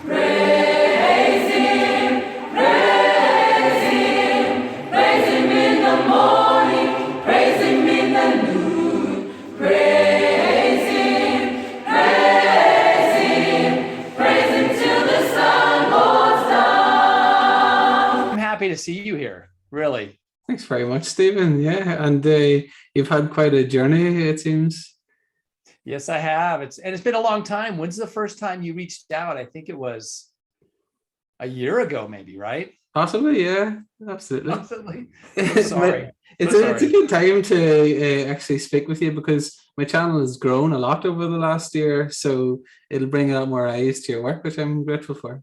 Praise Him, praise Him, praise Him in the morning, praise Him in the noon. Praise Him, praise Him, praise Him till the sun goes down. I'm happy to see you here, really. Thanks very much, Stephen. Yeah, and you've had quite a journey, it seems. Yes, I have. It's been a long time. When's the first time you reached out? I think it was a year ago, maybe, right? Possibly, yeah, absolutely. Absolutely. I'm sorry. It's a good time to actually speak with you because my channel has grown a lot over the last year, so it'll bring a lot more eyes to your work, which I'm grateful for.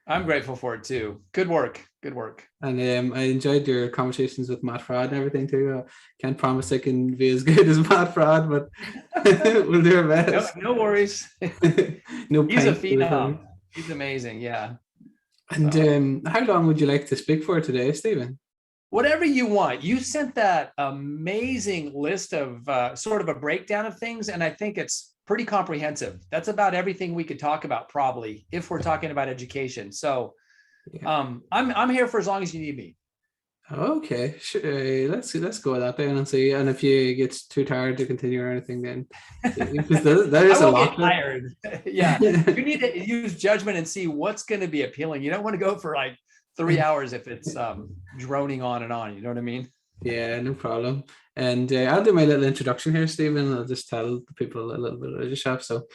I'm grateful for it too. Good work. Good work. And I enjoyed your conversations with Matt Fraud and everything too. Can't promise I can be as good as Matt Fraud, but we'll do our best. No worries. No, He's a phenom. He's amazing. Yeah. And how long would you like to speak for today, Stephen? Whatever you want. You sent that amazing list of sort of a breakdown of things, and I think it's pretty comprehensive. That's about everything we could talk about, probably, if we're talking about education. So yeah. I'm here for as long as you need me. Okay, sure. Let's go with that then and see. And if you get too tired to continue or anything, then because there is I a lot. Get tired. Yeah, you need to use judgment and see what's going to be appealing. You don't want to go for like 3 hours if it's droning on and on. You know what I mean? Yeah, no problem. And I'll do my little introduction here, Stephen. I'll just tell the people a little bit about yourself. So,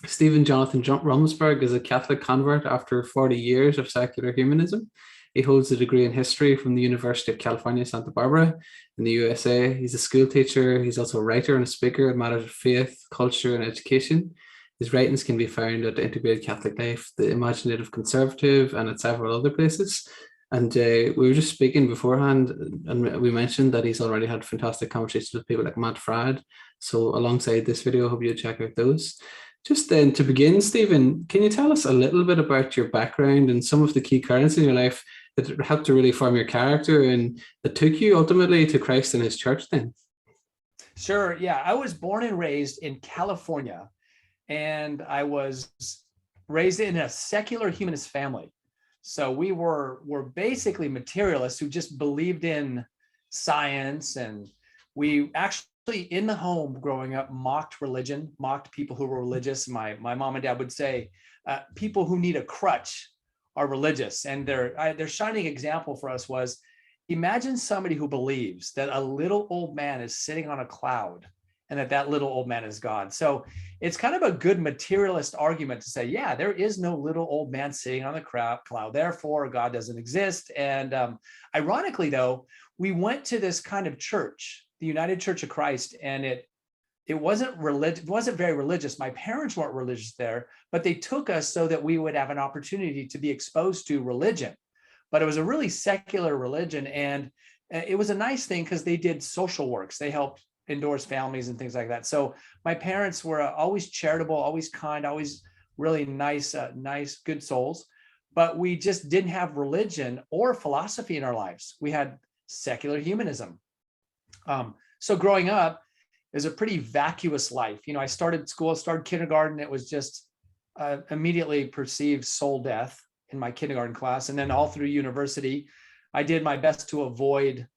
Steven Jonathan Rummelsburg is a Catholic convert after 40 years of secular humanism. He holds a degree in history from the University of California, Santa Barbara in the USA. He's a school teacher. He's also a writer and a speaker in matters of faith, culture, and education. His writings can be found at Integrated Catholic Life, The Imaginative Conservative, and at several other places. And we were just speaking beforehand, and we mentioned that he's already had fantastic conversations with people like Matt Fraud. So alongside this video, I hope you check out those. Just then to begin, Stephen, can you tell us a little bit about your background and some of the key currents in your life that helped to really form your character and that took you ultimately to Christ and his church then? Sure. Yeah. I was born and raised in California, and I was raised in a secular humanist family. So we were basically materialists who just believed in science, and we actually in the home growing up mocked religion, mocked people who were religious. My mom and dad would say, people who need a crutch are religious. And their shining example for us was, imagine somebody who believes that a little old man is sitting on a cloud and that little old man is God. So it's kind of a good materialist argument to say, yeah, there is no little old man sitting on the cloud, therefore God doesn't exist. And ironically, though, we went to this kind of church, the United Church of Christ, and it wasn't religious, it wasn't very religious. My parents weren't religious there, but they took us so that we would have an opportunity to be exposed to religion. But it was a really secular religion, and it was a nice thing because they did social works. They helped endorse families and things like that. So my parents were always charitable, always kind, always really nice, good souls. But we just didn't have religion or philosophy in our lives. We had secular humanism. So growing up is a pretty vacuous life. You know, I started school, started kindergarten. It was just immediately perceived soul death in my kindergarten class. And then all through university, I did my best to avoid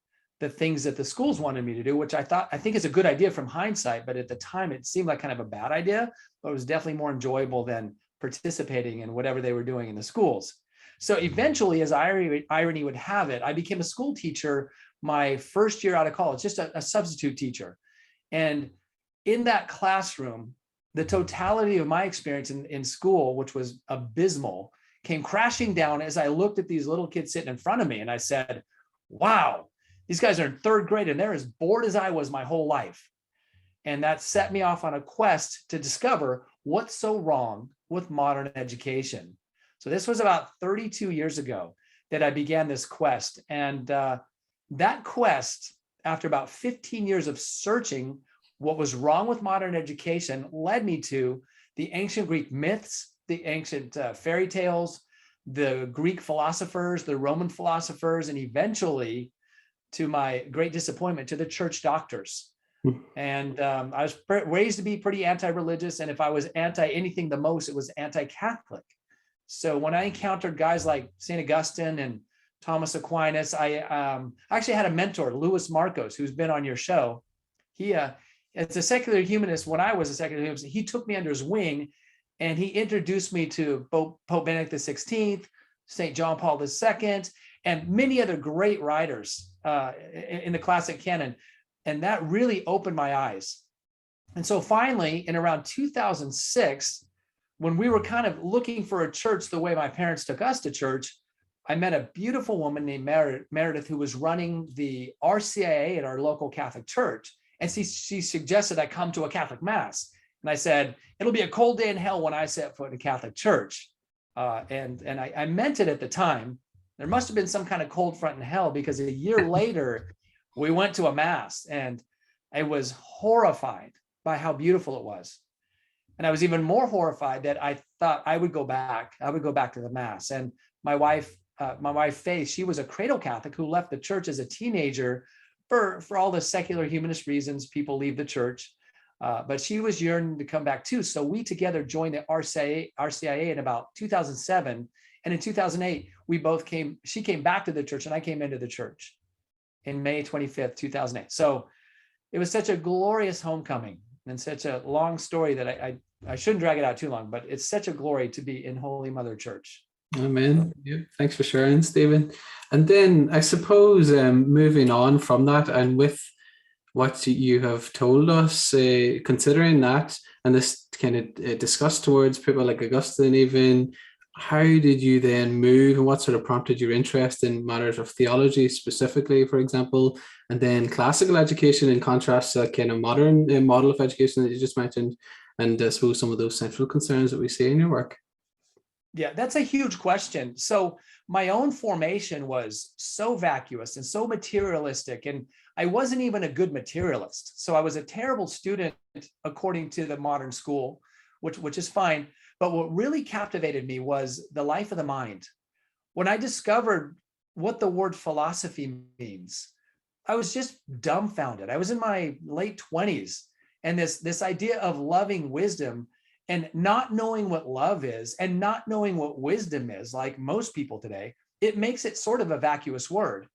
the things that the schools wanted me to do, which I think is a good idea from hindsight, but at the time it seemed like kind of a bad idea, but it was definitely more enjoyable than participating in whatever they were doing in the schools. So eventually, as irony would have it, I became a school teacher my first year out of college, just a substitute teacher. And in that classroom, the totality of my experience in school, which was abysmal, came crashing down as I looked at these little kids sitting in front of me. And I said, wow, these guys are in third grade and they're as bored as I was my whole life. And that set me off on a quest to discover what's so wrong with modern education. So this was about 32 years ago that I began this quest. And that quest, after about 15 years of searching what was wrong with modern education, led me to the ancient Greek myths, the ancient fairy tales, the Greek philosophers, the Roman philosophers, and eventually, to my great disappointment, to the church doctors. And I was raised to be pretty anti-religious. And if I was anti anything the most, it was anti-Catholic. So when I encountered guys like St. Augustine and Thomas Aquinas, I actually had a mentor, Louis Marcos, who's been on your show. He it's a secular humanist. When I was a secular humanist, he took me under his wing and he introduced me to Pope Benedict XVI, St. John Paul II, and many other great writers in the classic canon. And that really opened my eyes. And so finally, in around 2006, when we were kind of looking for a church the way my parents took us to church, I met a beautiful woman named Meredith, who was running the RCIA at our local Catholic church. And she suggested I come to a Catholic mass. And I said, it'll be a cold day in hell when I set foot in a Catholic church. And I meant it at the time. There must have been some kind of cold front in hell, because a year later, we went to a mass and I was horrified by how beautiful it was. And I was even more horrified that I thought I would go back. I would go back to the mass. And my wife, Faith, she was a cradle Catholic who left the church as a teenager for all the secular humanist reasons people leave the church. But she was yearning to come back too. So we together joined the RCIA in about 2007. And in 2008, she came back to the church and I came into the church in May 25th, 2008. So it was such a glorious homecoming and such a long story that I shouldn't drag it out too long, but it's such a glory to be in Holy Mother Church. Amen. Yeah, thanks for sharing, Stephen. And then I suppose moving on from that, and with what you have told us, considering that, and this kind of discussed towards people like Augustine even, how did you then move, and what sort of prompted your interest in matters of theology specifically, for example, and then classical education in contrast to that kind of modern model of education that you just mentioned, and I suppose some of those central concerns that we see in your work? Yeah, that's a huge question. So my own formation was so vacuous and so materialistic, and I wasn't even a good materialist. So I was a terrible student according to the modern school, which is fine. But what really captivated me was the life of the mind. When I discovered what the word philosophy means, I was just dumbfounded. I was in my late 20s, and this idea of loving wisdom and not knowing what love is and not knowing what wisdom is, like most people today, it makes it sort of a vacuous word.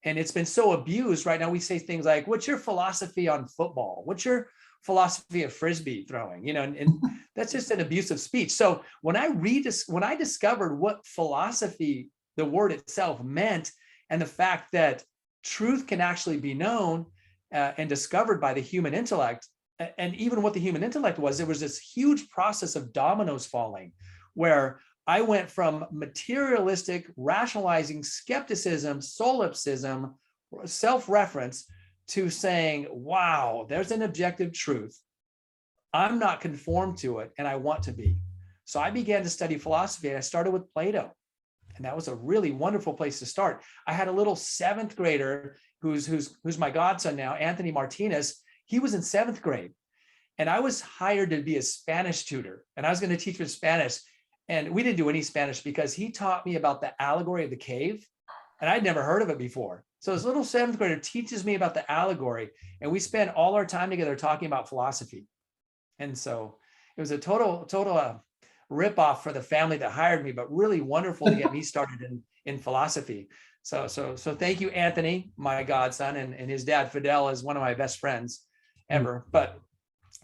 And it's been so abused. Right now we say things like, what's your philosophy on football? What's your philosophy of Frisbee throwing? And that's just an abusive speech. So when I discovered what philosophy, the word itself, meant, and the fact that truth can actually be known and discovered by the human intellect, and even what the human intellect was, there was this huge process of dominoes falling, where I went from materialistic, rationalizing skepticism, solipsism, self-reference, to saying, wow, there's an objective truth. I'm not conformed to it, and I want to be. So I began to study philosophy, and I started with Plato. And that was a really wonderful place to start. I had a little seventh grader who's my godson now, Anthony Martinez. He was in seventh grade, and I was hired to be a Spanish tutor, and I was going to teach him Spanish. And we didn't do any Spanish because he taught me about the allegory of the cave, and I'd never heard of it before. So this little seventh grader teaches me about the allegory, and we spent all our time together talking about philosophy. And so it was a total ripoff for the family that hired me, but really wonderful to get me started in philosophy. So thank you, Anthony, my godson, and his dad, Fidel, is one of my best friends ever. But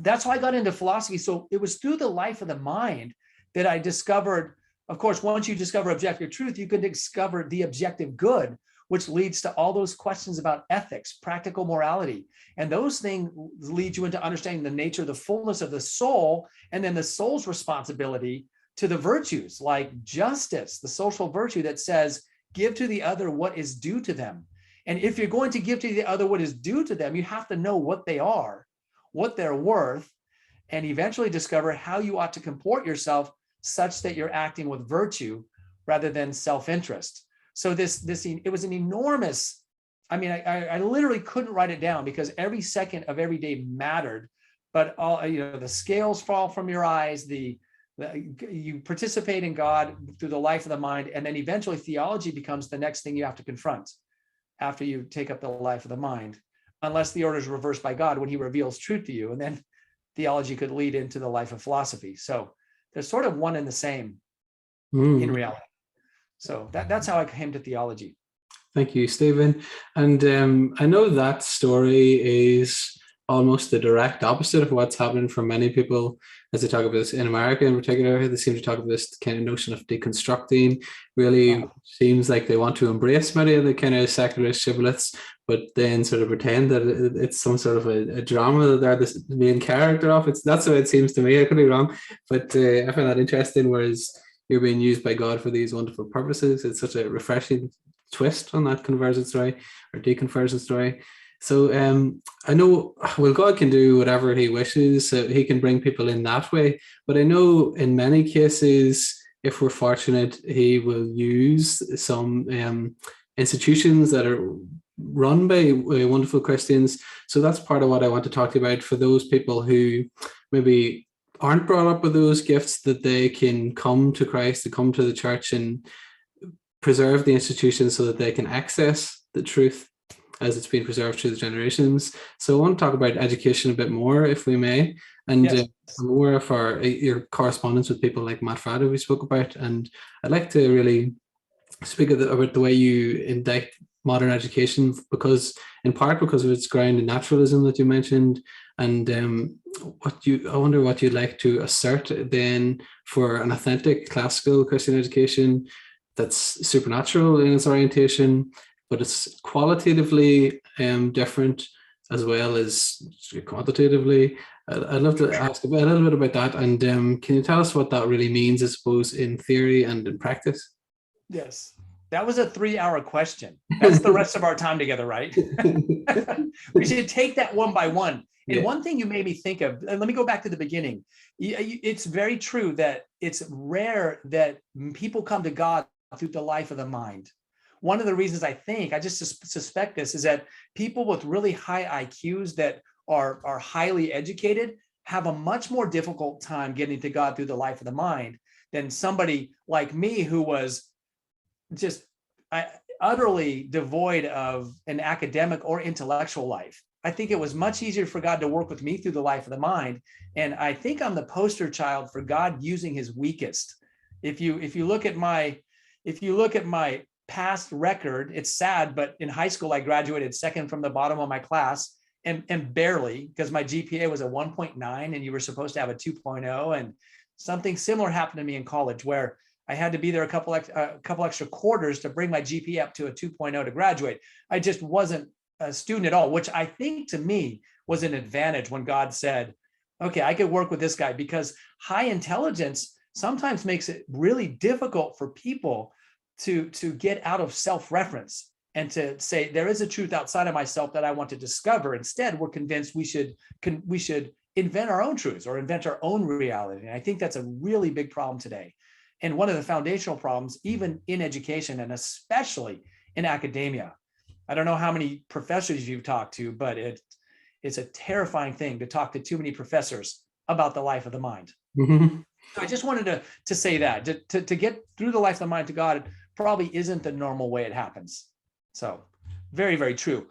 that's how I got into philosophy. So it was through the life of the mind that I discovered, of course, once you discover objective truth, you can discover the objective good, which leads to all those questions about ethics, practical morality. And those things lead you into understanding the nature, the fullness of the soul, and then the soul's responsibility to the virtues like justice, the social virtue that says, give to the other what is due to them. And if you're going to give to the other what is due to them, you have to know what they are, what they're worth, and eventually discover how you ought to comport yourself such that you're acting with virtue rather than self-interest. So it was an enormous, I literally couldn't write it down because every second of every day mattered, but the scales fall from your eyes, you participate in God through the life of the mind, and then eventually theology becomes the next thing you have to confront after you take up the life of the mind. unless the order is reversed by God when he reveals truth to you. And then theology could lead into the life of philosophy. So they're sort of one and the same in reality. So that's how I came to theology. Thank you, Stephen. And I know that story is almost the direct opposite of what's happening for many people as they talk about this in America in particular. They seem to talk about this kind of notion of deconstructing. Really seems like they want to embrace many of the kind of secularist shibboleths, but then sort of pretend that it's some sort of a drama that they're the main character of. That's what it seems to me. I could be wrong, but I find that interesting. Whereas you're being used by God for these wonderful purposes. It's such a refreshing twist on that conversion story or deconversion story. So I know, well, God can do whatever he wishes. He can bring people in that way. But I know in many cases, if we're fortunate, he will use some institutions that are run by wonderful Christians. So that's part of what I want to talk about for those people who maybe aren't brought up with those gifts, that they can come to Christ, to come to the church and preserve the institutions so that they can access the truth as it's been preserved through the generations. So I want to talk about education a bit more, if we may, and yes. more of your correspondence with people like Matt Frada we spoke about. And I'd like to really speak about the way you indict modern education, because in part because of its ground in naturalism that you mentioned, and I wonder what you'd like to assert then for an authentic classical Christian education that's supernatural in its orientation, but it's qualitatively different as well as quantitatively. I'd love to ask a little bit about that, and can you tell us what that really means, I suppose, in theory and in practice? Yes, that was a 3-hour question. That's the rest of our time together, right? We should take that one by one. And one thing you made me think of, and let me go back to the beginning. It's very true that it's rare that people come to God through the life of the mind. One of the reasons I just suspect this is that people with really high IQs that are highly educated have a much more difficult time getting to God through the life of the mind than somebody like me who was just utterly devoid of an academic or intellectual life. I think it was much easier for God to work with me through the life of the mind. And I think I'm the poster child for God using his weakest. If you look at my past record, it's sad, but in high school, I graduated second from the bottom of my class and barely, because my GPA was a 1.9 and you were supposed to have a 2.0. And something similar happened to me in college where I had to be there a couple extra quarters to bring my GPA up to a 2.0 to graduate. I just wasn't a student at all, which I think to me was an advantage when God said, okay, I could work with this guy, because high intelligence sometimes makes it really difficult for people to get out of self-reference and to say there is a truth outside of myself that I want to discover. Instead, we're convinced we should invent our own truths or invent our own reality. And I think that's a really big problem today. And one of the foundational problems, even in education and especially in academia. I don't know how many professors you've talked to, but it's a terrifying thing to talk to too many professors about the life of the mind. Mm-hmm. So I just wanted to say that to get through the life of the mind to God probably isn't the normal way it happens. So very, very true.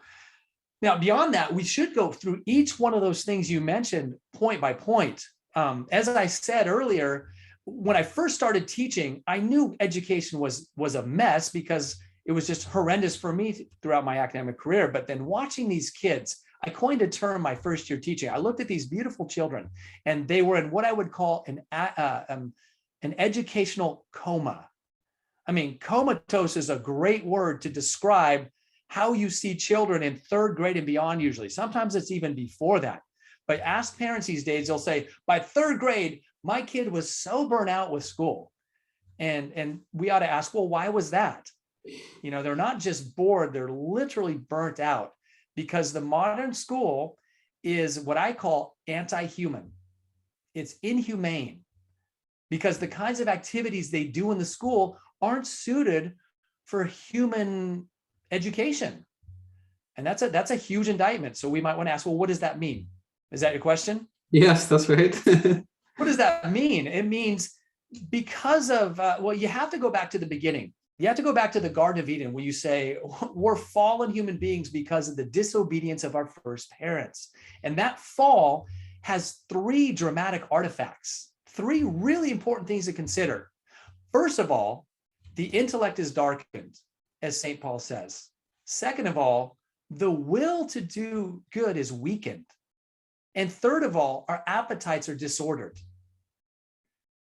Now, beyond that, we should go through each one of those things you mentioned point by point. As I said earlier, when I first started teaching, I knew education was a mess because it was just horrendous for me throughout my academic career. But then watching these kids, I coined a term my first year teaching. I looked at these beautiful children, and they were in what I would call an educational coma. I mean, comatose is a great word to describe how you see children in third grade and beyond usually. Sometimes it's even before that. But ask parents these days, they'll say, by third grade, my kid was so burnt out with school. And we ought to ask, well, why was that? You know, they're not just bored, they're literally burnt out, because the modern school is what I call anti-human. It's inhumane because the kinds of activities they do in the school aren't suited for human education. And that's a huge indictment. So we might want to ask, well, what does that mean? Is that your question? Yes, that's right. What does that mean? It means because of, well, you have to go back to the beginning. You have to go back to the Garden of Eden where you say we're fallen human beings because of the disobedience of our first parents. And that fall has three dramatic artifacts, three really important things to consider. First of all, the intellect is darkened, as St. Paul says. Second of all, the will to do good is weakened. And third of all, our appetites are disordered.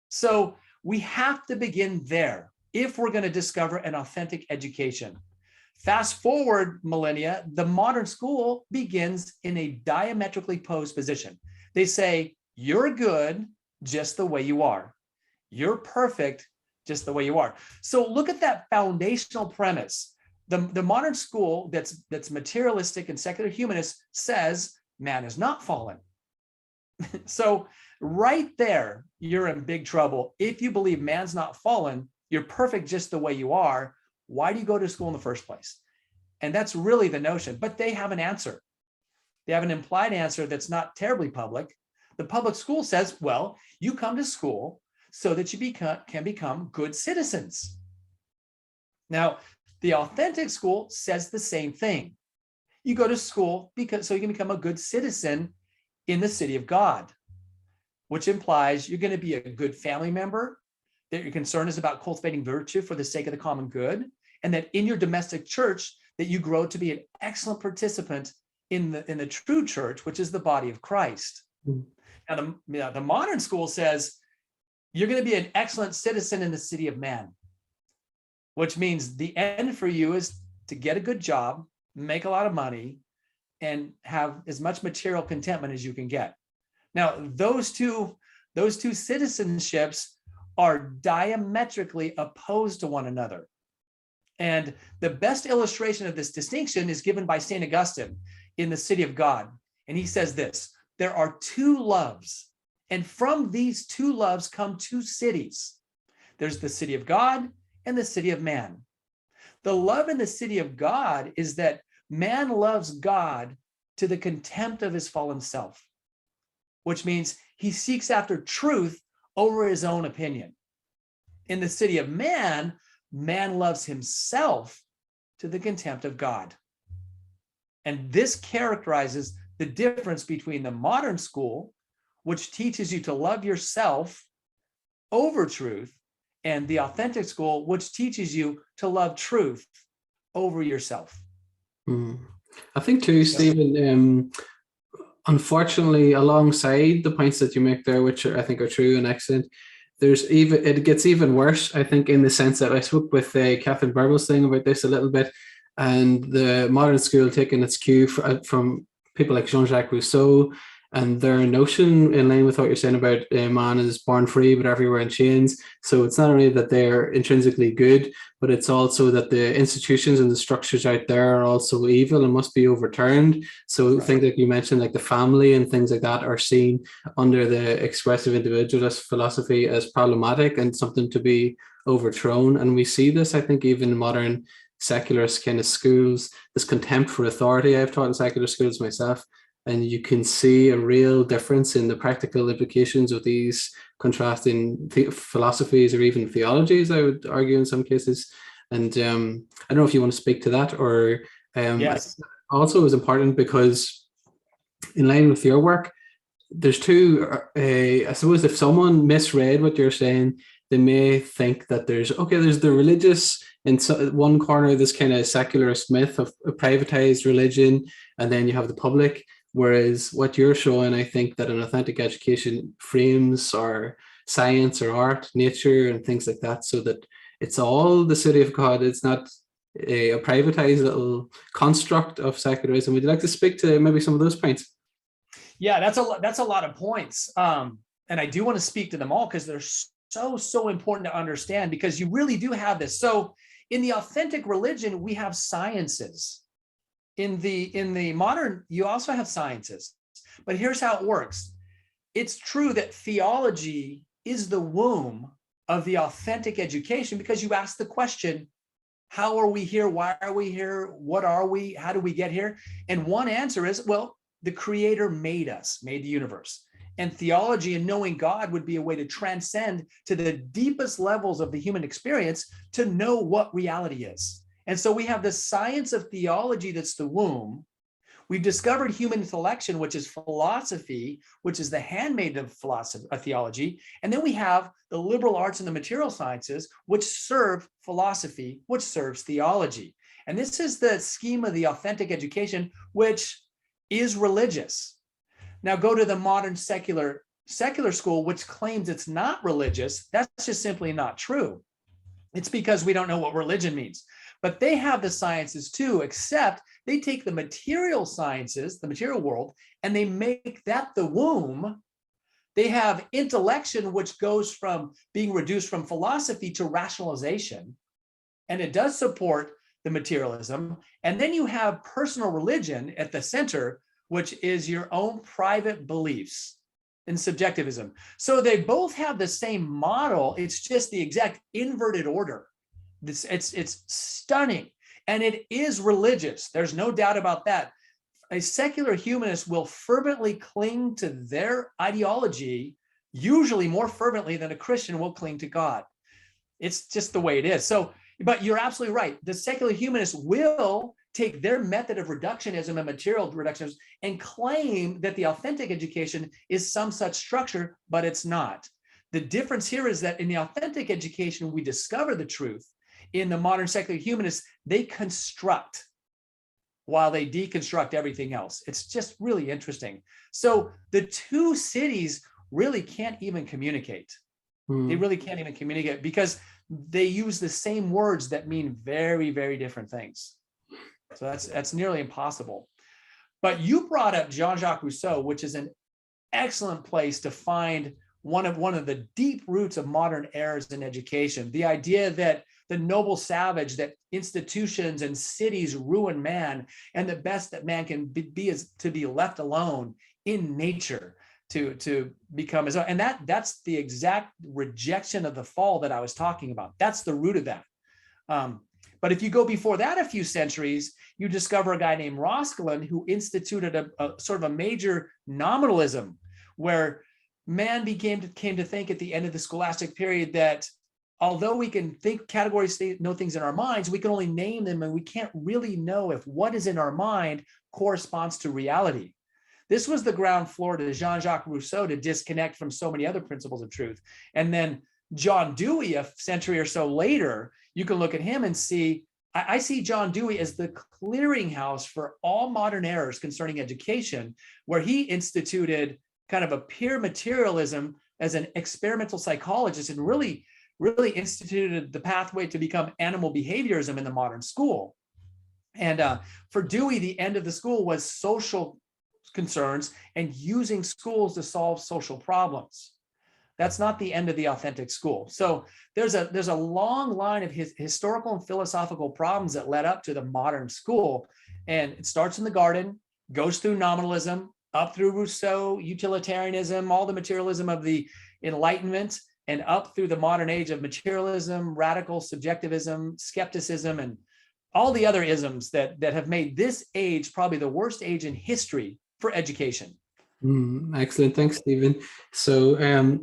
So we have to begin there if we're going to discover an authentic education. Fast forward millennia, the modern school begins in a diametrically opposed position. They say, you're good just the way you are. You're perfect just the way you are. So look at that foundational premise. The modern school that's materialistic and secular humanist says man is not fallen. So right there, you're in big trouble. If you believe man's not fallen, you're perfect just the way you are, why do you go to school in the first place? And that's really the notion. But they have an answer. They have an implied answer that's not terribly public. The public school says, well, you come to school so that you can become good citizens. Now, the authentic school says the same thing. You go to school so you can become a good citizen in the city of God, which implies you're going to be a good family member, that your concern is about cultivating virtue for the sake of the common good, and that in your domestic church, that you grow to be an excellent participant in the true church, which is the body of Christ. Mm-hmm. Now, the modern school says you're going to be an excellent citizen in the city of man, which means the end for you is to get a good job, make a lot of money, and have as much material contentment as you can get. Now, those two citizenships are diametrically opposed to one another. And the best illustration of this distinction is given by St. Augustine in the City of God. And he says this, there are two loves, and from these two loves come two cities. There's the city of God and the city of man. The love in the city of God is that man loves God to the contempt of his fallen self, which means he seeks after truth over his own opinion. In the city of man, man loves himself to the contempt of God. And this characterizes the difference between the modern school, which teaches you to love yourself over truth, and the authentic school, which teaches you to love truth over yourself. I think too, Stephen, unfortunately, alongside the points that you make there, which I think are true and excellent, it gets even worse, I think, in the sense that I spoke with Catherine Burble's thing about this a little bit, and the modern school taking its cue from people like Jean-Jacques Rousseau and their notion, in line with what you're saying about man is born free but everywhere in chains. So it's not only that they're intrinsically good, but it's also that the institutions and the structures out there are also evil and must be overturned. So things like you mentioned, like the family and things like that, are seen under the expressive individualist philosophy as problematic and something to be overthrown. And we see this, I think, even in modern secularist kind of schools, this contempt for authority. I've taught in secular schools myself, and you can see a real difference in the practical implications of these contrasting philosophies or even theologies, I would argue in some cases. And I don't know if you want to speak to that, or yes. Also is important because in line with your work, there's two, I suppose if someone misread what you're saying, they may think that there's the religious in one corner, this kind of secularist myth of a privatized religion, and then you have the public. Whereas what you're showing, I think that an authentic education frames our science or art, nature, and things like that, so that it's all the city of God. It's not a privatized little construct of secularism. Would you like to speak to maybe some of those points? Yeah, that's a lot of points. And I do want to speak to them all because they're so important to understand, because you really do have this. So in the authentic religion, we have sciences. In the modern, you also have sciences. But here's how it works. It's true that theology is the womb of the authentic education, because you ask the question, how are we here? Why are we here? What are we? How do we get here? And one answer is, well, the creator made us, made the universe. And theology and knowing God would be a way to transcend to the deepest levels of the human experience to know what reality is. And so we have the science of theology that's the womb. We've discovered human intellection, which is philosophy, which is the handmaid of philosophy, of theology. And then we have the liberal arts and the material sciences, which serve philosophy, which serves theology. And this is the scheme of the authentic education, which is religious. Now go to the modern secular school, which claims it's not religious. That's just simply not true. It's because we don't know what religion means. But they have the sciences too, except they take the material sciences, the material world, and they make that the womb. They have intellection, which goes from being reduced from philosophy to rationalization. And it does support the materialism. And then you have personal religion at the center, which is your own private beliefs and subjectivism. So they both have the same model. It's just the exact inverted order. It's stunning. And it is religious. There's no doubt about that. A secular humanist will fervently cling to their ideology, usually more fervently than a Christian will cling to God. It's just the way it is. So, but you're absolutely right. The secular humanist will take their method of reductionism and material reductionism and claim that the authentic education is some such structure, but it's not. The difference here is that in the authentic education, we discover the truth. In the modern secular humanists, they construct while they deconstruct everything else. It's just really interesting. So the two cities really can't even communicate. They really can't even communicate because they use the same words that mean very, very different things. So that's nearly impossible. But you brought up Jean-Jacques Rousseau, which is an excellent place to find one of the deep roots of modern errors in education. The idea that the noble savage, that institutions and cities ruin man, and the best that man can be is to be left alone in nature, to become his own. And that's the exact rejection of the fall that I was talking about. That's the root of that. But if you go before that a few centuries, you discover a guy named Roscelin who instituted a sort of a major nominalism, where man came to think at the end of the scholastic period that although we can think categories, know things in our minds, we can only name them, and we can't really know if what is in our mind corresponds to reality. This was the ground floor to Jean-Jacques Rousseau to disconnect from so many other principles of truth. And then John Dewey, a century or so later, you can look at him and see, I see John Dewey as the clearinghouse for all modern errors concerning education, where he instituted kind of a pure materialism as an experimental psychologist and really instituted the pathway to become animal behaviorism in the modern school. And for Dewey, the end of the school was social concerns and using schools to solve social problems. That's not the end of the authentic school. So there's a long line of historical and philosophical problems that led up to the modern school. And it starts in the garden, goes through nominalism, up through Rousseau, utilitarianism, all the materialism of the Enlightenment, and up through the modern age of materialism, radical subjectivism, skepticism, and all the other isms that have made this age probably the worst age in history for education. Excellent. Thanks, Stephen. So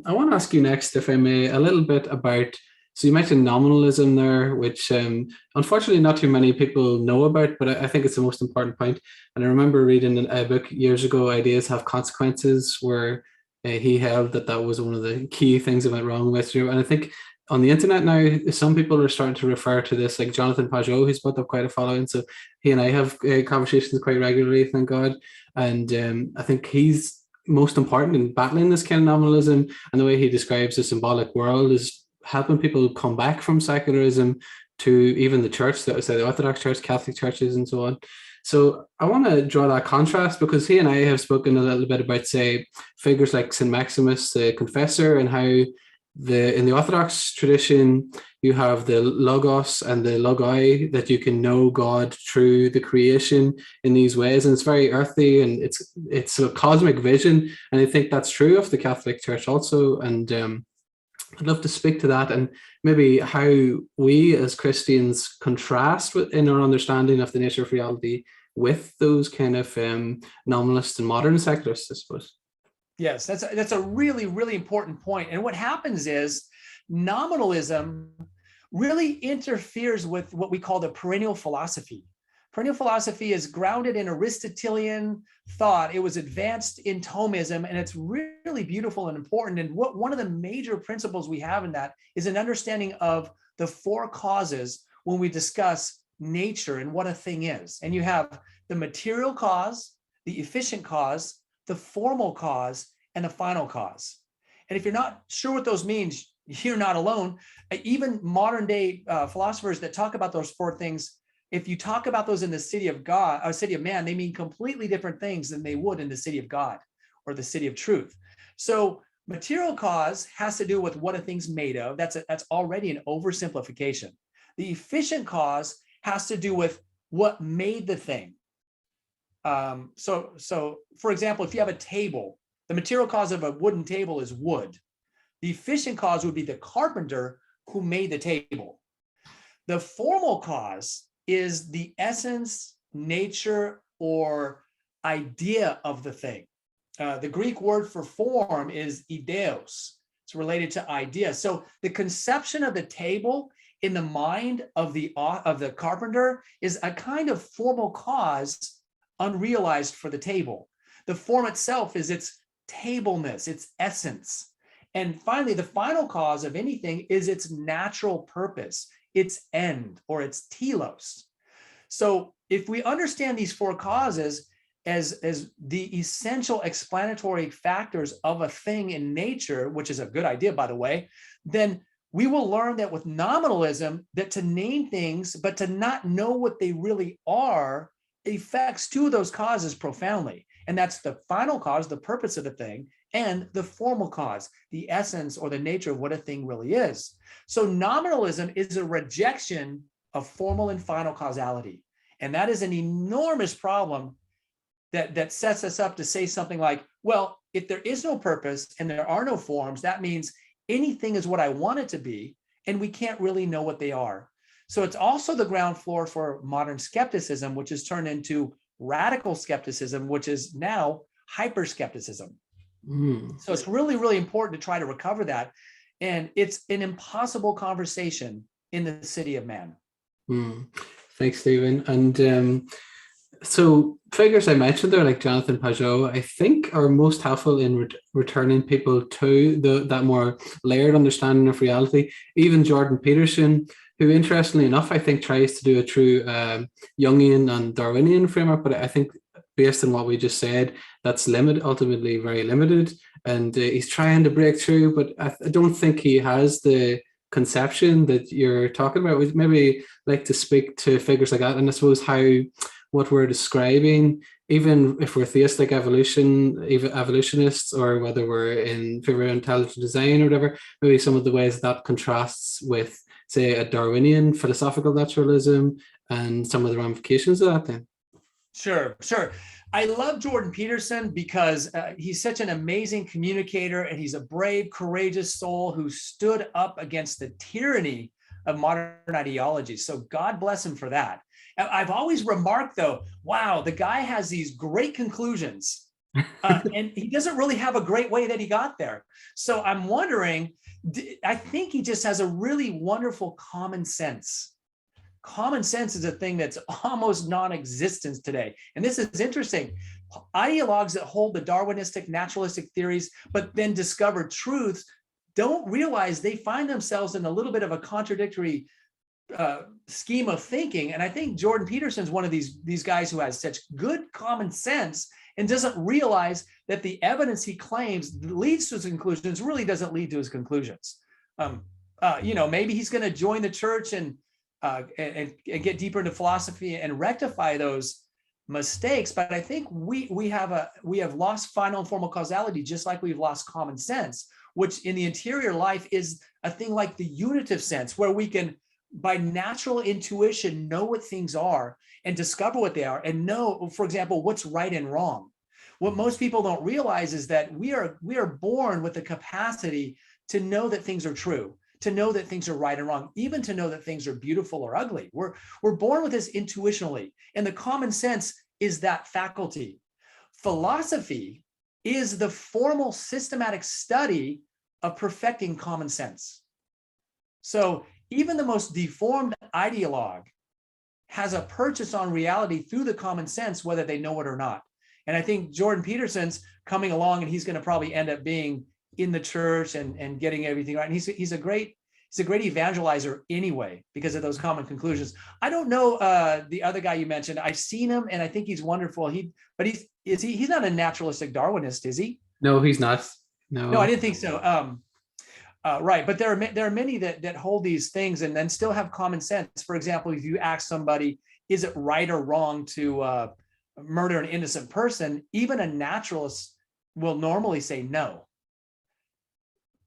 I want to ask you next, if I may, a little bit about, so you mentioned nominalism there, which unfortunately not too many people know about, but I think it's the most important point. And I remember reading a book years ago, Ideas Have Consequences, where he held that was one of the key things that went wrong with you. And I think on the internet now, some people are starting to refer to this, like Jonathan Pajot, who's built up quite a following. So he and I have conversations quite regularly, thank God. And I think he's most important in battling this kind of nominalism, and the way he describes the symbolic world is helping people come back from secularism to even the church, that was the Orthodox Church, Catholic churches, and so on. So I want to draw that contrast, because he and I have spoken a little bit about, say, figures like St. Maximus the Confessor, and how in the Orthodox tradition you have the logos and the logoi, that you can know God through the creation in these ways, and it's very earthy, and it's a cosmic vision, and I think that's true of the Catholic Church also. And I'd love to speak to that, and maybe how we as Christians contrast in our understanding of the nature of reality with those kind of nominalists and modern secularists, I suppose. Yes, that's a really, really important point. And what happens is nominalism really interferes with what we call the perennial philosophy. Perennial philosophy is grounded in Aristotelian thought. It was advanced in Thomism, and it's really beautiful and important. And what one of the major principles we have in that is an understanding of the four causes when we discuss nature and what a thing is. And you have the material cause, the efficient cause, the formal cause, and the final cause. And if you're not sure what those means, you're not alone. Even modern day philosophers that talk about those four things, if you talk about those in the city of God or city of man, they mean completely different things than they would in the city of God or the city of truth. So material cause has to do with what a thing's made of. That's already an oversimplification. The efficient cause has to do with what made the thing. So for example, if you have a table, the material cause of a wooden table is wood. The efficient cause would be the carpenter who made the table. The formal cause is the essence, nature, or idea of the thing. The Greek word for form is ideos. It's related to idea. So the conception of the table in the mind of the carpenter is a kind of formal cause unrealized for the table. The form itself is its tableness, its essence. And finally, the final cause of anything is its natural purpose, its end, or its telos. So if we understand these four causes as the essential explanatory factors of a thing in nature, which is a good idea, by the way, then we will learn that with nominalism, that to name things, but to not know what they really are, affects two of those causes profoundly. And that's the final cause, the purpose of the thing, and the formal cause, the essence or the nature of what a thing really is. So nominalism is a rejection of formal and final causality. And that is an enormous problem that sets us up to say something like, well, if there is no purpose and there are no forms, that means anything is what I want it to be, and we can't really know what they are. So it's also the ground floor for modern skepticism, which has turned into radical skepticism, which is now hyper-skepticism. So it's really, really important to try to recover that. And it's an impossible conversation in the city of man. Thanks, Stephen. And so figures I mentioned there, like Jonathan Pajot, I think are most helpful in returning people to that more layered understanding of reality. Even Jordan Peterson, who interestingly enough, I think tries to do a true Jungian and Darwinian framework, but I think based on what we just said, that's ultimately very limited. And he's trying to break through, but I don't think he has the conception that you're talking about. We'd maybe like to speak to figures like that, and I suppose what we're describing, even if we're theistic evolutionists, or whether we're in favor of intelligent design or whatever, maybe some of the ways that contrasts with, say, a Darwinian philosophical naturalism and some of the ramifications of that then. Sure. I love Jordan Peterson because he's such an amazing communicator, and he's a brave, courageous soul who stood up against the tyranny of modern ideology. So God bless him for that. I've always remarked, though, wow, the guy has these great conclusions, and he doesn't really have a great way that he got there. So I'm wondering, I think he just has a really wonderful common sense. Common sense is a thing that's almost non-existent today. And this is interesting. Ideologues that hold the Darwinistic, naturalistic theories, but then discover truths, don't realize they find themselves in a little bit of a contradictory scheme of thinking. And I think Jordan Peterson's one of these guys who has such good common sense and doesn't realize that the evidence he claims leads to his conclusions really doesn't lead to his conclusions. Maybe he's going to join the church and get deeper into philosophy and rectify those mistakes. But I think we have lost final and formal causality, just like we've lost common sense, which in the interior life is a thing like the unitive sense, where we can, by natural intuition, know what things are and discover what they are and know, for example, what's right and wrong. What most people don't realize is that we are born with the capacity to know that things are true, to know that things are right and wrong, even to know that things are beautiful or ugly. We're born with this intuitionally, and the common sense is that faculty. Philosophy is the formal systematic study of perfecting common sense. So even the most deformed ideologue has a purchase on reality through the common sense, whether they know it or not. And I think Jordan Peterson's coming along, and he's going to probably end up being in the church and getting everything right. And he's a great evangelizer anyway, because of those common conclusions. I don't know the other guy you mentioned. I've seen him, and I think he's wonderful. He's not a naturalistic Darwinist, is he? No, he's not. No, I didn't think so. Right, but there are many that hold these things and then still have common sense. For example, if you ask somebody, is it right or wrong to murder an innocent person? Even a naturalist will normally say no.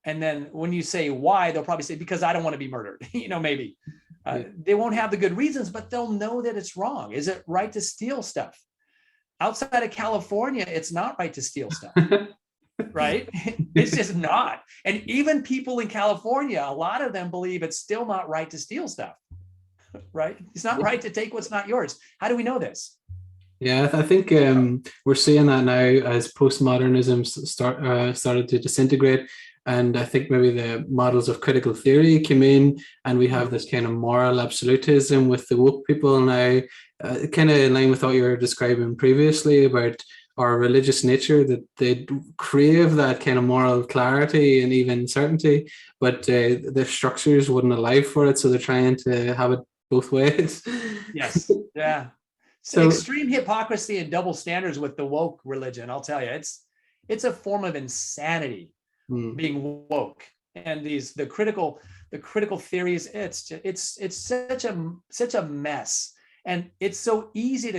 And then when you say why, they'll probably say, because I don't want to be murdered. Maybe they won't have the good reasons, but they'll know that it's wrong. Is it right to steal stuff? Outside of California, it's not right to steal stuff. Right? It's just not. And even people in California, a lot of them believe it's still not right to steal stuff. Right? It's not right to take what's not yours. How do we know this? Yeah, I think we're seeing that now as postmodernism started to disintegrate. And I think maybe the models of critical theory came in, and we have this kind of moral absolutism with the woke people now, kind of in line with what you were describing previously about our religious nature, that they crave that kind of moral clarity and even certainty, but the structures wouldn't allow for it. So they're trying to have it both ways. Yes. Yeah. So extreme hypocrisy and double standards with the woke religion. I'll tell you, it's a form of insanity. Being woke, and the critical theories, it's such a mess, and it's so easy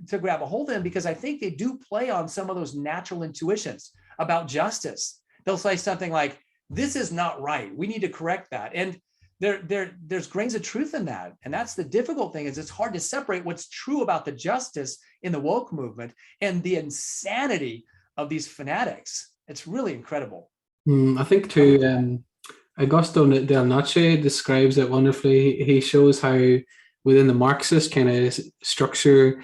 to grab a hold of them, because I think they do play on some of those natural intuitions about justice. They'll say something like, this is not right, we need to correct that, and there's grains of truth in that. And that's the difficult thing, is it's hard to separate what's true about the justice in the woke movement and the insanity of these fanatics. It's really incredible. I think too, Augusto Del Noce describes it wonderfully. He shows how within the Marxist kind of structure,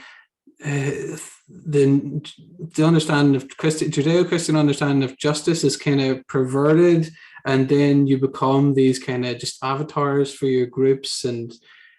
the understanding of Judeo-Christian understanding of justice is kind of perverted, and then you become these kind of just avatars for your groups. And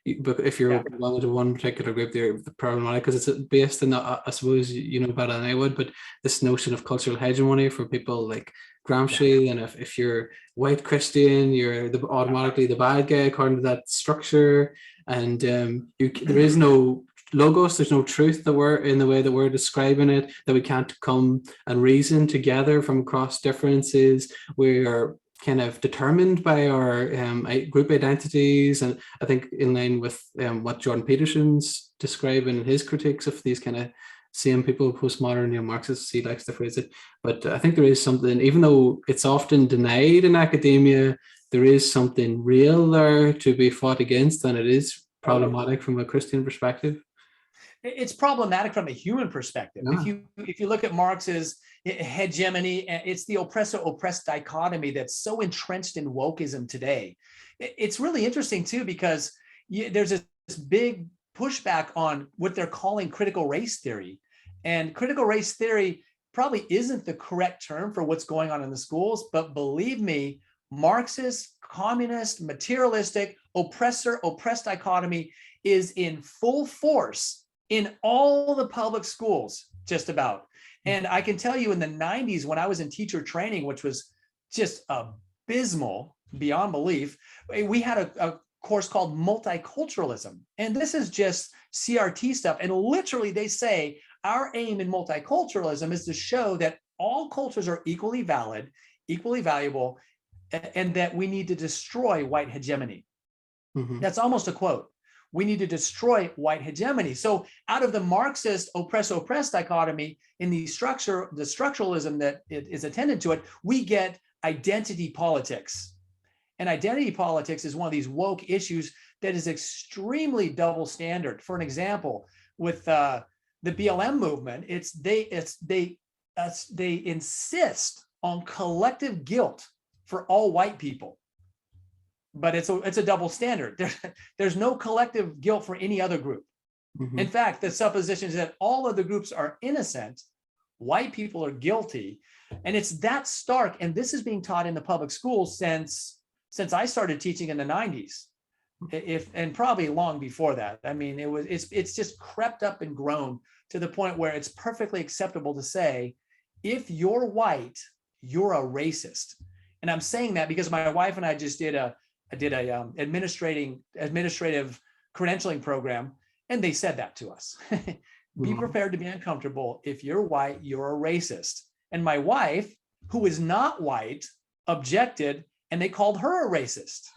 if you're belonging to one particular group, they're problematic, because it's based in, I suppose you know better than I would, but this notion of cultural hegemony for people like Gramsci, and if you're white Christian, you're automatically the bad guy according to that structure, and there is no logos, there's no truth that we're in the way that we're describing it, that we can't come and reason together from across differences. We are kind of determined by our group identities, and I think in line with what Jordan Peterson's describing in his critiques of these kind of same people, postmodern neo-Marxists, he likes to phrase it. But I think there is something, even though it's often denied in academia, there is something real there to be fought against, and it is problematic from a Christian perspective. It's problematic from a human perspective. Yeah. If you look at Marx's hegemony, it's the oppressor-oppressed dichotomy that's so entrenched in wokeism today. It's really interesting too, because there's this big pushback on what they're calling critical race theory. And critical race theory probably isn't the correct term for what's going on in the schools, but believe me, Marxist, communist, materialistic, oppressor-oppressed dichotomy is in full force in all the public schools, just about. And I can tell you, in the 90s, when I was in teacher training, which was just abysmal beyond belief, we had a course called multiculturalism. And this is just CRT stuff. And literally they say, our aim in multiculturalism is to show that all cultures are equally valid, equally valuable, and that we need to destroy white hegemony. Mm-hmm. That's almost a quote. We need to destroy white hegemony. So out of the Marxist oppressor-oppressed dichotomy in the structuralism that is attendant to it, we get identity politics. And identity politics is one of these woke issues that is extremely double standard. For an example, with the BLM movement, they insist on collective guilt for all white people. But it's a double standard. There's no collective guilt for any other group. Mm-hmm. In fact, the supposition is that all other groups are innocent white people are guilty. And it's that stark. And this is being taught in the public schools since I started teaching in the 90s. And probably long before that. I mean, it's just crept up and grown to the point where it's perfectly acceptable to say, if you're white, you're a racist. And I'm saying that because my wife and I just did a administrative credentialing program, and they said that to us. Be prepared to be uncomfortable. If you're white, you're a racist. And my wife, who is not white, objected, and they called her a racist.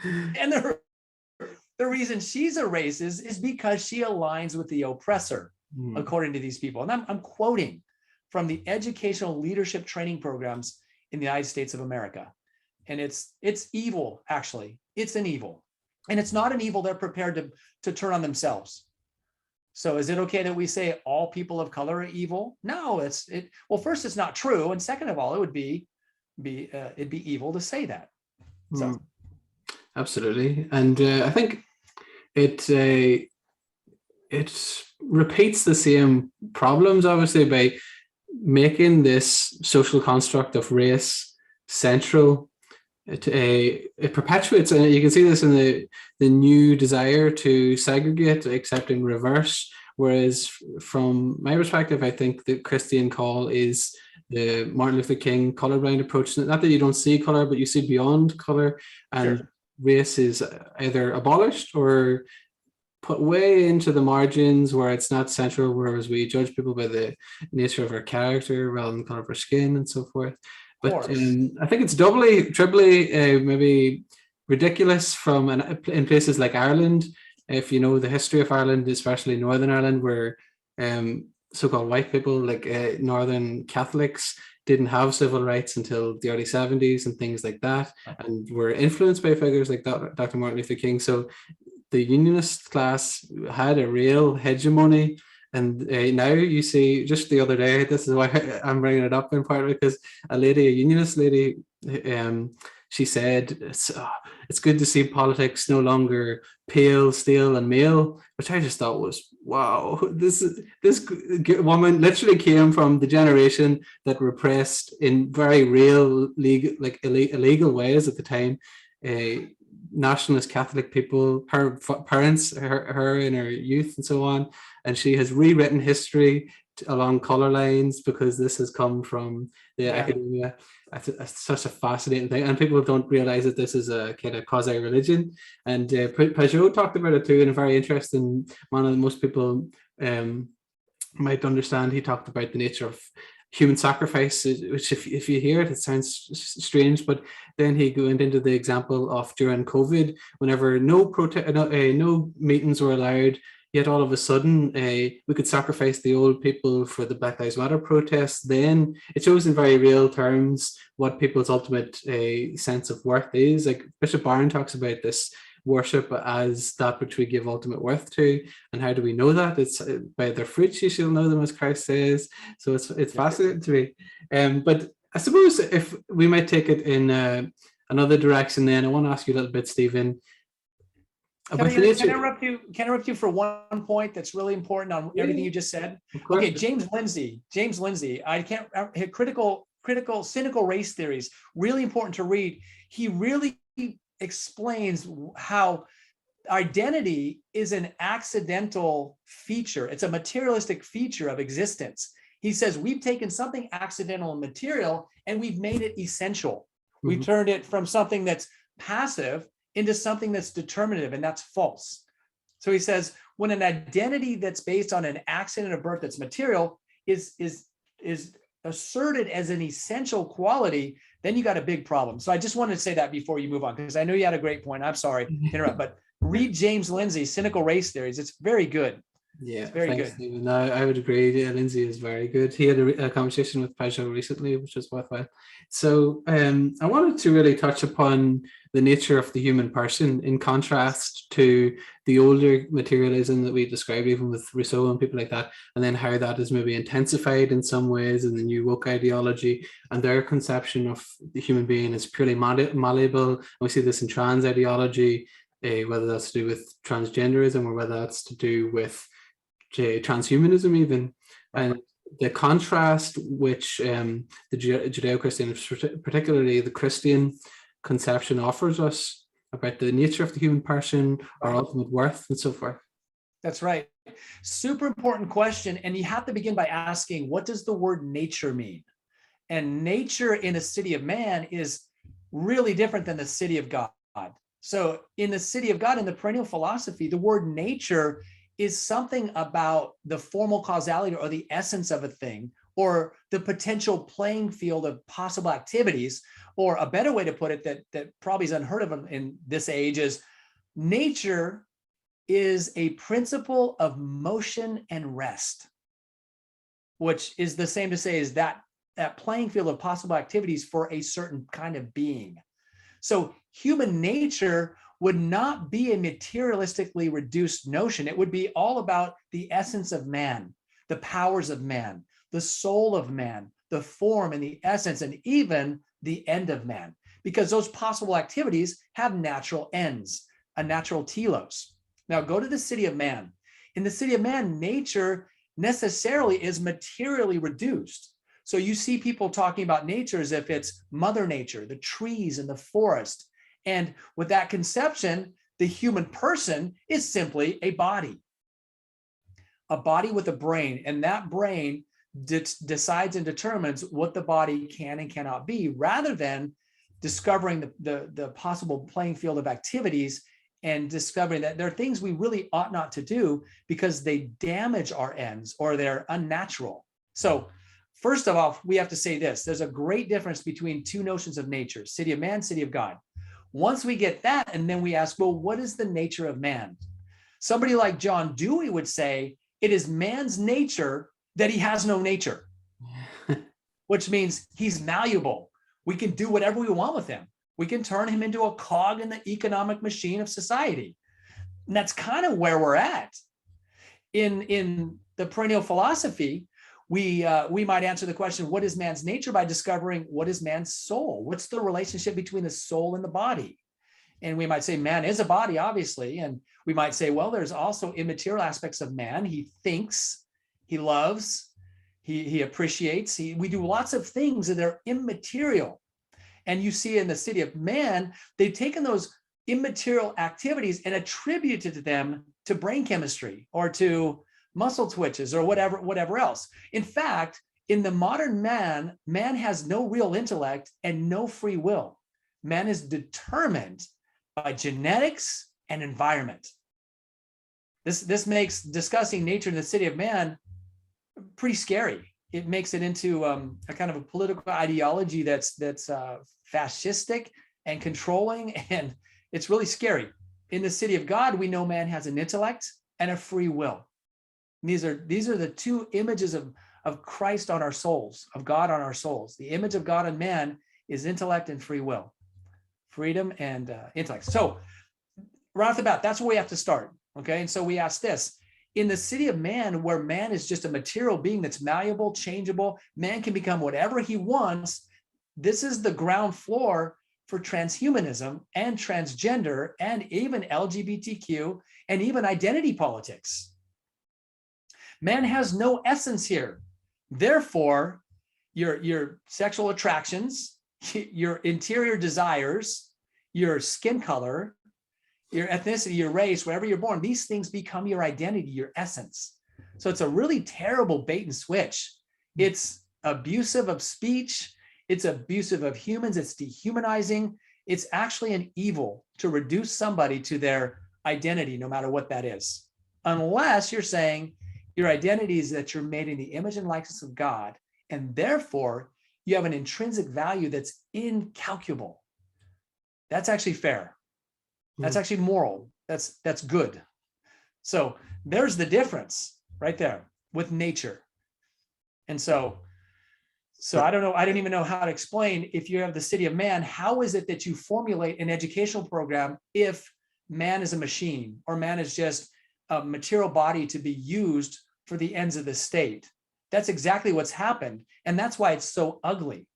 And the reason she's a racist is because she aligns with the oppressor, according to these people. And I'm quoting from the educational leadership training programs in the United States of America. And it's evil, actually. It's an evil. And it's not an evil they're prepared to turn on themselves. So is it okay that we say all people of color are evil? No, well, first, it's not true. And second of all, it would be evil to say that. So. Absolutely. And I think it repeats the same problems, obviously, by making this social construct of race central. It perpetuates, and you can see this in the new desire to segregate, except in reverse. Whereas from my perspective, I think the Christian call is the Martin Luther King colorblind approach. Not that you don't see color, but you see beyond color, and Sure. Race is either abolished or put way into the margins where it's not central, whereas we judge people by the nature of our character rather than the color of our skin and so forth. But I think it's doubly, triply, maybe ridiculous in places like Ireland. If you know the history of Ireland, especially Northern Ireland, where so-called white people, like Northern Catholics, didn't have civil rights until the early 70s and things like that, and were influenced by figures like Dr. Martin Luther King. So the unionist class had a real hegemony. And now you see, just the other day, this is why I'm bringing it up in part, because a unionist lady, she said, it's good to see politics no longer pale, stale, and male, which I just thought was, wow, this woman literally came from the generation that repressed in very real, illegal ways at the time, nationalist Catholic people, her parents, her in her youth and so on. And she has rewritten history along color lines because this has come from the academia. It's such a fascinating thing, and people don't realize that this is a kind of quasi-religion. And Peugeot talked about it too in a very interesting manner that most people might understand. He talked about the nature of human sacrifice, which if you hear it, it sounds strange, but then he went into the example of during COVID, whenever no meetings were allowed, yet all of a sudden we could sacrifice the old people for the Black Lives Matter protests. Then it shows in very real terms what people's ultimate sense of worth is. Like Bishop Barron talks about this worship as that which we give ultimate worth to. And how do we know that? It's by their fruits you shall know them, as Christ says. So it's fascinating to me. But I suppose if we might take it in another direction, then I want to ask you a little bit, Stephen. Can I interrupt you for one point that's really important on everything you just said? Okay, James Lindsay, critical, cynical race theories, really important to read. He really explains how identity is an accidental feature. It's a materialistic feature of existence. He says we've taken something accidental and material and we've made it essential. Mm-hmm. We've turned it from something that's passive into something that's determinative, and that's false. So he says when an identity that's based on an accident of birth that's material is asserted as an essential quality, then you got a big problem. So I just wanted to say that before you move on, because I know you had a great point. I'm sorry to interrupt, but read James Lindsay's Cynical Race Theories. It's very good. Yeah, it's very good. Stephen. No, I would agree. Lindsay is very good. He had a conversation with Peugeot recently, which was worthwhile. So I wanted to really touch upon the nature of the human person in contrast to the older materialism that we described, even with Rousseau and people like that, and then how that is maybe intensified in some ways in the new woke ideology, and their conception of the human being is purely malleable. And we see this in trans ideology, whether that's to do with transgenderism or whether that's to do with transhumanism even. And the contrast which the Judeo-Christian, particularly the Christian conception, offers us about the nature of the human person, our ultimate worth, and so forth. That's right. Super important question. And you have to begin by asking, what does the word nature mean? And nature in the city of man is really different than the city of God. So in the city of God, in the perennial philosophy, the word nature is something about the formal causality or the essence of a thing, or the potential playing field of possible activities. Or a better way to put it that probably is unheard of in this age is nature is a principle of motion and rest, which is the same to say is that playing field of possible activities for a certain kind of being. So human nature would not be a materialistically reduced notion. It would be all about the essence of man, the powers of man, the soul of man, the form and the essence, and even the end of man, because those possible activities have natural ends, a natural telos. Now go to the city of man. In the city of man, nature necessarily is materially reduced. So you see people talking about nature as if it's Mother Nature, the trees and the forest. And with that conception, the human person is simply a body with a brain. And that brain decides and determines what the body can and cannot be, rather than discovering the possible playing field of activities and discovering that there are things we really ought not to do because they damage our ends or they're unnatural. So first of all, we have to say this: there's a great difference between two notions of nature, city of man, city of God. Once we get that, and then we ask, well, what is the nature of man? Somebody like John Dewey would say, it is man's nature that he has no nature, which means he's malleable. We can do whatever we want with him. We can turn him into a cog in the economic machine of society. And that's kind of where we're at. In the perennial philosophy, we might answer the question, what is man's nature, by discovering what is man's soul? What's the relationship between the soul and the body? And we might say man is a body, obviously. And we might say, well, there's also immaterial aspects of man. He thinks, he loves, he appreciates. We do lots of things that are immaterial. And you see in the city of man, they've taken those immaterial activities and attributed them to brain chemistry or to muscle twitches or whatever else. In fact, in the modern man has no real intellect and no free will. Man is determined by genetics and environment. This makes discussing nature in the city of man pretty scary. It makes it into a kind of a political ideology that's fascistic and controlling, and it's really scary. In the city of God, we know man has an intellect and a free will. And these are the two images of Christ on our souls, of God on our souls. The image of God on man is intellect and free will, freedom and intellect. So right off the bat, that's where we have to start. Okay, and so we ask this: in the city of man, where man is just a material being that's malleable, changeable, man can become whatever he wants. This is the ground floor for transhumanism and transgender and even LGBTQ and even identity politics. Man has no essence here. Therefore, your sexual attractions, your interior desires, your skin color, your ethnicity, your race, wherever you're born, these things become your identity, your essence. So it's a really terrible bait and switch. It's abusive of speech. It's abusive of humans. It's dehumanizing. It's actually an evil to reduce somebody to their identity, no matter what that is. Unless you're saying your identity is that you're made in the image and likeness of God, and therefore you have an intrinsic value that's incalculable. That's actually fair. That's actually moral. That's good. So there's the difference right there with nature. And so I don't know, I don't even know how to explain, if you have the city of man, how is it that you formulate an educational program if man is a machine, or man is just a material body to be used for the ends of the state? That's exactly what's happened. And that's why it's so ugly.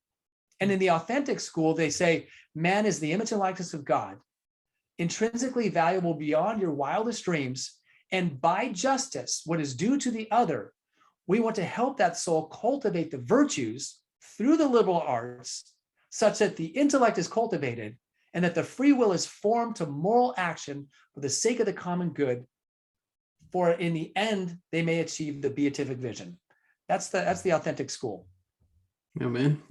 And in the authentic school, they say man is the image and likeness of God, intrinsically valuable beyond your wildest dreams, and by justice, what is due to the other We want to help that soul cultivate the virtues through the liberal arts such that the intellect is cultivated and that the free will is formed to moral action for the sake of the common good, for in the end, they may achieve the beatific vision. That's the authentic school. Oh man.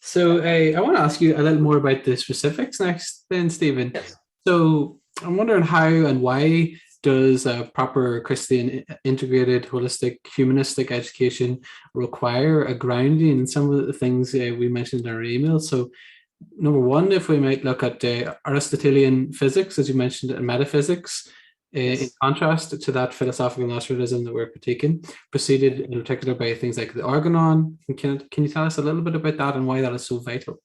So I want to ask you a little more about the specifics next then, Stephen. Yes. So I'm wondering how and why does a proper Christian integrated holistic humanistic education require a grounding in some of the things we mentioned in our email? So number one, if we might look at Aristotelian physics, as you mentioned, and metaphysics, in contrast to that philosophical naturalism that we're critiquing, preceded in particular by things like the organon. Can you tell us a little bit about that and why that is so vital?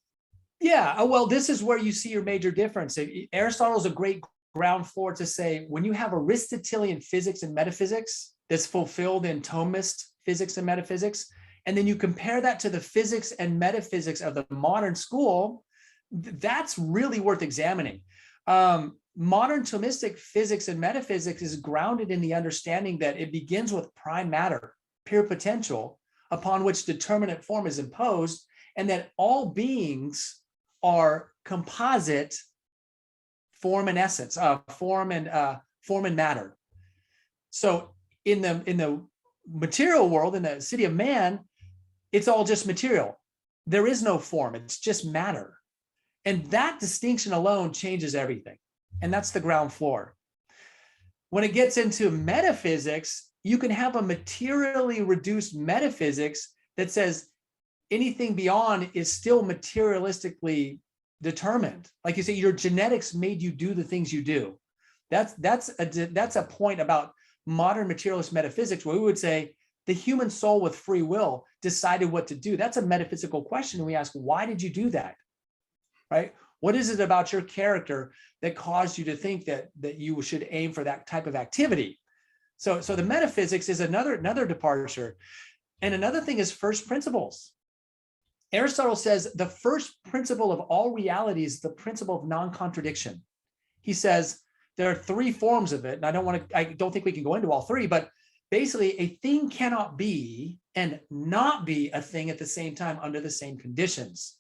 Yeah, well, this is where you see your major difference. Aristotle's a great ground floor to say, when you have Aristotelian physics and metaphysics that's fulfilled in Thomist physics and metaphysics, and then you compare that to the physics and metaphysics of the modern school, that's really worth examining. Modern Thomistic physics and metaphysics is grounded in the understanding that it begins with prime matter, pure potential, upon which determinate form is imposed, and that all beings are composite form and essence, form and matter. So in the material world, in the city of man, it's all just material. There is no form, it's just matter. And that distinction alone changes everything. And that's the ground floor. When it gets into metaphysics, you can have a materially reduced metaphysics that says anything beyond is still materialistically determined. Like you say, your genetics made you do the things you do. That's a point about modern materialist metaphysics, where we would say the human soul with free will decided what to do. That's a metaphysical question. And we ask, why did you do that? Right? What is it about your character that caused you to think that you should aim for that type of activity? So the metaphysics is another departure. And another thing is first principles. Aristotle says the first principle of all reality is the principle of non-contradiction. He says there are three forms of it, and I don't think we can go into all three, but basically a thing cannot be and not be a thing at the same time under the same conditions.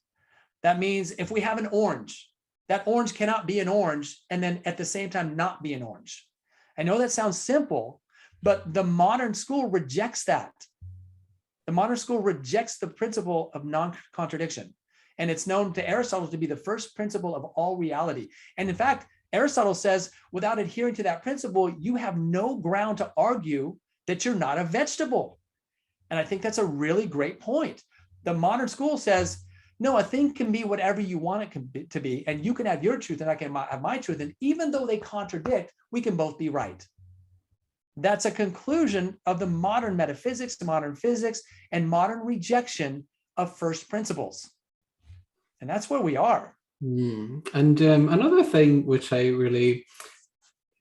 That means if we have an orange, that orange cannot be an orange and then at the same time not be an orange. I know that sounds simple, but the modern school rejects that. The modern school rejects the principle of non-contradiction. And it's known to Aristotle to be the first principle of all reality. And in fact, Aristotle says, without adhering to that principle, you have no ground to argue that you're not a vegetable. And I think that's a really great point. The modern school says, no, a thing can be whatever you want it to be, and you can have your truth and I can have my truth. And even though they contradict, we can both be right. That's a conclusion of the modern metaphysics, the modern physics, and modern rejection of first principles. And that's where we are. And another thing which I really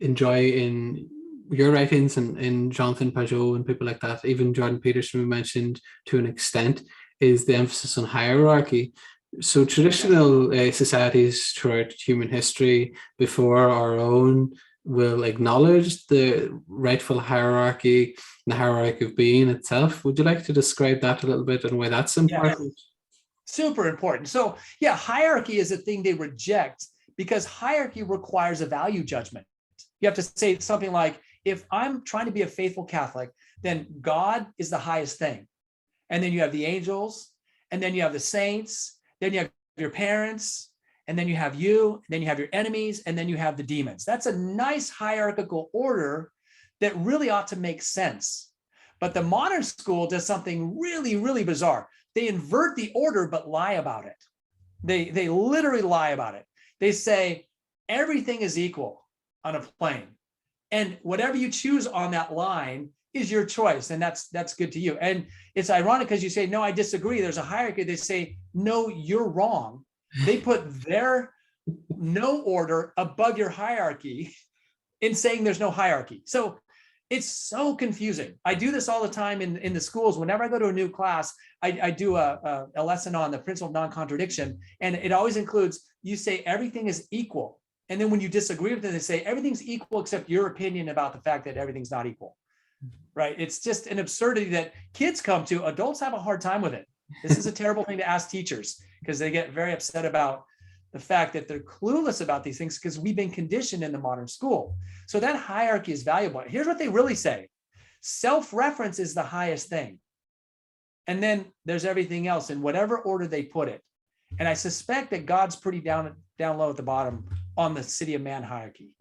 enjoy in your writings and in Jonathan Pajot and people like that, even Jordan Peterson we mentioned to an extent, is the emphasis on hierarchy. So traditional societies throughout human history before our own will acknowledge the rightful hierarchy, the hierarchy of being itself. Would you like to describe that a little bit and why that's important? Yeah, super important. So yeah, hierarchy is a thing they reject because hierarchy requires a value judgment. You have to say something like, if I'm trying to be a faithful Catholic, then God is the highest thing. And then you have the angels, and then you have the saints, then you have your parents, and then you have you, and then you have your enemies, and then you have the demons. That's a nice hierarchical order that really ought to make sense. But the modern school does something really, really bizarre. They invert the order, but lie about it. They literally lie about it. They say everything is equal on a plane. And whatever you choose on that line is your choice, and that's good to you. And it's ironic because you say, no, I disagree. There's a hierarchy. They say, no, you're wrong. They put their no order above your hierarchy in saying there's no hierarchy. So it's so confusing. I do this all the time in the schools. Whenever I go to a new class, I do a lesson on the principle of non-contradiction. And it always includes, you say everything is equal. And then when you disagree with them, they say everything's equal except your opinion about the fact that everything's not equal. right? It's just an absurdity that kids come to. Adults have a hard time with it. This is a terrible thing to ask teachers, because they get very upset about the fact that they're clueless about these things because we've been conditioned in the modern school. So that hierarchy is valuable. Here's what they really say. Self-reference is the highest thing. And then there's everything else in whatever order they put it. And I suspect that God's pretty down low at the bottom on the city of man hierarchy.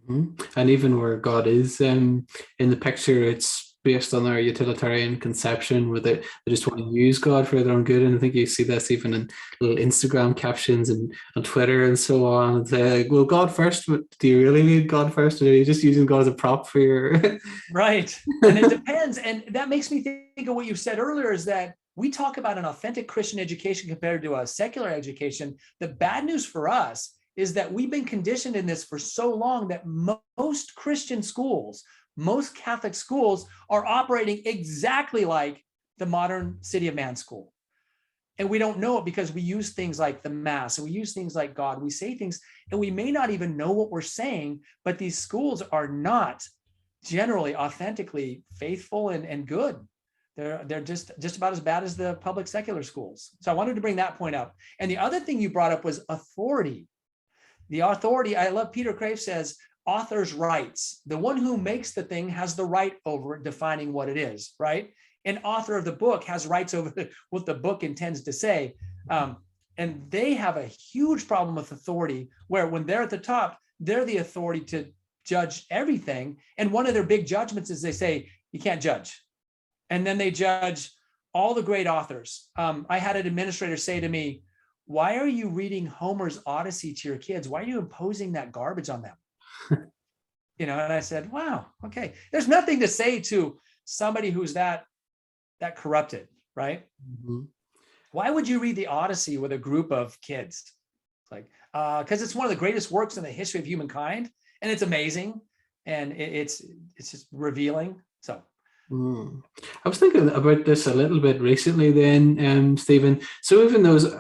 Mm-hmm. And even where God is in the picture, it's based on their utilitarian conception, where they just want to use God for their own good. And I think you see this even in little Instagram captions and on Twitter and so on. And say, like, well, God first, but do you really need God first? Or are you just using God as a prop for your... Right. And it depends. And that makes me think of what you said earlier, is that we talk about an authentic Christian education compared to a secular education. The bad news for us is that we've been conditioned in this for so long that most Christian schools, most Catholic schools are operating exactly like the modern city of man school. And we don't know it because we use things like the Mass and we use things like God. We say things and we may not even know what we're saying, but these schools are not generally authentically faithful and good. They're just about as bad as the public secular schools. So I wanted to bring that point up. And the other thing you brought up was authority. The authority, I love Peter Crave says, author's rights. The one who makes the thing has the right over defining what it is, right? An author of the book has rights over what the book intends to say. And they have a huge problem with authority, where when they're at the top, they're the authority to judge everything. And one of their big judgments is they say, you can't judge. And then they judge all the great authors. I had an administrator say to me, why are you reading Homer's Odyssey to your kids? Why are you imposing that garbage on them? And I said, wow, okay. There's nothing to say to somebody who's that corrupted, right? Mm-hmm. Why would you read the Odyssey with a group of kids? It's like, because it's one of the greatest works in the history of humankind, and it's amazing, and it's just revealing. So. I was thinking about this a little bit recently then, Stephen. So even those,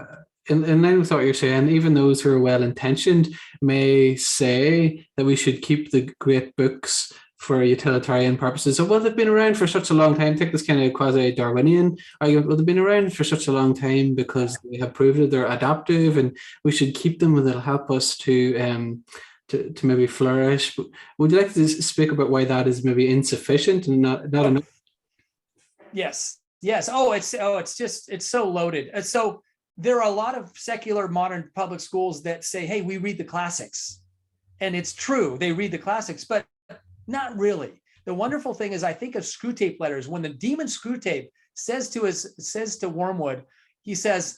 in line with what you're saying, even those who are well-intentioned may say that we should keep the great books for utilitarian purposes. So, well, they've been around for such a long time. Take this kind of quasi-Darwinian argument. Well, they've been around for such a long time because they have proved that they're adaptive, and we should keep them, and they'll help us to maybe flourish. But would you like to speak about why that is maybe insufficient and not enough? Yes. It's so loaded. So there are a lot of secular modern public schools that say, hey, we read the classics. And it's true, they read the classics, but not really. The wonderful thing is, I think of Screwtape Letters. When the demon Screwtape says to Wormwood, he says,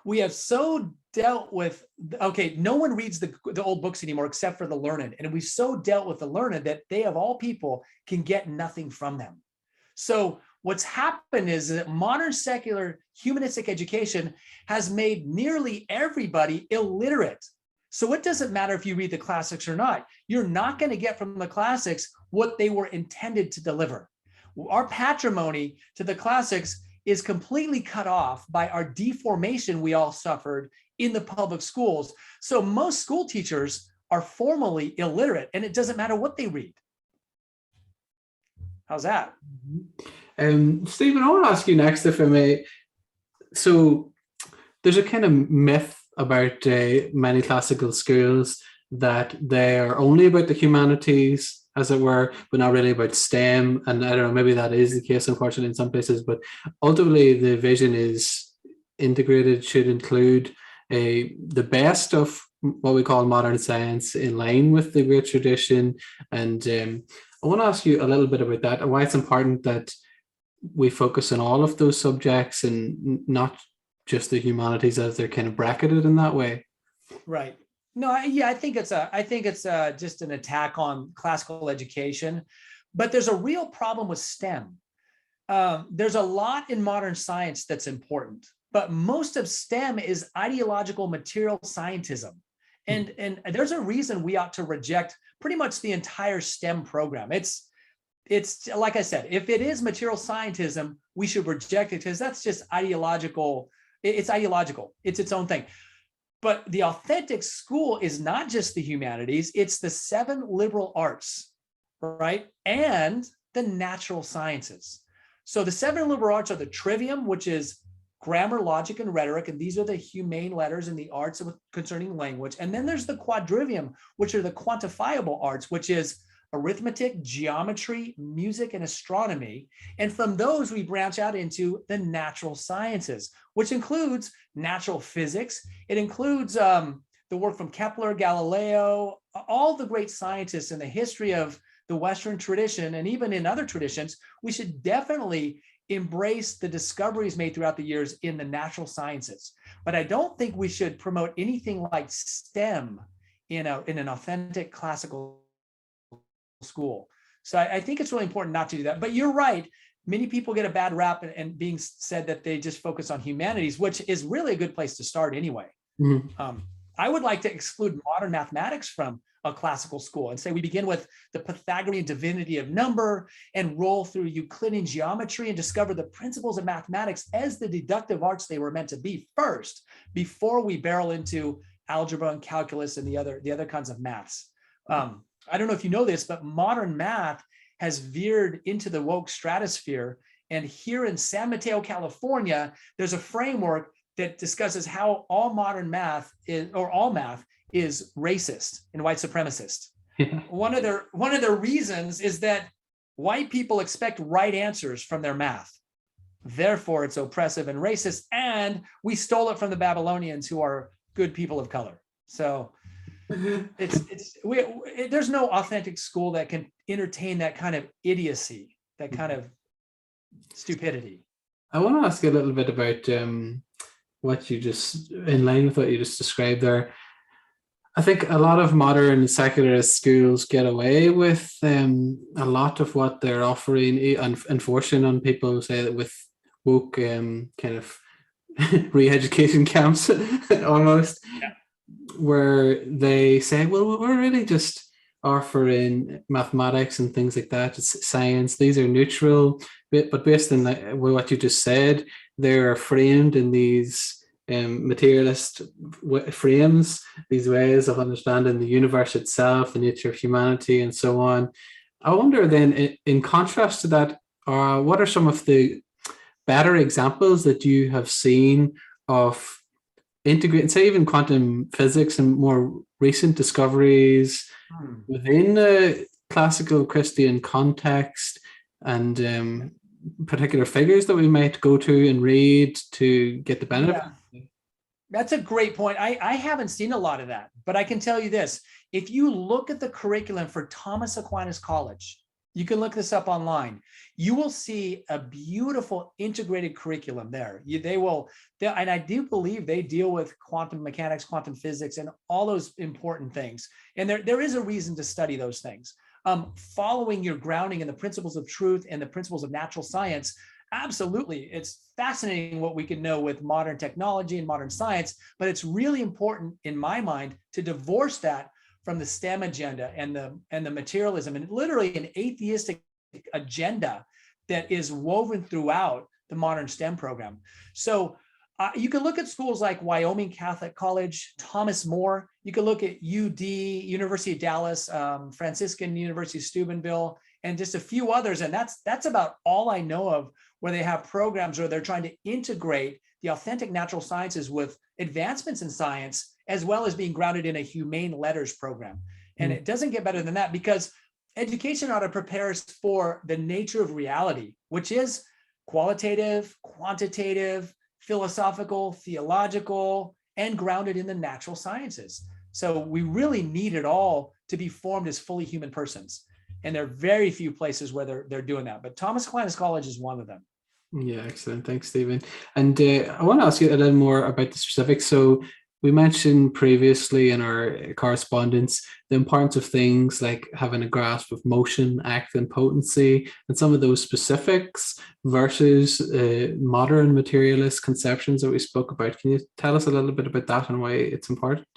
we have so dealt with, okay, no one reads the old books anymore except for the learned. And we've so dealt with the learned that they, of all people, can get nothing from them. So what's happened is that modern secular humanistic education has made nearly everybody illiterate. So it doesn't matter if you read the classics or not. You're not going to get from the classics what they were intended to deliver. Our patrimony to the classics is completely cut off by our deformation we all suffered in the public schools. So most school teachers are formally illiterate, and it doesn't matter what they read. How's that? Stephen, I want to ask you next, if I may. So there's a kind of myth about many classical schools that they are only about the humanities, as it were, but not really about STEM. And I don't know, maybe that is the case, unfortunately, in some places, but ultimately the vision is integrated, should include the best of what we call modern science in line with the great tradition. And I want to ask you a little bit about that and why it's important that we focus on all of those subjects and not just the humanities as they're kind of bracketed in that way. Right. No, I think it's just an attack on classical education, but there's a real problem with STEM. There's a lot in modern science that's important, but most of STEM is ideological material scientism. And there's a reason we ought to reject pretty much the entire STEM program. It's like I said, if it is material scientism, we should reject it because that's just ideological. It's ideological. It's its own thing. But the authentic school is not just the humanities, it's the 7 liberal arts. right? And the natural sciences. So the 7 liberal arts are the trivium, which is grammar, logic, and rhetoric. And these are the humane letters and the arts concerning language. And then there's the quadrivium, which are the quantifiable arts, which is arithmetic, geometry, music, and astronomy. And from those, we branch out into the natural sciences, which includes natural physics. It includes the work from Kepler, Galileo, all the great scientists in the history of the Western tradition, and even in other traditions. We should definitely embrace the discoveries made throughout the years in the natural sciences. But I don't think we should promote anything like STEM in an authentic classical school. So I think it's really important not to do that. But you're right. Many people get a bad rap and being said that they just focus on humanities, which is really a good place to start anyway. Mm-hmm. I would like to exclude modern mathematics from a classical school and say we begin with the Pythagorean divinity of number and roll through Euclidean geometry and discover the principles of mathematics as the deductive arts they were meant to be first, before we barrel into algebra and calculus and the other kinds of maths. I don't know if you know this, but modern math has veered into the woke stratosphere. And here in San Mateo, California, there's a framework that discusses how all modern math is racist and white supremacist. Yeah. One of their reasons is that white people expect right answers from their math. Therefore, it's oppressive and racist. And we stole it from the Babylonians, who are good people of color. So there's no authentic school that can entertain that kind of idiocy, that kind of stupidity. I want to ask you a little bit about what you just, in line with what you just described there. I think a lot of modern secularist schools get away with a lot of what they're offering and enforcing on people, say that with woke kind of re-education camps almost. Yeah. Where they say, well, we're really just offering mathematics and things like that. It's science. These are neutral, but based on what you just said, they're framed in these materialist frames, these ways of understanding the universe itself, the nature of humanity, and so on. I wonder then, in contrast to that, what are some of the better examples that you have seen of integrate, say, even quantum physics and more recent discoveries within a classical Christian context, and particular figures that we might go to and read to get the benefit? Yeah. That's a great point. I haven't seen a lot of that, but I can tell you this. If you look at the curriculum for Thomas Aquinas College, you can look this up online. You will see a beautiful integrated curriculum there. And I do believe they deal with quantum mechanics, quantum physics, and all those important things. And there is a reason to study those things. Following your grounding in the principles of truth and the principles of natural science, absolutely. It's fascinating what we can know with modern technology and modern science, but it's really important, in my mind, to divorce that from the STEM agenda and the materialism, and literally an atheistic agenda that is woven throughout the modern STEM program. So you can look at schools like Wyoming Catholic College, Thomas More. You can look at UD, University of Dallas, Franciscan University of Steubenville, and just a few others. And that's about all I know of where they have programs where they're trying to integrate the authentic natural sciences with advancements in science, as well as being grounded in a humane letters program. And it doesn't get better than that, because education ought to prepare us for the nature of reality, which is qualitative, quantitative, philosophical, theological, and grounded in the natural sciences. So we really need it all to be formed as fully human persons. And there are very few places where they're doing that. But Thomas Aquinas College is one of them. Yeah, excellent. Thanks, Stephen. And I want to ask you a little more about the specifics. So we mentioned previously in our correspondence the importance of things like having a grasp of motion, act, and potency, and some of those specifics versus modern materialist conceptions that we spoke about. Can you tell us a little bit about that and why it's important?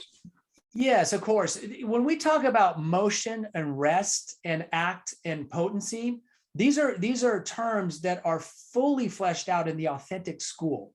Yes, of course. When we talk about motion and rest and act and potency, these are terms that are fully fleshed out in the authentic school.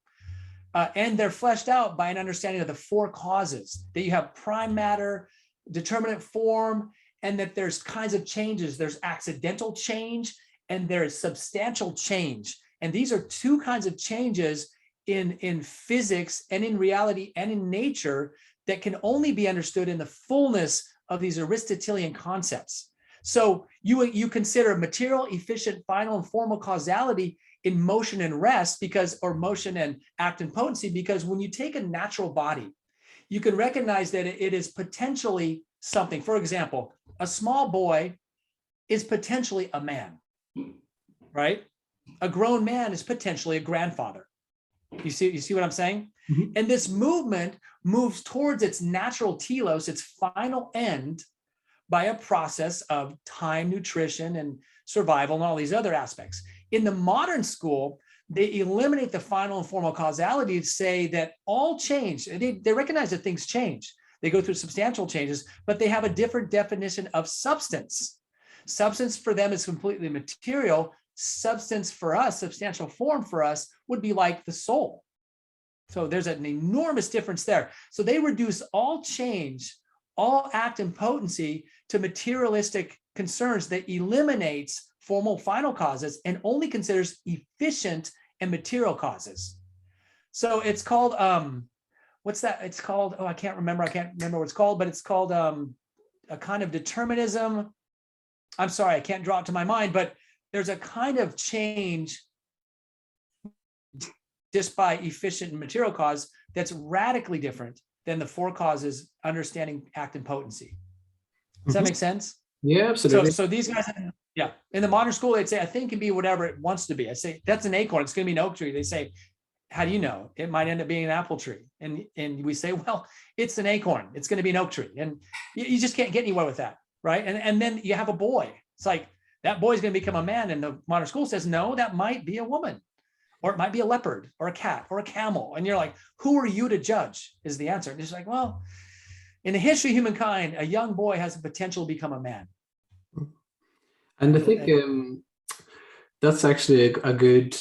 And they're fleshed out by an understanding of the four causes, that you have prime matter, determinate form, and that there's kinds of changes. There's accidental change and there's substantial change. And these are two kinds of changes in physics and in reality and in nature that can only be understood in the fullness of these Aristotelian concepts. So you consider material, efficient, final, and formal causality in motion and rest, or motion and act and potency, because when you take a natural body, you can recognize that it is potentially something. For example, a small boy is potentially a man, right? A grown man is potentially a grandfather. You see what I'm saying? Mm-hmm. And this movement moves towards its natural telos, its final end, by a process of time, nutrition, and survival, and all these other aspects. In the modern school, they eliminate the final and formal causality to say that all change, they recognize that things change. They go through substantial changes, but they have a different definition of substance. Substance for them is completely material. Substance for us, substantial form for us, would be like the soul. So there's an enormous difference there. So they reduce all change, all act and potency to materialistic concerns that eliminates formal final causes and only considers efficient and material causes. So it's called, what's that? It's called, I can't remember what it's called, but it's called a kind of determinism. I'm sorry, I can't draw it to my mind, but there's a kind of change just by efficient and material cause that's radically different than the four causes understanding act and potency. Does that make sense? Yeah, absolutely. So these guys, yeah, in the modern school, they'd say, a thing can be whatever it wants to be. I say, that's an acorn, it's going to be an oak tree. They say, how do you know? It might end up being an apple tree. And we say, well, it's an acorn, it's going to be an oak tree. And you just can't get anywhere with that, right? And then you have a boy. It's like, that boy's going to become a man. And the modern school says, no, that might be a woman, or it might be a leopard or a cat or a camel. And you're like, who are you to judge is the answer. And it's like, well, in the history of humankind, a young boy has the potential to become a man. And I think that's actually a good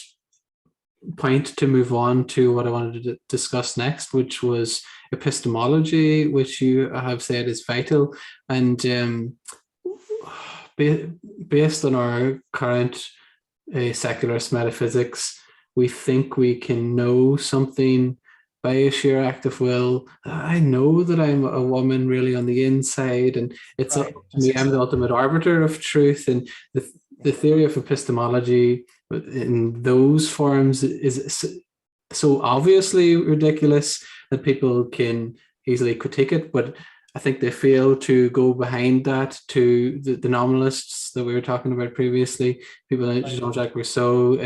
point to move on to what I wanted to discuss next, which was epistemology, which you have said is vital. And based on our current secularist metaphysics, we think we can know something by a sheer act of will. I know that I'm a woman really on the inside, and it's up to me. I'm the ultimate arbiter of truth. And the theory of epistemology in those forms is so obviously ridiculous that people can easily critique it, but I think they fail to go behind that to the nominalists that we were talking about previously, people like Jean-Jacques Rousseau,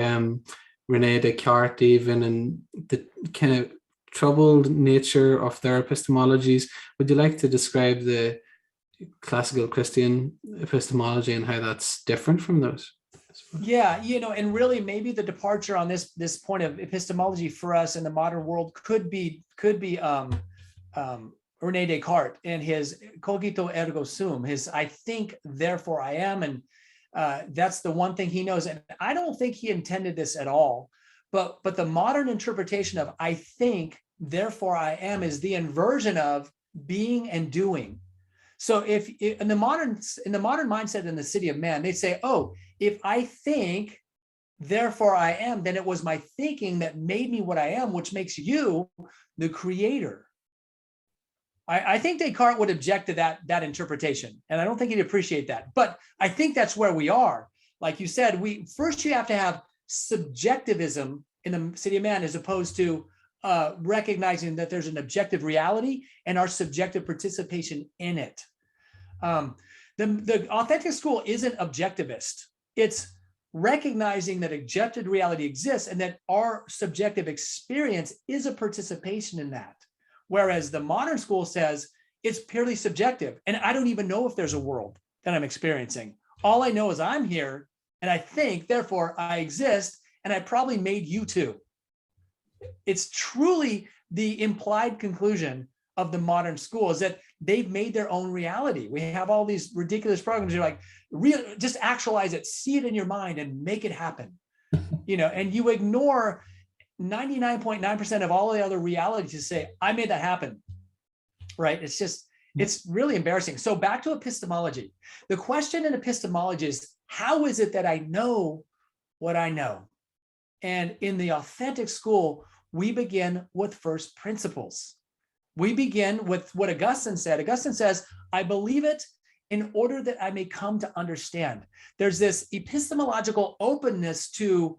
René Descartes even, and the kind of troubled nature of their epistemologies. Would you like to describe the classical Christian epistemology and how that's different from those? Yeah, and really maybe the departure on this point of epistemology for us in the modern world could be René Descartes and his cogito ergo sum, his I think, therefore I am. And that's the one thing he knows. And I don't think he intended this at all. But the modern interpretation of I think, therefore I am is the inversion of being and doing. So if in the modern mindset in the city of man, they say, oh, if I think, therefore I am, then it was my thinking that made me what I am, which makes you the creator. I think Descartes would object to that interpretation, and I don't think he'd appreciate that. But I think that's where we are. Like you said, first you have to have subjectivism in the city of man, as opposed to recognizing that there's an objective reality and our subjective participation in it. The authentic school isn't objectivist. It's recognizing that objective reality exists and that our subjective experience is a participation in that. Whereas the modern school says it's purely subjective. And I don't even know if there's a world that I'm experiencing. All I know is I'm here and I think, therefore I exist, and I probably made you too. It's truly the implied conclusion of the modern school is that they've made their own reality. We have all these ridiculous programs. You're like, just actualize it, see it in your mind and make it happen. And you ignore 99.9% of all the other reality to say, I made that happen, right? It's just, It's really embarrassing. So back to epistemology. The question in epistemology is, how is it that I know what I know? And in the authentic school, we begin with first principles. We begin with what Augustine said. Augustine says, I believe it in order that I may come to understand. There's this epistemological openness to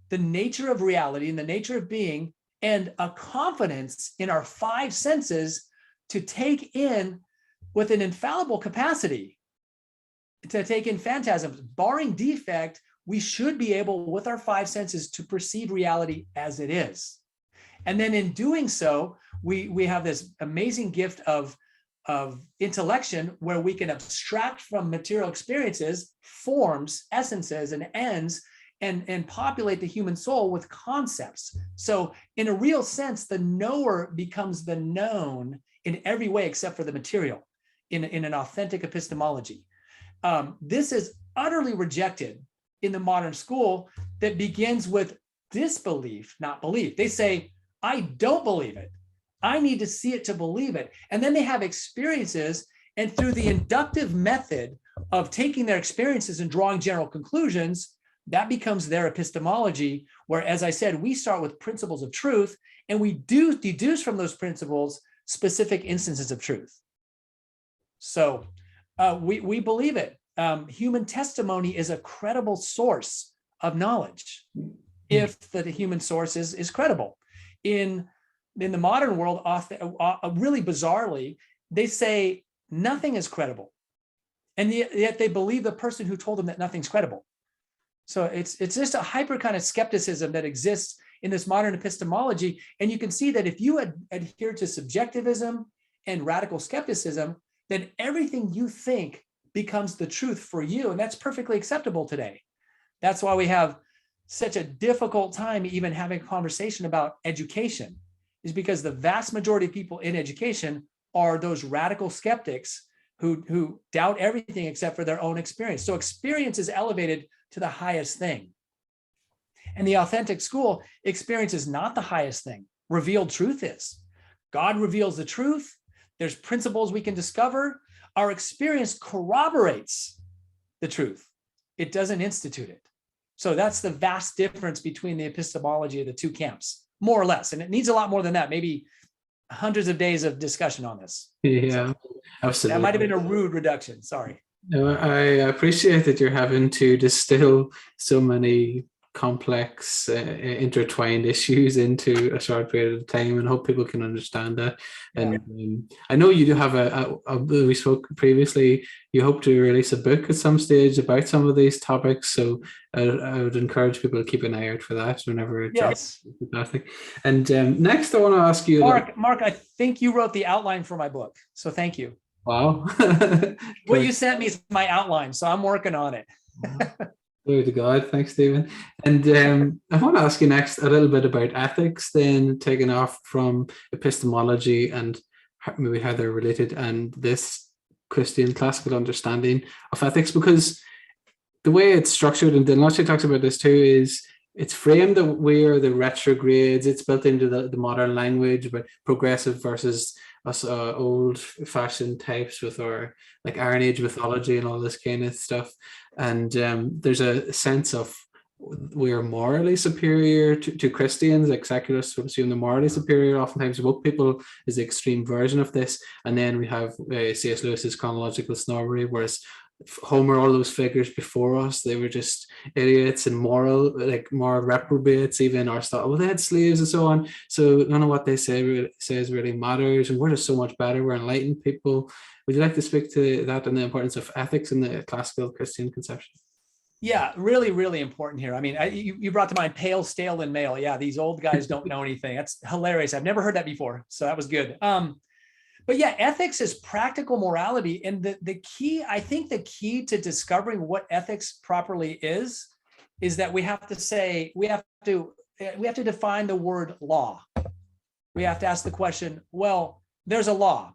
the nature of reality and the nature of being, and a confidence in our five senses to take in with an infallible capacity, to take in phantasms. Barring defect, we should be able, with our five senses, to perceive reality as it is. And then in doing so, we have this amazing gift of intellection, where we can abstract from material experiences, forms, essences, and ends, and populate the human soul with concepts. So in a real sense, the knower becomes the known in every way except for the material in an authentic epistemology. This is utterly rejected in the modern school that begins with disbelief, not belief. They say, I don't believe it. I need to see it to believe it. And then they have experiences, and through the inductive method of taking their experiences and drawing general conclusions, that becomes their epistemology, where, as I said, we start with principles of truth, and we do deduce from those principles specific instances of truth. So we believe it. Human testimony is a credible source of knowledge if the human source is credible. In the modern world, really bizarrely, they say nothing is credible, and yet they believe the person who told them that nothing's credible. So it's just a hyper kind of skepticism that exists in this modern epistemology. And you can see that if you adhere to subjectivism and radical skepticism, then everything you think becomes the truth for you. And that's perfectly acceptable today. That's why we have such a difficult time even having a conversation about education, is because the vast majority of people in education are those radical skeptics who doubt everything except for their own experience. So experience is elevated to the highest thing. And the authentic school, experience is not the highest thing. Revealed truth is. God reveals the truth. There's principles we can discover. Our experience corroborates the truth. It doesn't institute it. So that's the vast difference between the epistemology of the two camps, more or less. And it needs a lot more than that, maybe hundreds of days of discussion on this. Yeah, so absolutely. That might have been a rude reduction. Sorry. No, I appreciate that you're having to distill so many complex, intertwined issues into a short period of time, and hope people can understand that. And I know you do have we spoke previously, you hope to release a book at some stage about some of these topics. So I would encourage people to keep an eye out for that whenever it drops. And next, I want to ask you, Mark, I think you wrote the outline for my book, so thank you. Wow. What you sent me is my outline, so I'm working on it. Glory to God. Thanks, Stephen. And I want to ask you next a little bit about ethics, then taking off from epistemology and maybe how they're related, and this Christian classical understanding of ethics, because the way it's structured, and Dylan actually talks about this too, is it's framed that we're the retrogrades. It's built into the modern language, but progressive versus us old-fashioned types with our like Iron Age mythology and all this kind of stuff. And there's a sense of we're morally superior to Christians, like secularists would assume they're morally superior. Oftentimes woke people is the extreme version of this. And then we have C.S. Lewis's chronological snobbery, whereas Homer, all those figures before us, they were just idiots and moral reprobates. Even Aristotle, well, they had slaves and so on. So none of what they says really matters, and we're just so much better. We're enlightened people. Would you like to speak to that and the importance of ethics in the classical Christian conception? Yeah, really, really important here. I mean, you brought to mind pale, stale, and male. Yeah, these old guys don't know anything. That's hilarious. I've never heard that before, so that was good. But yeah, ethics is practical morality. And the key, I think the key to discovering what ethics properly is that we have to define the word law. We have to ask the question, well, there's a law,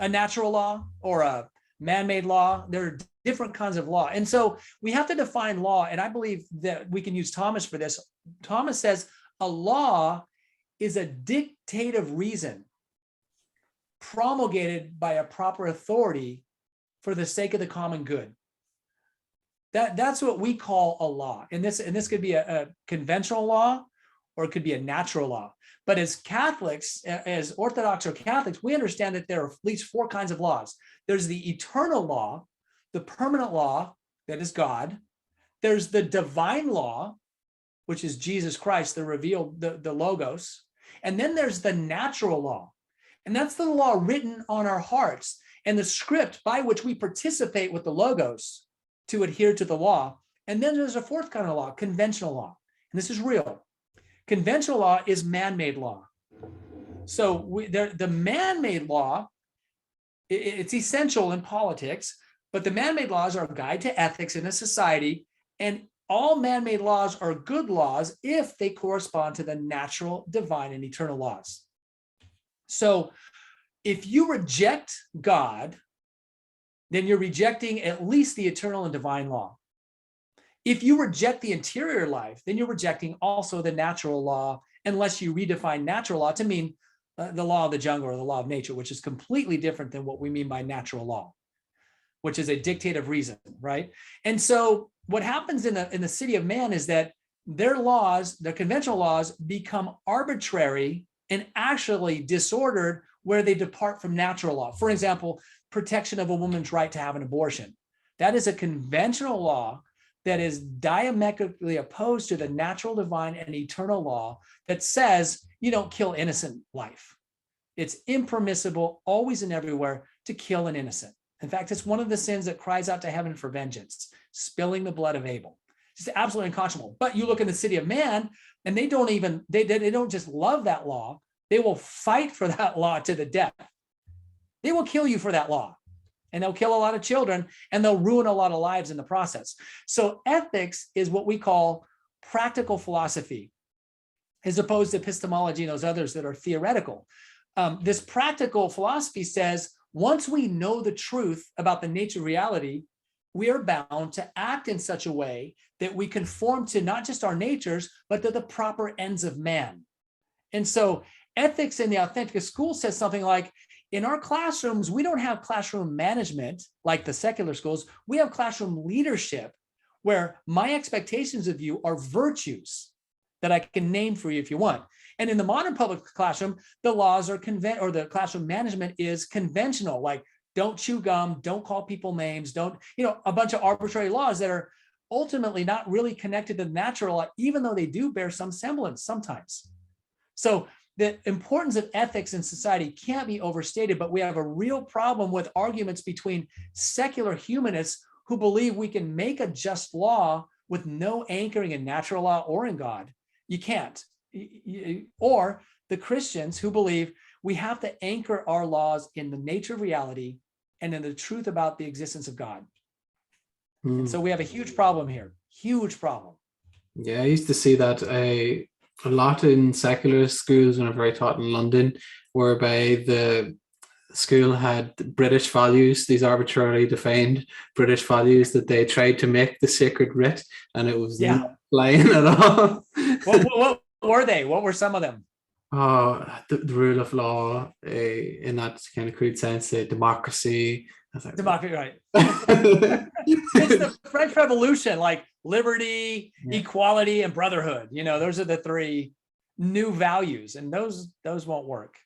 a natural law or a man-made law. There are different kinds of law. And so we have to define law. And I believe that we can use Thomas for this. Thomas says a law is a dictative reason promulgated by a proper authority for the sake of the common good. That's what we call a law. And this could be a conventional law, or it could be a natural law. But as Catholics, as Orthodox or Catholics, we understand that there are at least 4 kinds of laws. There's the eternal law, the permanent law, that is God. There's the divine law, which is Jesus Christ, the revealed, the Logos. And then there's the natural law. And that's the law written on our hearts and the script by which we participate with the Logos to adhere to the law. And then there's a 4th kind of law, conventional law. And this is real. Conventional law is man-made law. So the man-made law, it's essential in politics, but the man-made laws are a guide to ethics in a society, and all man-made laws are good laws if they correspond to the natural, divine, and eternal laws. So if you reject God, then you're rejecting at least the eternal and divine law. If you reject the interior life, then you're rejecting also the natural law, unless you redefine natural law to mean the law of the jungle or the law of nature, which is completely different than what we mean by natural law, which is a dictate of reason, right? And so what happens in the city of man is that their laws, their conventional laws, become arbitrary and actually disordered where they depart from natural law. For example, protection of a woman's right to have an abortion. That is a conventional law that is diametrically opposed to the natural, divine, and eternal law that says you don't kill innocent life. It's impermissible, always and everywhere, to kill an innocent. In fact, it's one of the sins that cries out to heaven for vengeance, spilling the blood of Abel. It's absolutely unconscionable. But you look in the city of man, and they don't just love that law, they will fight for that law to the death. They will kill you for that law. And they'll kill a lot of children, and they'll ruin a lot of lives in the process. So ethics is what we call practical philosophy, as opposed to epistemology and those others that are theoretical. This practical philosophy says, once we know the truth about the nature of reality, we are bound to act in such a way that we conform to not just our natures, but to the proper ends of man. And so ethics in the authentic school says something like, in our classrooms, we don't have classroom management like the secular schools. We have classroom leadership, where my expectations of you are virtues that I can name for you if you want. And in the modern public classroom, the laws are or the classroom management is conventional, like don't chew gum, don't call people names, don't, a bunch of arbitrary laws that are ultimately not really connected to the natural law, even though they do bear some semblance sometimes. So the importance of ethics in society can't be overstated, but we have a real problem with arguments between secular humanists who believe we can make a just law with no anchoring in natural law or in God. You can't. Or the Christians who believe we have to anchor our laws in the nature of reality and in the truth about the existence of God. And so we have a huge problem here, huge problem. Yeah, I used to see that a lot in secular schools whenever I taught in London, whereby the school had British values, these arbitrarily defined British values that they tried to make the sacred writ, and it was not flying at all. What were they? What were some of them? Oh, the rule of law, in that kind of crude sense, democracy. Democracy, right. It's the French Revolution, like liberty, equality, and brotherhood. Those are the 3 new values, and those won't work.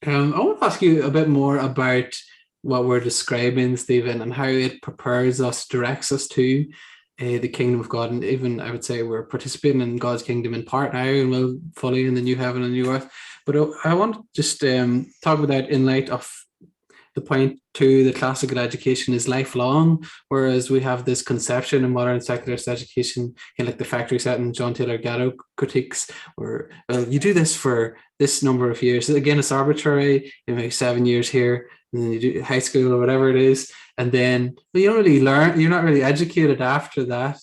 I want to ask you a bit more about what we're describing, Stephen, and how it prepares us, directs us to the kingdom of God. And even I would say we're participating in God's kingdom in part now, and will fully in the new heaven and new earth. But I want to just talk about that in light of the point to the classical education is lifelong, whereas we have this conception in modern secularist education, like the factory setting, John Taylor Gatto critiques, where you do this for this number of years. Again, it's arbitrary, maybe 7 years here, and then you do high school or whatever it is, and then you don't really learn, you're not really educated after that.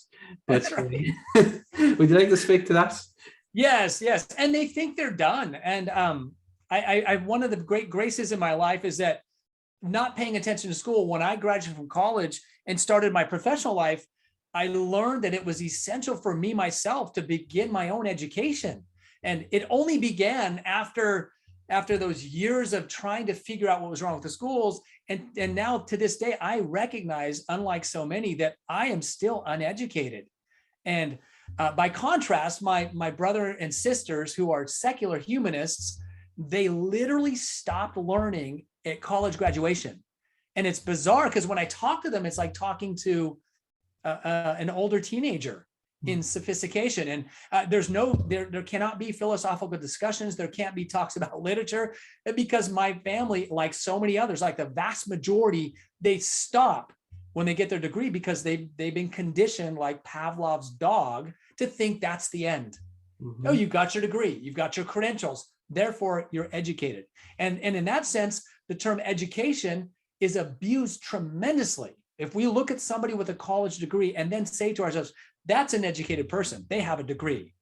But that's right. Would you like to speak to that? Yes. And they think they're done. And I one of the great graces in my life is that not paying attention to school, when I graduated from college and started my professional life, I learned that it was essential for me myself to begin my own education. And it only began after after those years of trying to figure out what was wrong with the schools. And now to this day, I recognize, unlike so many, that I am still uneducated. And by contrast, my brother and sisters who are secular humanists, they literally stopped learning at college graduation. And it's bizarre because when I talk to them, it's like talking to an older teenager in sophistication. And there cannot be philosophical discussions. There can't be talks about literature, because my family, like so many others, like the vast majority, they stop when they get their degree because they've been conditioned like Pavlov's dog to think that's the end. Mm-hmm. Oh, you got your degree, you've got your credentials, therefore you're educated. And in that sense, the term education is abused tremendously. If we look at somebody with a college degree and then say to ourselves, that's an educated person, they have a degree,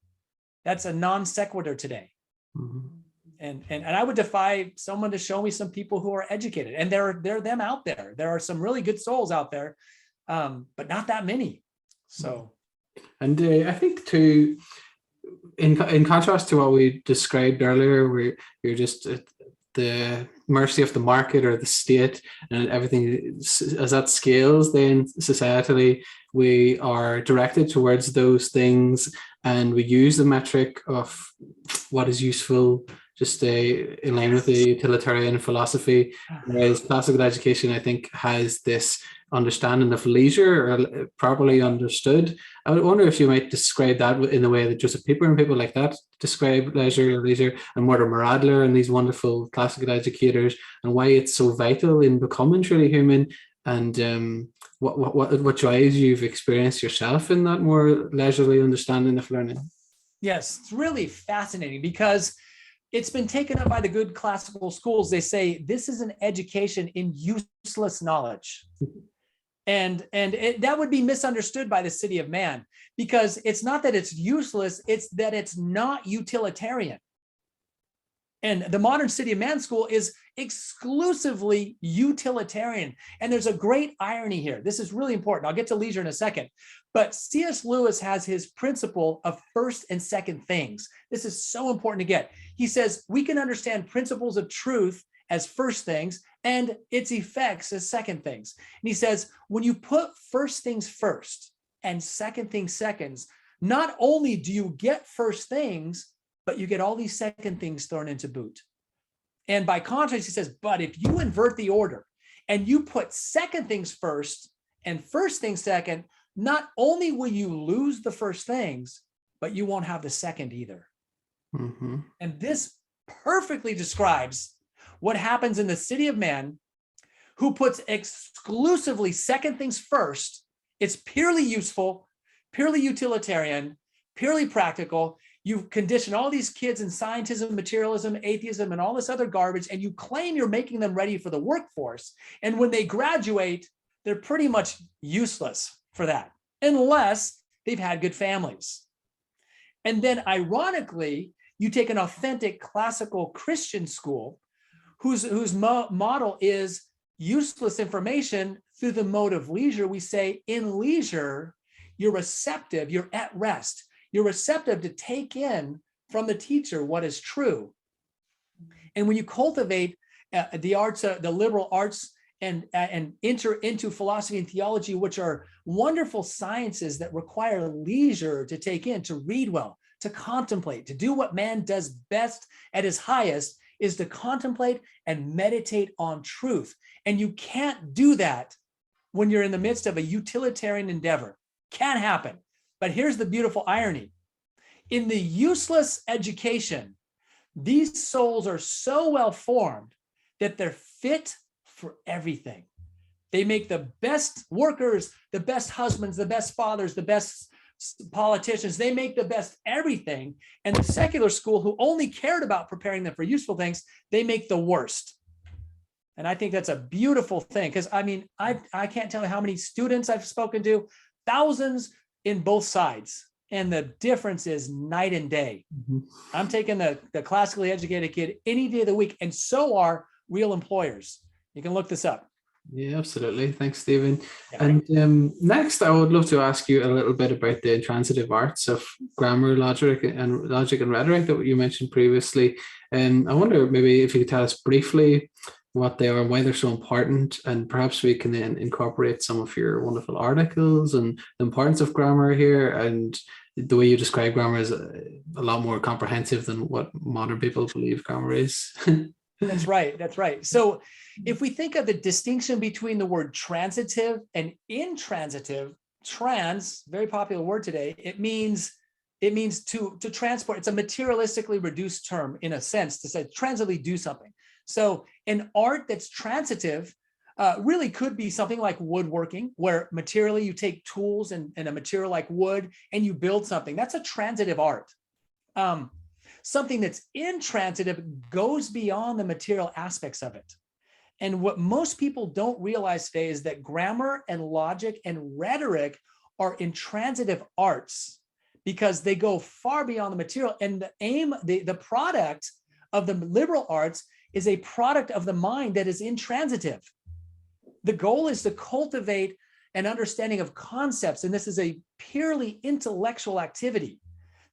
that's a non sequitur today. Mm-hmm. And I would defy someone to show me some people who are educated, and there are them out there. There are some really good souls out there, but not that many. So, and I think too, in contrast to what we described earlier, where you're just at the mercy of the market or the state, and everything as that scales, then societally we are directed towards those things, and we use the metric of what is useful, just in line with the utilitarian philosophy. Whereas classical education, I think, has this understanding of leisure, or properly understood. I would wonder if you might describe that in the way that Joseph Pieper and people like that describe leisure, and Mortimer Adler and these wonderful classical educators, and why it's so vital in becoming truly human, and what joys you've experienced yourself in that more leisurely understanding of learning. Yes, it's really fascinating because it's been taken up by the good classical schools. They say this is an education in useless knowledge. And that would be misunderstood by the city of man, because it's not that it's useless, it's that it's not utilitarian. And the modern city of man school is exclusively utilitarian. And there's a great irony here. This is really important. I'll get to leisure in a second. But C.S. Lewis has his principle of first and second things. This is so important to get. He says we can understand principles of truth as first things and its effects as second things. And he says, when you put first things first and second things seconds, not only do you get first things, but you get all these second things thrown into boot. And by contrast, he says, but if you invert the order and you put second things first and first things second, not only will you lose the first things, but you won't have the second either. Mm-hmm. And this perfectly describes what happens in the city of man, who puts exclusively second things first. It's purely useful, purely utilitarian, purely practical. You condition all these kids in scientism, materialism, atheism, and all this other garbage, and you claim you're making them ready for the workforce. And when they graduate, they're pretty much useless for that, unless they've had good families. And then ironically, you take an authentic classical Christian school whose model is useless information through the mode of leisure. We say in leisure, you're receptive, you're at rest. You're receptive to take in from the teacher what is true. And when you cultivate the arts, the liberal arts, and enter into philosophy and theology, which are wonderful sciences that require leisure to take in, to read well, to contemplate, to do what man does best at his highest, is to contemplate and meditate on truth. And you can't do that when you're in the midst of a utilitarian endeavor. Can't happen. But here's the beautiful irony. In the useless education, these souls are so well formed that they're fit for everything. They make the best workers, the best husbands, the best fathers, the best politicians. They make the best everything. And the secular school, who only cared about preparing them for useful things, they make the worst. And I think that's a beautiful thing, because I mean, I can't tell you how many students I've spoken to, thousands in both sides. And the difference is night and day. Mm-hmm. I'm taking the classically educated kid any day of the week, and so are real employers. You can look this up. Yeah, absolutely. Thanks, Stephen. Yeah. And next, I would love to ask you a little bit about the intransitive arts of grammar, logic and rhetoric that you mentioned previously. And I wonder maybe if you could tell us briefly what they are and why they're so important, and perhaps we can then incorporate some of your wonderful articles and the importance of grammar here, and the way you describe grammar is a lot more comprehensive than what modern people believe grammar is. That's right. That's right. So if we think of the distinction between the word transitive and intransitive, trans, very popular word today, it means to transport. It's a materialistically reduced term in a sense to say transitively do something. So an art that's transitive really could be something like woodworking, where materially you take tools and a material like wood and you build something. That's a transitive art. Something that's intransitive goes beyond the material aspects of it. And what most people don't realize today is that grammar and logic and rhetoric are intransitive arts because they go far beyond the material. And the aim, the product of the liberal arts is a product of the mind that is intransitive. The goal is to cultivate an understanding of concepts, and this is a purely intellectual activity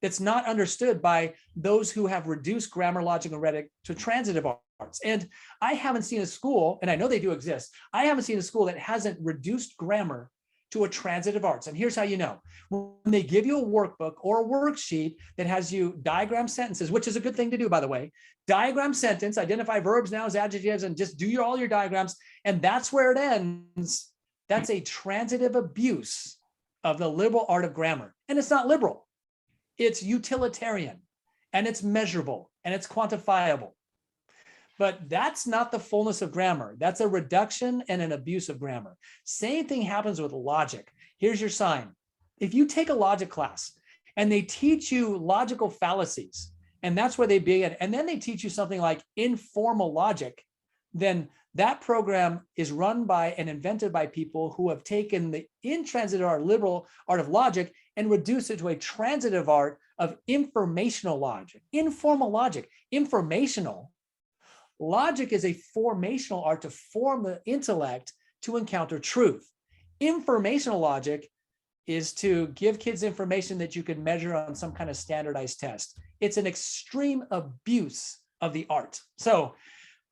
that's not understood by those who have reduced grammar, logic, and rhetoric to transitive arts. And I haven't seen a school, and I know they do exist, I haven't seen a school that hasn't reduced grammar to a transitive arts. And here's how you know. When they give you a workbook or a worksheet that has you diagram sentences, which is a good thing to do, by the way, diagram sentence, identify verbs, nouns, adjectives, and just do all your diagrams, and that's where it ends. That's a transitive abuse of the liberal art of grammar. And it's not liberal. It's utilitarian, and it's measurable, and it's quantifiable. But that's not the fullness of grammar. That's a reduction and an abuse of grammar. Same thing happens with logic. Here's your sign. If you take a logic class and they teach you logical fallacies, and that's where they begin, and then they teach you something like informal logic, then that program is run by and invented by people who have taken the intransitive art, liberal art of logic, and reduced it to a transitive art of informational logic. Informal logic, informational. Logic is a formational art to form the intellect to encounter truth. Informational logic is to give kids information that you can measure on some kind of standardized test. It's an extreme abuse of the art. So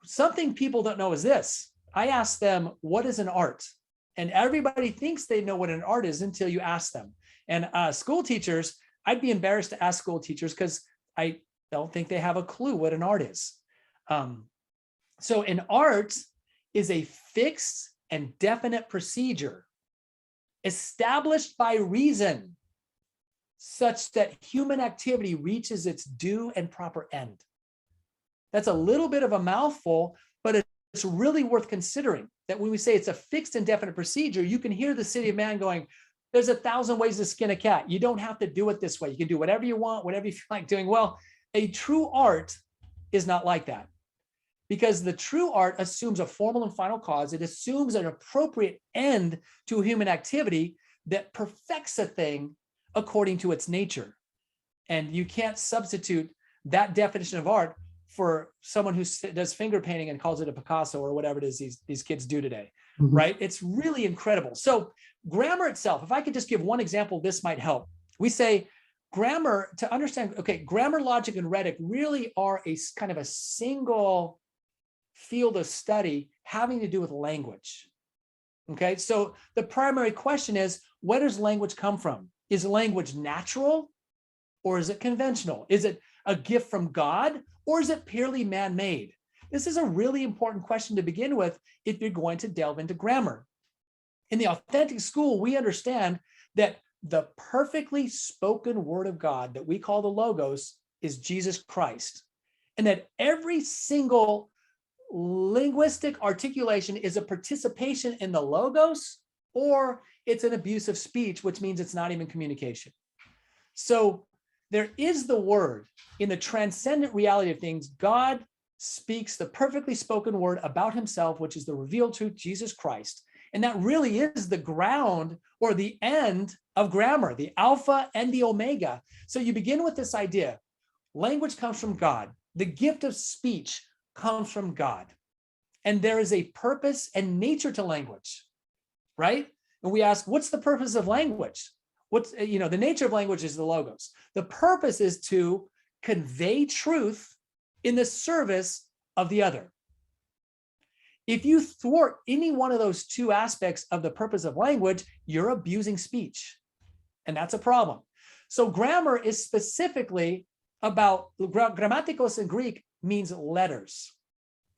something people don't know is this. I asked them, what is an art? And everybody thinks they know what an art is until you ask them. And school teachers, I'd be embarrassed to ask school teachers because I don't think they have a clue what an art is. So an art is a fixed and definite procedure established by reason such that human activity reaches its due and proper end. That's a little bit of a mouthful, but it's really worth considering that when we say it's a fixed and definite procedure, you can hear the city of man going, there's 1,000 ways to skin a cat. You don't have to do it this way. You can do whatever you want, whatever you feel like doing. Well, a true art is not like that, because the true art assumes a formal and final cause. It assumes an appropriate end to a human activity that perfects a thing according to its nature. And you can't substitute that definition of art for someone who does finger painting and calls it a Picasso or whatever it is these kids do today, right? It's really incredible. So grammar itself, if I could just give one example, this might help. We say grammar, to understand, okay, grammar, logic, and rhetoric really are a kind of a single field of study having to do with language. Okay, so the primary question is, where does language come from? Is language natural or is it conventional? Is it a gift from God or is it purely man-made? This is a really important question to begin with if you're going to delve into grammar. In the authentic school, we understand that the perfectly spoken word of God that we call the Logos is Jesus Christ, and that every single linguistic articulation is a participation in the Logos, or it's an abuse of speech, which means it's not even communication. So there is the word. In the transcendent reality of things, God speaks the perfectly spoken word about himself, which is the revealed truth, Jesus Christ. And that really is the ground or the end of grammar, the alpha and the omega. So you begin with this idea. Language comes from God. The gift of speech comes from God. And there is a purpose and nature to language, right? And we ask, what's the purpose of language? The nature of language is the logos. The purpose is to convey truth in the service of the other. If you thwart any one of those two aspects of the purpose of language, you're abusing speech. And that's a problem. So grammar is specifically about, grammatikos in Greek means letters.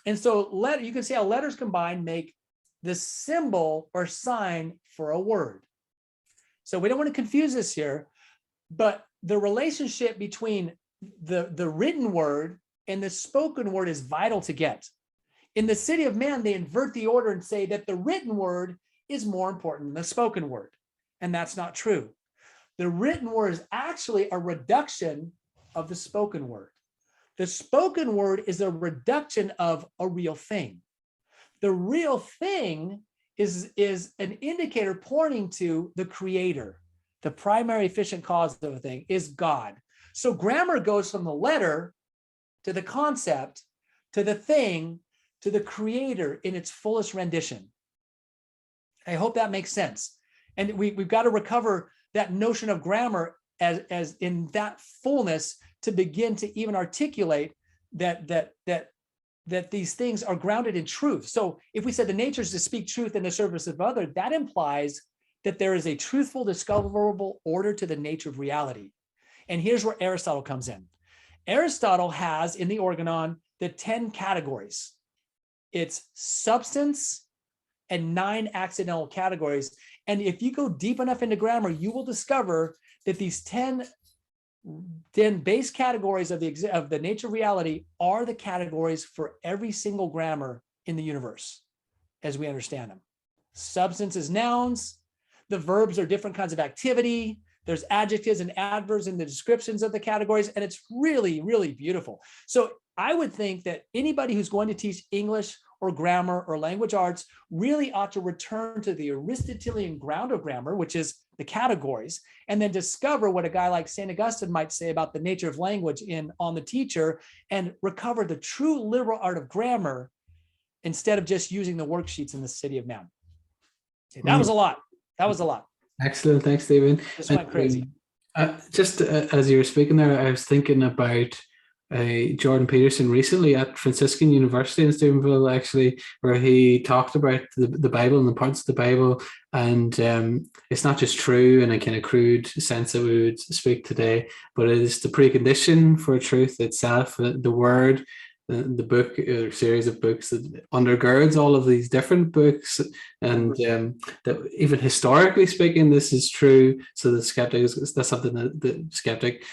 And so you can see how letters combined make the symbol or sign for a word. So we don't want to confuse this here, but the relationship between the written word and the spoken word is vital to get. In the City of Man, they invert the order and say that the written word is more important than the spoken word. And that's not true. The written word is actually a reduction of the spoken word. The spoken word is a reduction of a real thing. The real thing is an indicator pointing to the creator. The primary efficient cause of a thing is God. So grammar goes from the letter to the concept, to the thing, to the creator in its fullest rendition. I hope that makes sense. And we've got to recover that notion of grammar as in that fullness to begin to even articulate that these things are grounded in truth. So if we said the nature is to speak truth in the service of other, that implies that there is a truthful, discoverable order to the nature of reality. And here's where Aristotle comes in. Aristotle has in the Organon the 10 categories. It's substance and 9 accidental categories. And if you go deep enough into grammar, you will discover that these 10 base categories of the nature of reality are the categories for every single grammar in the universe as we understand them. Substance is nouns. The verbs are different kinds of activity. There's adjectives and adverbs in the descriptions of the categories, and it's really, really beautiful. So I would think that anybody who's going to teach English or grammar or language arts really ought to return to the Aristotelian ground of grammar, which is the categories, and then discover what a guy like St. Augustine might say about the nature of language On the Teacher, and recover the true liberal art of grammar instead of just using the worksheets in the City of Man. That was a lot. That was a lot. Excellent. Thanks, Stephen. Just went crazy. As you were speaking there, I was thinking about Jordan Peterson recently at Franciscan University in Steubenville, actually, where he talked about the Bible and the parts of the Bible. And it's not just true in a kind of crude sense that we would speak today, but it is the precondition for truth itself, the word, the book or series of books that undergirds all of these different books, and that even historically speaking, this is true. So the skeptic that's something that the skeptic,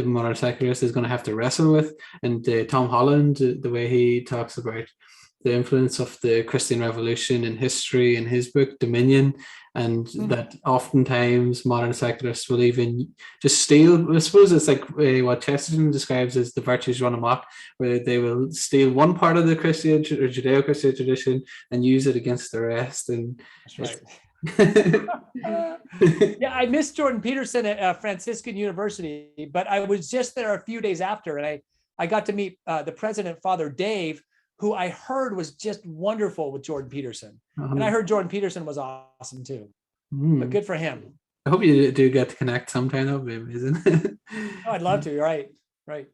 modern secularist, is going to have to wrestle with. And Tom Holland, the way he talks about the influence of the Christian Revolution in history in his book Dominion, and that oftentimes modern secularists will even just steal. I suppose it's like what Chesterton describes as the virtues run amok, where they will steal one part of the Christian or Judeo-Christian tradition and use it against the rest. And that's right. Yeah, I missed Jordan Peterson at Franciscan University, but I was just there a few days after, and I got to meet the president, Father Dave, who I heard was just wonderful with Jordan Peterson. And I heard Jordan Peterson was awesome too. But good for him. I hope you do get to connect sometime. That would be amazing. Oh, I'd love to. You're right. Right.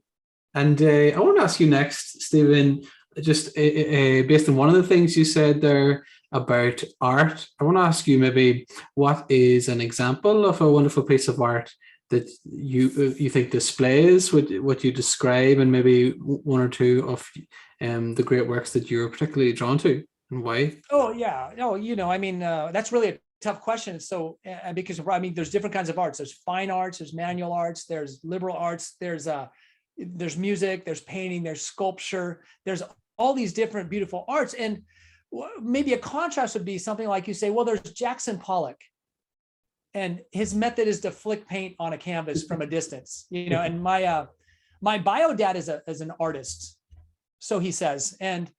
And I want to ask you next, Stephen, just based on one of the things you said there about art, I want to ask you maybe what is an example of a wonderful piece of art that you think displays what you describe, and maybe one or two of the great works that you're particularly drawn to, and why? Oh yeah, no, that's really a tough question. So because there's different kinds of arts. There's fine arts, there's manual arts, there's liberal arts, there's music, there's painting, there's sculpture, there's all these different beautiful arts. And maybe a contrast would be something like you say, well, there's Jackson Pollock, and his method is to flick paint on a canvas from a distance, and my bio dad is an artist, so he says, and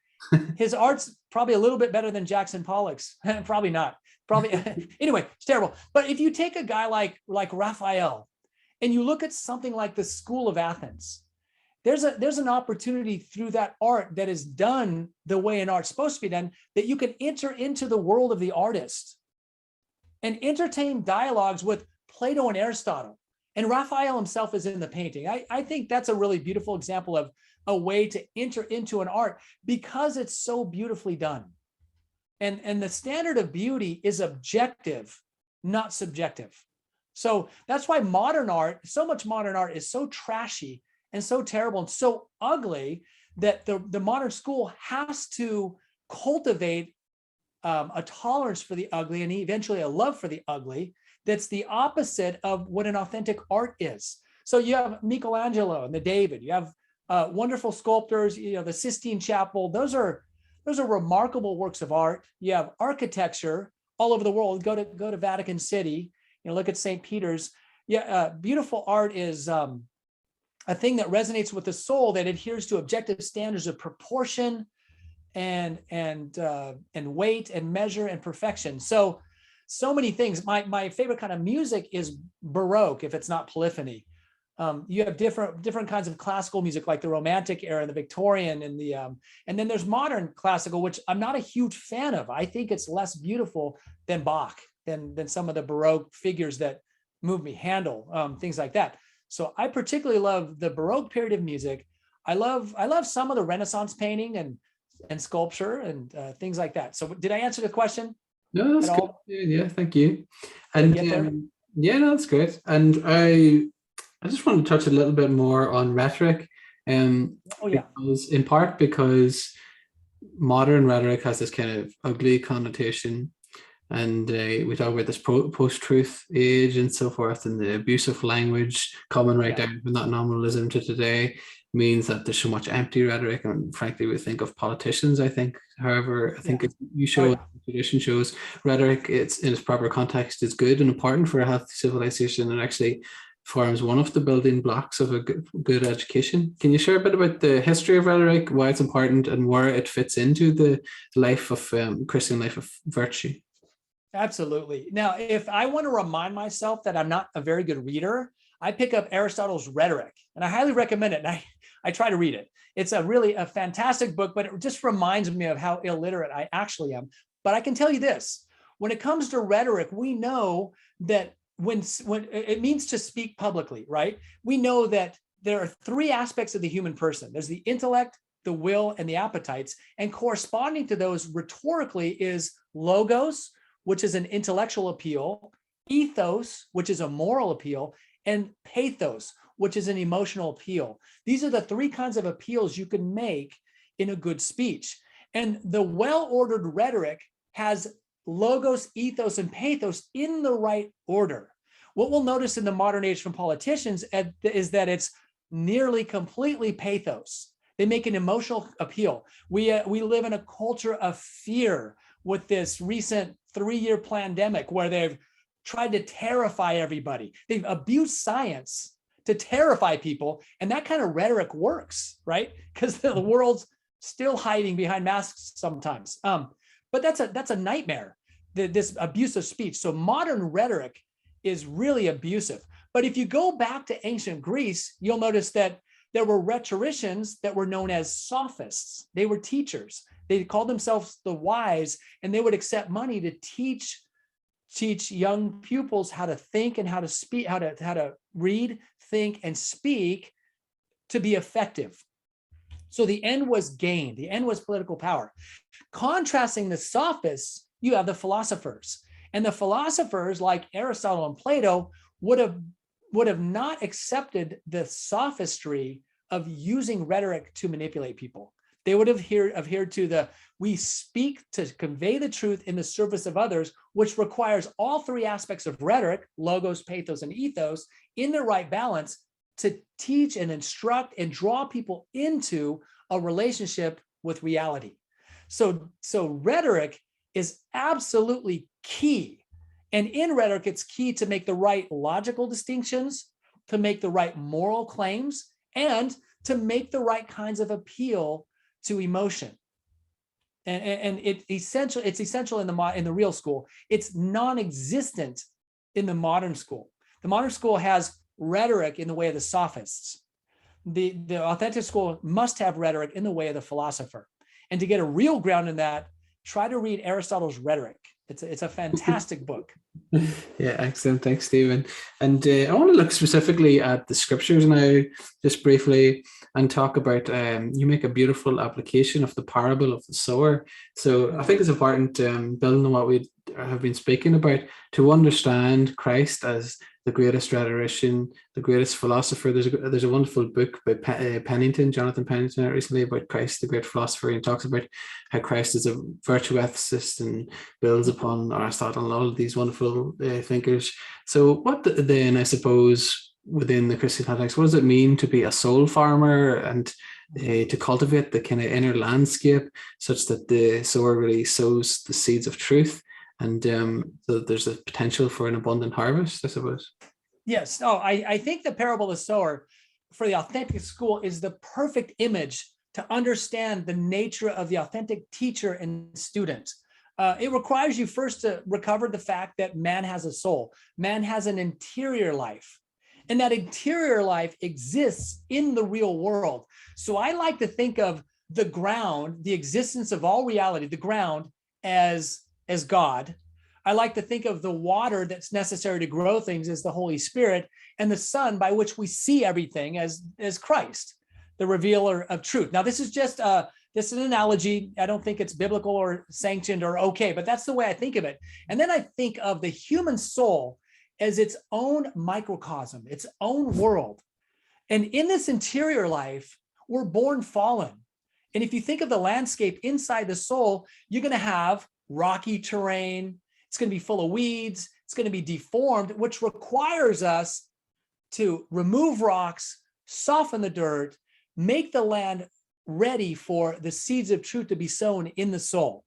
his art's probably a little bit better than Jackson Pollock's. Probably not. Anyway, it's terrible. But if you take a guy like Raphael and you look at something like the School of Athens, there's an opportunity through that art that is done the way an art's supposed to be done, that you can enter into the world of the artist and entertain dialogues with Plato and Aristotle. And Raphael himself is in the painting. I think that's a really beautiful example of a way to enter into an art because it's so beautifully done. And the standard of beauty is objective, not subjective. So that's why modern art, so much modern art is so trashy and so terrible and so ugly that the modern school has to cultivate a tolerance for the ugly and eventually a love for the ugly that's the opposite of what an authentic art is. So you have Michelangelo and the David, you have wonderful sculptors, the Sistine Chapel. Those are remarkable works of art. You have architecture all over the world. Go to Vatican City, look at St. Peter's. Yeah, beautiful art is a thing that resonates with the soul, that adheres to objective standards of proportion and weight and measure and perfection. So many things. My favorite kind of music is Baroque, if it's not polyphony. You have different kinds of classical music, like the Romantic era and the Victorian, and then there's modern classical, which I'm not a huge fan of. I think it's less beautiful than Bach, than some of the Baroque figures that move me, Handel, things like that. So I particularly love the Baroque period of music. I love some of the Renaissance painting and sculpture and things like that. So did I answer the question? No, that's good. Yeah, thank you. And yeah, no, that's great. And I just want to touch a little bit more on rhetoric. Because, in part because modern rhetoric has this kind of ugly connotation, and we talk about this post-truth age and so forth, and the abuse of language coming right down from that nominalism to today means that there's so much empty rhetoric, and frankly we think of politicians. I think, however, you show tradition shows rhetoric, it's in its proper context, is good and important for a healthy civilization, and actually forms one of the building blocks of a good education. Can you share a bit about the history of rhetoric, why it's important, and where it fits into the life of Christian life of virtue? Absolutely. Now, if I want to remind myself that I'm not a very good reader, I pick up Aristotle's Rhetoric, and I highly recommend it. And I try to read it. It's a fantastic book, but it just reminds me of how illiterate I actually am. But I can tell you this: when it comes to rhetoric, we know that when it means to speak publicly, right? We know that there are three aspects of the human person. There's the intellect, the will, and the appetites. And corresponding to those rhetorically is logos, which is an intellectual appeal, ethos, which is a moral appeal, and pathos, which is an emotional appeal. These are the three kinds of appeals you can make in a good speech. And the well-ordered rhetoric has logos, ethos, and pathos in the right order. What we'll notice in the modern age from politicians is that it's nearly completely pathos. They make an emotional appeal. We live in a culture of fear with this recent 3-year pandemic where they've tried to terrify everybody. They've abused science to terrify people, and that kind of rhetoric works, right? Because the world's still hiding behind masks sometimes. But that's a nightmare, this abuse of speech. So modern rhetoric is really abusive. But if you go back to ancient Greece, you'll notice that there were rhetoricians that were known as sophists. They were teachers. They called themselves the wise, and they would accept money to teach young pupils how to think and how to speak, how to read, think, and speak to be effective. So the end was gain. The end was political power. Contrasting the sophists, you have the philosophers. And the philosophers, like Aristotle and Plato, would have not accepted the sophistry of using rhetoric to manipulate people. They would have adhered to we speak to convey the truth in the service of others, which requires all three aspects of rhetoric, logos, pathos, and ethos, in the right balance to teach and instruct and draw people into a relationship with reality. So rhetoric is absolutely key. And in rhetoric, it's key to make the right logical distinctions, to make the right moral claims, and to make the right kinds of appeal to emotion. And it's essential in the real school. It's non-existent in the modern school. The modern school has rhetoric in the way of the sophists. the authentic school must have rhetoric in the way of the philosopher. And to get a real ground in that, try to read Aristotle's Rhetoric. It's a fantastic book. Yeah, excellent. Thanks, Stephen. And I want to look specifically at the scriptures now, just briefly, and talk about, you make a beautiful application of the parable of the sower. So I think it's important, building on what we have been speaking about, to understand Christ as the greatest rhetorician, the greatest philosopher. There's a wonderful book by Jonathan Pennington, recently, about Christ, the great philosopher, and talks about how Christ is a virtue ethicist and builds upon Aristotle and all of these wonderful thinkers. So what then, I suppose, within the Christian context, what does it mean to be a soul farmer and to cultivate the kind of inner landscape such that the sower really sows the seeds of truth, and so there's a potential for an abundant harvest, I suppose? Yes. Oh, I think the parable of the sower for the authentic school is the perfect image to understand the nature of the authentic teacher and student. It requires you first to recover the fact that man has a soul. Man has an interior life, and that interior life exists in the real world. So I like to think of the ground, the existence of all reality, the ground as God. I like to think of the water that's necessary to grow things as the Holy Spirit, and the sun by which we see everything as Christ, the revealer of truth. Now, this is just this is an analogy. I don't think it's biblical or sanctioned or okay, but that's the way I think of it. And then I think of the human soul as its own microcosm, its own world. And in this interior life, we're born fallen. And if you think of the landscape inside the soul, you're going to have rocky terrain. It's going to be full of weeds. It's going to be deformed, which requires us to remove rocks, soften the dirt, make the land ready for the seeds of truth to be sown in the soul.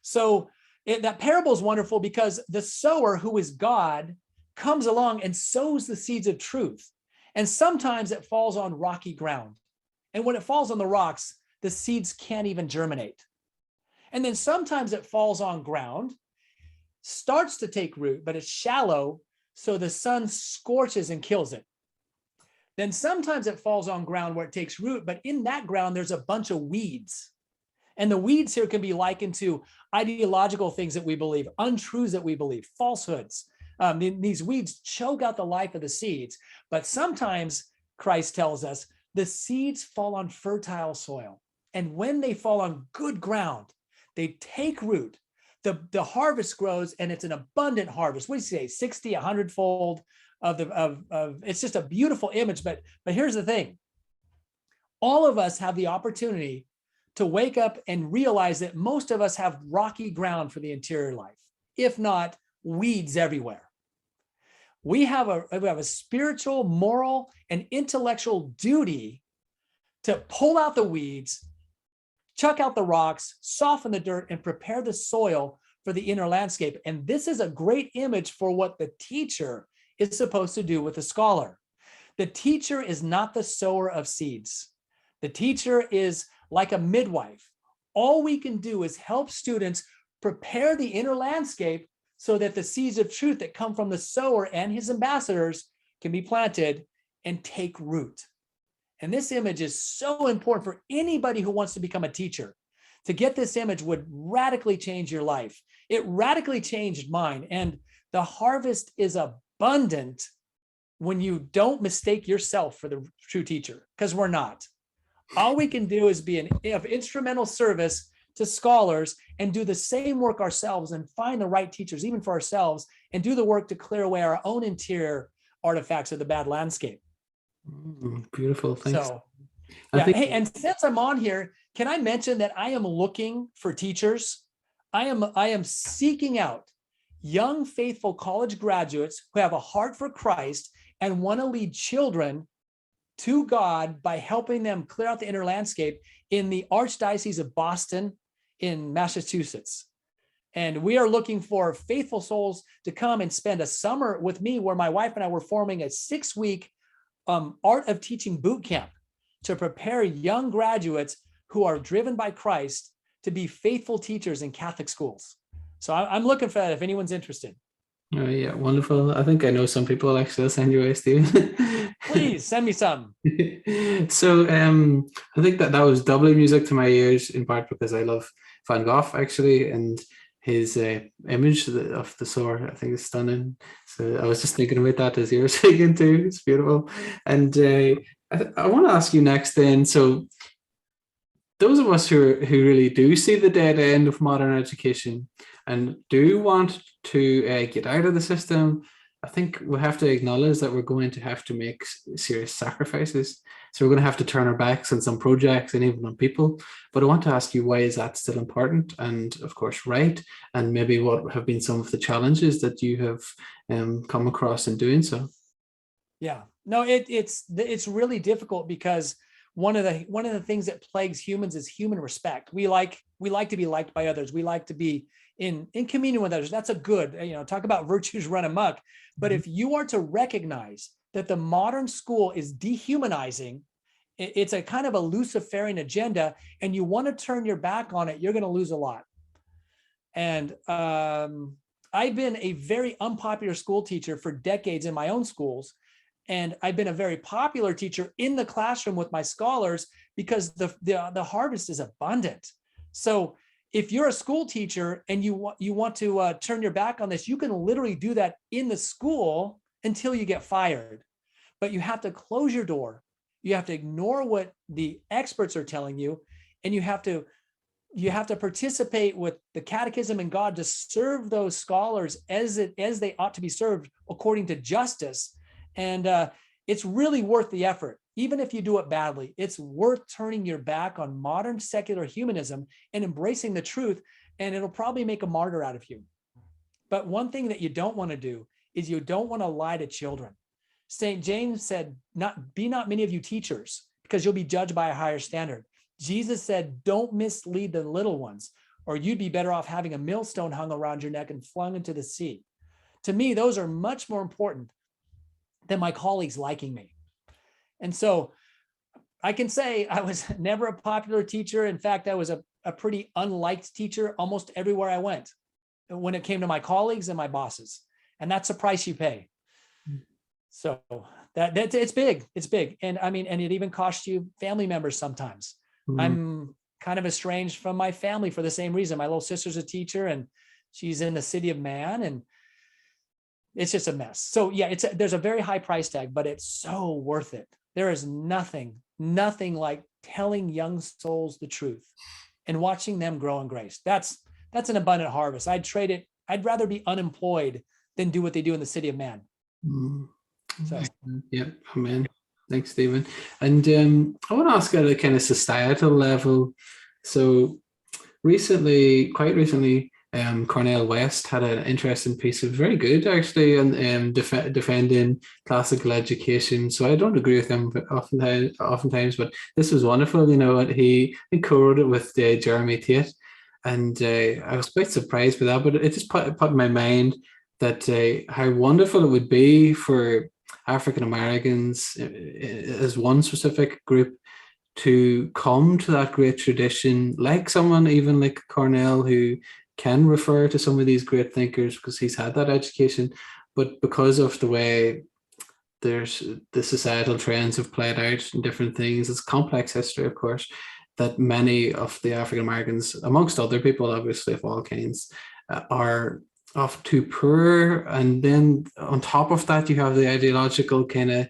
So that parable is wonderful because the sower, who is God, comes along and sows the seeds of truth. And sometimes it falls on rocky ground. And when it falls on the rocks, the seeds can't even germinate. And then sometimes it falls on ground, starts to take root, but it's shallow, so the sun scorches and kills it. Then sometimes it falls on ground where it takes root, but in that ground, there's a bunch of weeds. And the weeds here can be likened to ideological things that we believe, untruths that we believe, falsehoods. These weeds choke out the life of the seeds. But sometimes, Christ tells us, the seeds fall on fertile soil. And when they fall on good ground, they take root. The harvest grows, and it's an abundant harvest. What do you say, 60, 100-fold? It's just a beautiful image. But here's the thing. All of us have the opportunity to wake up and realize that most of us have rocky ground for the interior life, if not weeds everywhere. We have a spiritual, moral, and intellectual duty to pull out the weeds, chuck out the rocks, soften the dirt, and prepare the soil for the inner landscape. And this is a great image for what the teacher is supposed to do with the scholar. The teacher is not the sower of seeds. The teacher is like a midwife. All we can do is help students prepare the inner landscape so that the seeds of truth that come from the sower and his ambassadors can be planted and take root. And this image is so important for anybody who wants to become a teacher. To get this image would radically change your life. It radically changed mine. And the harvest is abundant when you don't mistake yourself for the true teacher, because we're not. All we can do is be of instrumental service to scholars and do the same work ourselves and find the right teachers, even for ourselves, and do the work to clear away our own interior artifacts of the bad landscape. Beautiful. Thanks. So, yeah. Hey, and since I'm on here, can I mention that I am looking for teachers? I am seeking out young, faithful college graduates who have a heart for Christ and want to lead children to God by helping them clear out the inner landscape in the Archdiocese of Boston in Massachusetts. And we are looking for faithful souls to come and spend a summer with me, where my wife and I were forming a 6-week art of teaching boot camp to prepare young graduates who are driven by Christ to be faithful teachers in Catholic schools. So I'm looking for that if anyone's interested. Oh, yeah, wonderful. I think I know some people actually. I'll send you away, Steve. Please send me some. So I think that was doubly music to my ears, in part because I love Van Gogh actually, and his image of the sower I think is stunning. So I was just thinking about that as you were speaking too. It's beautiful. And I want to ask you next then. So those of us who really do see the dead end of modern education and do want to get out of the system, I think we have to acknowledge that we're going to have to make serious sacrifices. So we're going to have to turn our backs on some projects and even on people. But I want to ask you, why is that still important? And of course, right? And maybe what have been some of the challenges that you have come across in doing so? Yeah, no, it's really difficult because one of the things that plagues humans is human respect. We like to be liked by others. We like to be in communion with others. That's a good, talk about virtues run amok. But if you are to recognize that the modern school is dehumanizing, it's a kind of a Luciferian agenda, and you want to turn your back on it, you're going to lose a lot. And I've been a very unpopular school teacher for decades in my own schools. And I've been a very popular teacher in the classroom with my scholars because the harvest is abundant. So if you're a school teacher and you want to turn your back on this, you can literally do that in the school until you get fired. But you have to close your door. You have to ignore what the experts are telling you, and you have to participate with the catechism and God to serve those scholars as they ought to be served according to justice. And it's really worth the effort. Even if you do it badly, it's worth turning your back on modern secular humanism and embracing the truth, and it'll probably make a martyr out of you. But one thing that you don't want to do is you don't want to lie to children. St. James said, be not many of you teachers, because you'll be judged by a higher standard. Jesus said, don't mislead the little ones, or you'd be better off having a millstone hung around your neck and flung into the sea. To me, those are much more important than my colleagues liking me. And so I can say I was never a popular teacher. In fact, I was a pretty unliked teacher almost everywhere I went when it came to my colleagues and my bosses. And that's the price you pay. So that it's big. It's big. And I mean, and it even costs you family members sometimes. I'm kind of estranged from my family for the same reason. My little sister's a teacher and she's in the city of Man, and it's just a mess. So yeah, there's a very high price tag, but it's so worth it. There is nothing like telling young souls the truth and watching them grow in grace. That's an abundant harvest. I'd rather be unemployed than do what they do in the city of Man. So yeah, amen. Thanks, Stephen. And I want to ask at a kind of societal level. So quite recently, Cornel West had an interesting piece of very good actually, and defending classical education. So I don't agree with him oftentimes, but this was wonderful. And he co-wrote it with Jeremy Tate, and I was quite surprised by that. But it just put in my mind that how wonderful it would be for African Americans as one specific group to come to that great tradition, like someone even like Cornell, who can refer to some of these great thinkers because he's had that education, but because of the way there's the societal trends have played out in different things, it's complex history, of course, that many of the African Americans, amongst other people, obviously of all kinds, are off too poor. And then on top of that, you have the ideological kind of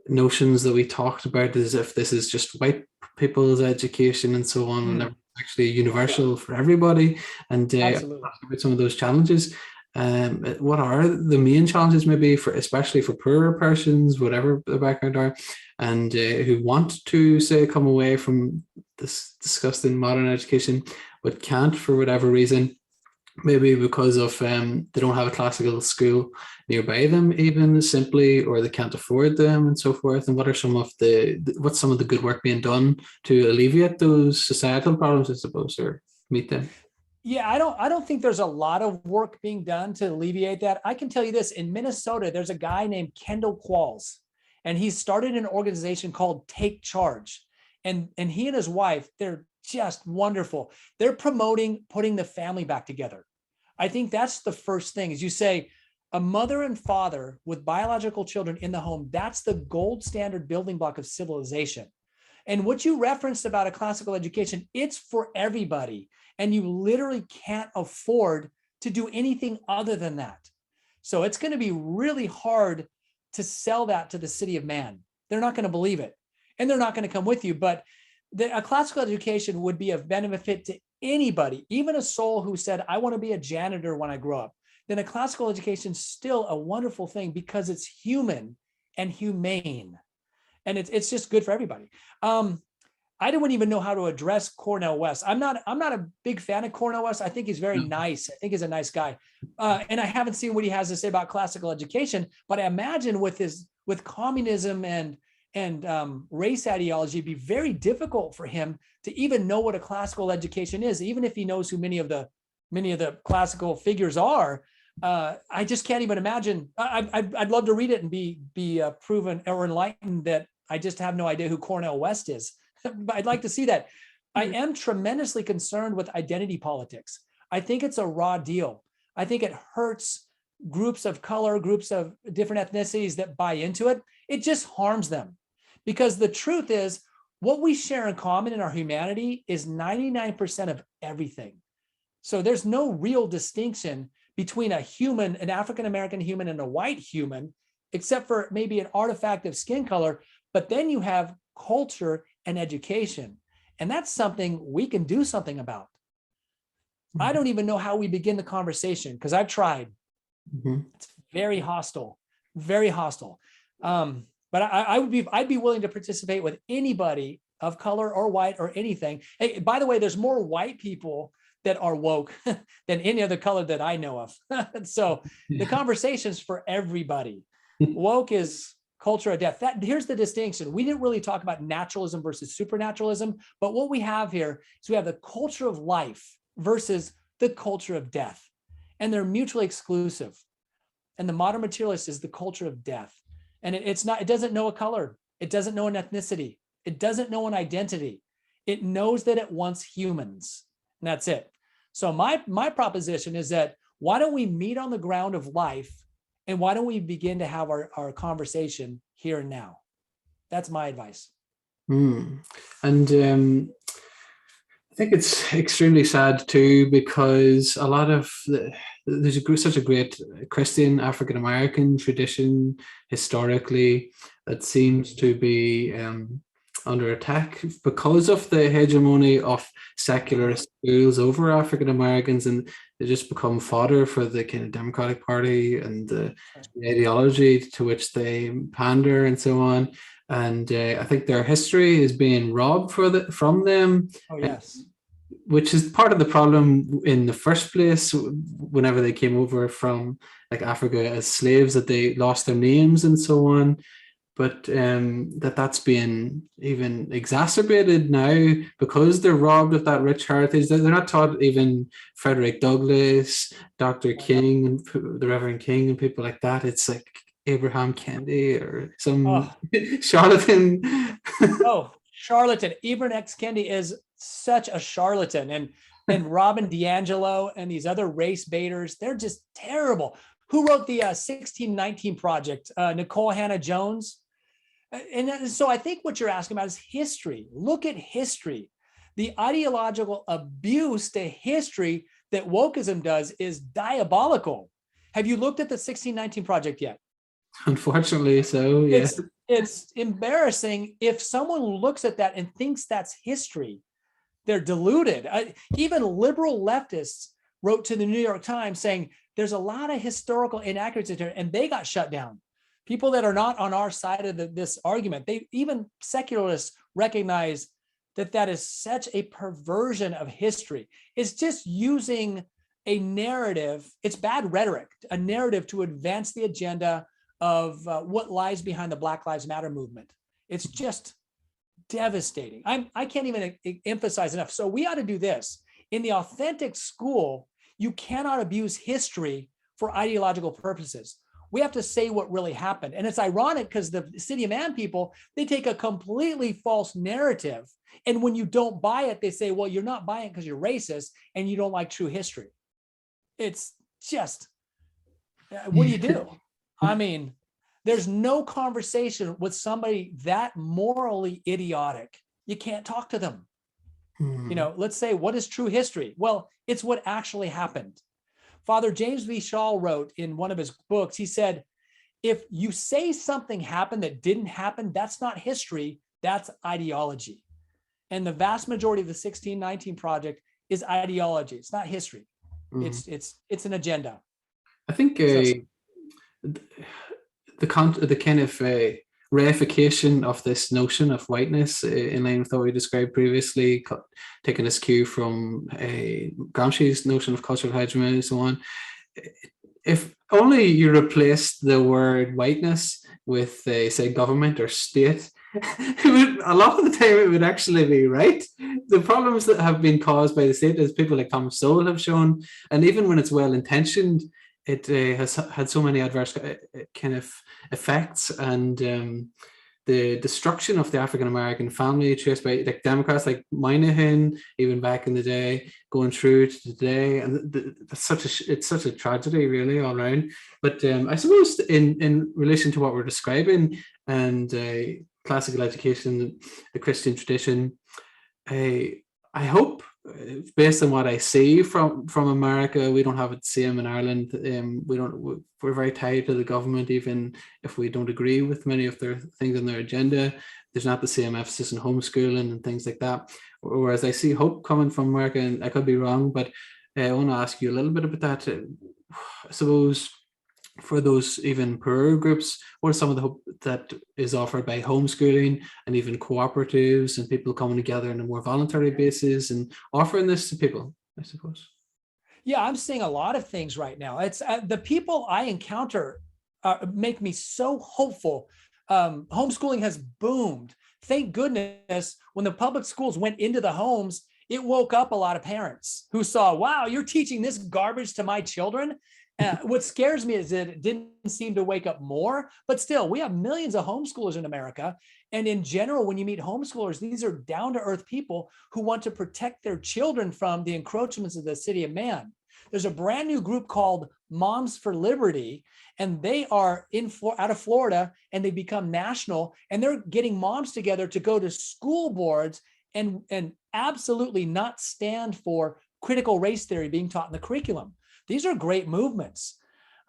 notions that we talked about, as if this is just white people's education and so on, and actually universal for everybody. And about some of those challenges. What are the main challenges, maybe especially for poorer persons, whatever their background are, and who want to say come away from this disgusting modern education, but can't for whatever reason? Maybe because of they don't have a classical school nearby them, even simply, or they can't afford them, and so forth. And what are what's some of the good work being done to alleviate those societal problems, I suppose, or meet them? Yeah, I don't think there's a lot of work being done to alleviate that. I can tell you this: in Minnesota, there's a guy named Kendall Qualls, and he started an organization called Take Charge. And he and his wife, they're just wonderful. They're promoting putting the family back together. I think that's the first thing, is you say, a mother and father with biological children in the home, that's the gold standard building block of civilization. And what you referenced about a classical education, it's for everybody. And you literally can't afford to do anything other than that. So it's going to be really hard to sell that to the city of man. They're not going to believe it. And they're not going to come with you. But a classical education would be of benefit to anybody, even a soul who said, I want to be a janitor when I grow up. Then a classical education is still a wonderful thing because it's human and humane. And it's just good for everybody. I don't even know how to address Cornel West. I'm not a big fan of Cornel West. I think he's very nice. I think he's a nice guy. And I haven't seen what he has to say about classical education, but I imagine with communism and race ideology, it'd be very difficult for him to even know what a classical education is, even if he knows who many of the classical figures are. I just can't even imagine. I'd love to read it and be proven or enlightened that I just have no idea who Cornel West is. But I'd like to see that. I am tremendously concerned with identity politics. I think it's a raw deal. I think it hurts groups of color, groups of different ethnicities that buy into it. It just harms them. Because the truth is, what we share in common in our humanity is 99% of everything. So there's no real distinction between a human, an African-American human and a white human, except for maybe an artifact of skin color. But then you have culture and education. And that's something we can do something about. I don't even know how we begin the conversation because I've tried. It's very hostile, very hostile. But I'd be willing to participate with anybody of color or white or anything. Hey, by the way, there's more white people that are woke than any other color that I know of. So the conversation's for everybody. Woke is culture of death. Here's the distinction. We didn't really talk about naturalism versus supernaturalism, but what we have here is we have the culture of life versus the culture of death, and they're mutually exclusive. And the modern materialist is the culture of death. And it doesn't know a color. It doesn't know an ethnicity. It doesn't know an identity. It knows that it wants humans, and that's it. So my proposition is that why don't we meet on the ground of life, and why don't we begin to have our conversation here and now? That's my advice. And I think it's extremely sad too, because a lot of there's such a great Christian African-American tradition historically that seems to be under attack because of the hegemony of secular schools over African Americans, and they just become fodder for the kind of Democratic Party and the ideology to which they pander and so on. And I think their history is being robbed from them. Oh, yes. Which is part of the problem in the first place. Whenever they came over from like Africa as slaves, that they lost their names and so on. But that's being even exacerbated now because they're robbed of that rich heritage. They're not taught even Frederick Douglass, Dr. King, and the Reverend King, and people like that. It's like Abraham Kendi or some charlatan. Charlatan. Ibram X. Kendi is such a charlatan, and Robin DiAngelo and these other race baiters, they're just terrible. Who wrote the 1619 Project? Nicole Hannah-Jones. And so I think what you're asking about is history. Look at history. The ideological abuse to history that wokeism does is diabolical. Have you looked at the 1619 Project yet? Unfortunately, so yes. It's embarrassing. If someone looks at that and thinks that's history, they're deluded. Even liberal leftists wrote to the New York Times saying there's a lot of historical inaccuracies here, and they got shut down. People that are not on our side of this argument, even secularists recognize that is such a perversion of history. It's just using a narrative. It's bad rhetoric, a narrative to advance the agenda of what lies behind the Black Lives Matter movement. It's just devastating. I can't even emphasize enough. So we ought to do this. In the authentic school, you cannot abuse history for ideological purposes. We have to say what really happened. And it's ironic because the City of Man people, they take a completely false narrative. And when you don't buy it, they say, well, you're not buying it because you're racist and you don't like true history. It's just, What do you do? I mean, there's no conversation with somebody that morally idiotic. You can't talk to them. You know, let's say, what is true history? Well, it's what actually happened. Father James V. Shaw wrote in one of his books, he said, if you say something happened that didn't happen, that's not history, that's ideology. And the vast majority of the 1619 Project is ideology. It's not history. It's an agenda. I think the kind of reification of this notion of whiteness, in line with what we described previously, taking this cue from Gramsci's notion of cultural hegemony and so on. If only you replace the word whiteness with, say, government or state, a lot of the time it would actually be right. The problems that have been caused by the state, as people like Thomas Sowell have shown, and even when it's well intentioned, it has had so many adverse kind of effects, and the destruction of the African American family, traced by like Democrats like Moynihan, even back in the day, going through to today, and it's such a tragedy, really, all around. But I suppose in relation to what we're describing and classical education, the Christian tradition, I hope, based on what I see from America, we don't have it the same in Ireland. We're very tied to the government, even if we don't agree with many of their things on their agenda. There's not the same emphasis on homeschooling and things like that. Whereas I see hope coming from America, and I could be wrong, but I want to ask you a little bit about that. I suppose for those even poorer groups, what are some of the hope that is offered by homeschooling and even cooperatives and people coming together on a more voluntary basis and offering this to people, I suppose? Yeah, I'm seeing a lot of things right now. It's the people I encounter make me so hopeful. Homeschooling has boomed. Thank goodness when the public schools went into the homes, it woke up a lot of parents who saw, wow, you're teaching this garbage to my children. What scares me is that it didn't seem to wake up more, but still, we have millions of homeschoolers in America. And in general, when you meet homeschoolers, these are down-to-earth people who want to protect their children from the encroachments of the city of man. There's a brand new group called Moms for Liberty, and they are out of Florida, and they become national, and they're getting moms together to go to school boards and absolutely not stand for critical race theory being taught in the curriculum. These are great movements.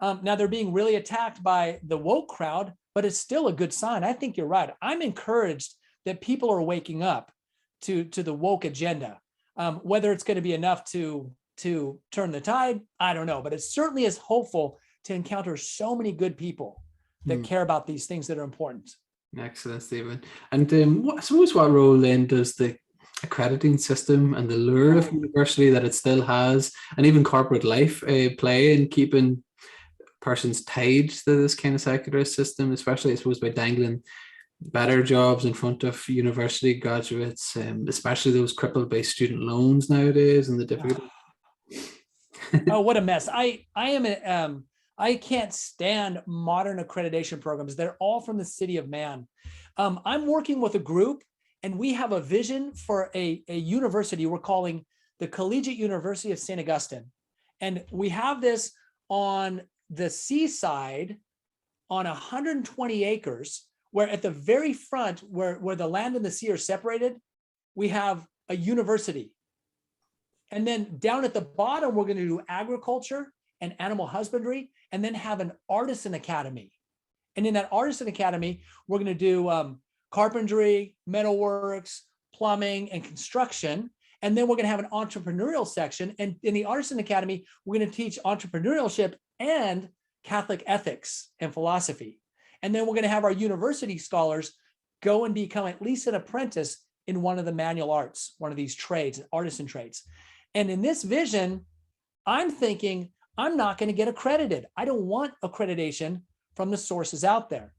Now they're being really attacked by the woke crowd, but it's still a good sign. I think you're right. I'm encouraged that people are waking up to the woke agenda. Whether it's going to be enough to turn the tide, I don't know, but it certainly is hopeful to encounter so many good people that care about these things that are important. Excellent, Stephen. And I suppose what role then does the accrediting system and the lure of university that it still has, and even corporate life, play in keeping persons tied to this kind of secular system, especially, I suppose, by dangling better jobs in front of university graduates, especially those crippled by student loans nowadays and the difficulty. Oh, what a mess. I can't stand modern accreditation programs. They're all from the city of man. I'm working with a group, and we have a vision for a university we're calling the Collegiate University of St. Augustine. And we have this on the seaside on 120 acres, where at the very front, where the land and the sea are separated, we have a university. And then down at the bottom, we're going to do agriculture and animal husbandry, and then have an artisan academy. And in that artisan academy, we're going to do carpentry, metalworks, plumbing, and construction. And then we're going to have an entrepreneurial section. And in the Artisan Academy, we're going to teach entrepreneurship and Catholic ethics and philosophy. And then we're going to have our university scholars go and become at least an apprentice in one of the manual arts, one of these trades, artisan trades. And in this vision, I'm thinking, I'm not going to get accredited. I don't want accreditation from the sources out there.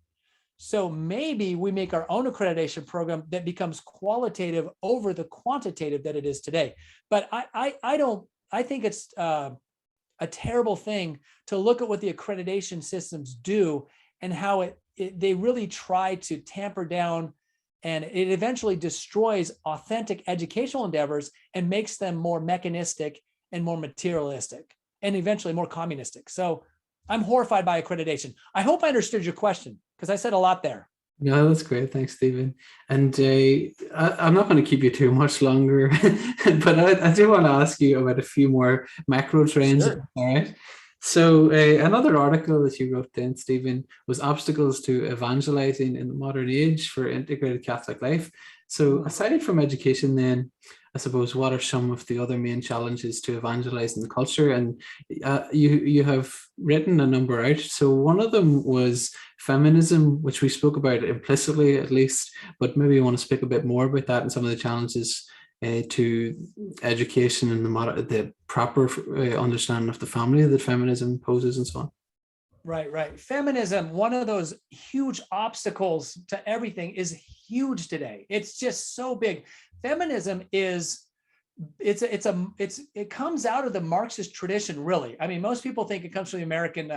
So maybe we make our own accreditation program that becomes qualitative over the quantitative that it is today. But I think it's a terrible thing to look at what the accreditation systems do and how they really try to tamper down, and it eventually destroys authentic educational endeavors and makes them more mechanistic and more materialistic and eventually more communistic. So I'm horrified by accreditation. I hope I understood your question, because I said a lot there. No, that's great. Thanks, Stephen. And I'm not going to keep you too much longer, but I do want to ask you about a few more macro trends. Sure. All right. So another article that you wrote then, Stephen, was obstacles to evangelizing in the modern age for integrated Catholic life. So aside from education, then, I suppose, what are some of the other main challenges to evangelizing the culture? And you have written a number out. So one of them was feminism, which we spoke about implicitly at least, but maybe you want to speak a bit more about that and some of the challenges to education and the proper understanding of the family that feminism poses and so on. Right. Feminism, one of those huge obstacles to everything, is huge today. It's just so big. Feminism is, it comes out of the Marxist tradition, really. I mean, most people think it comes from the American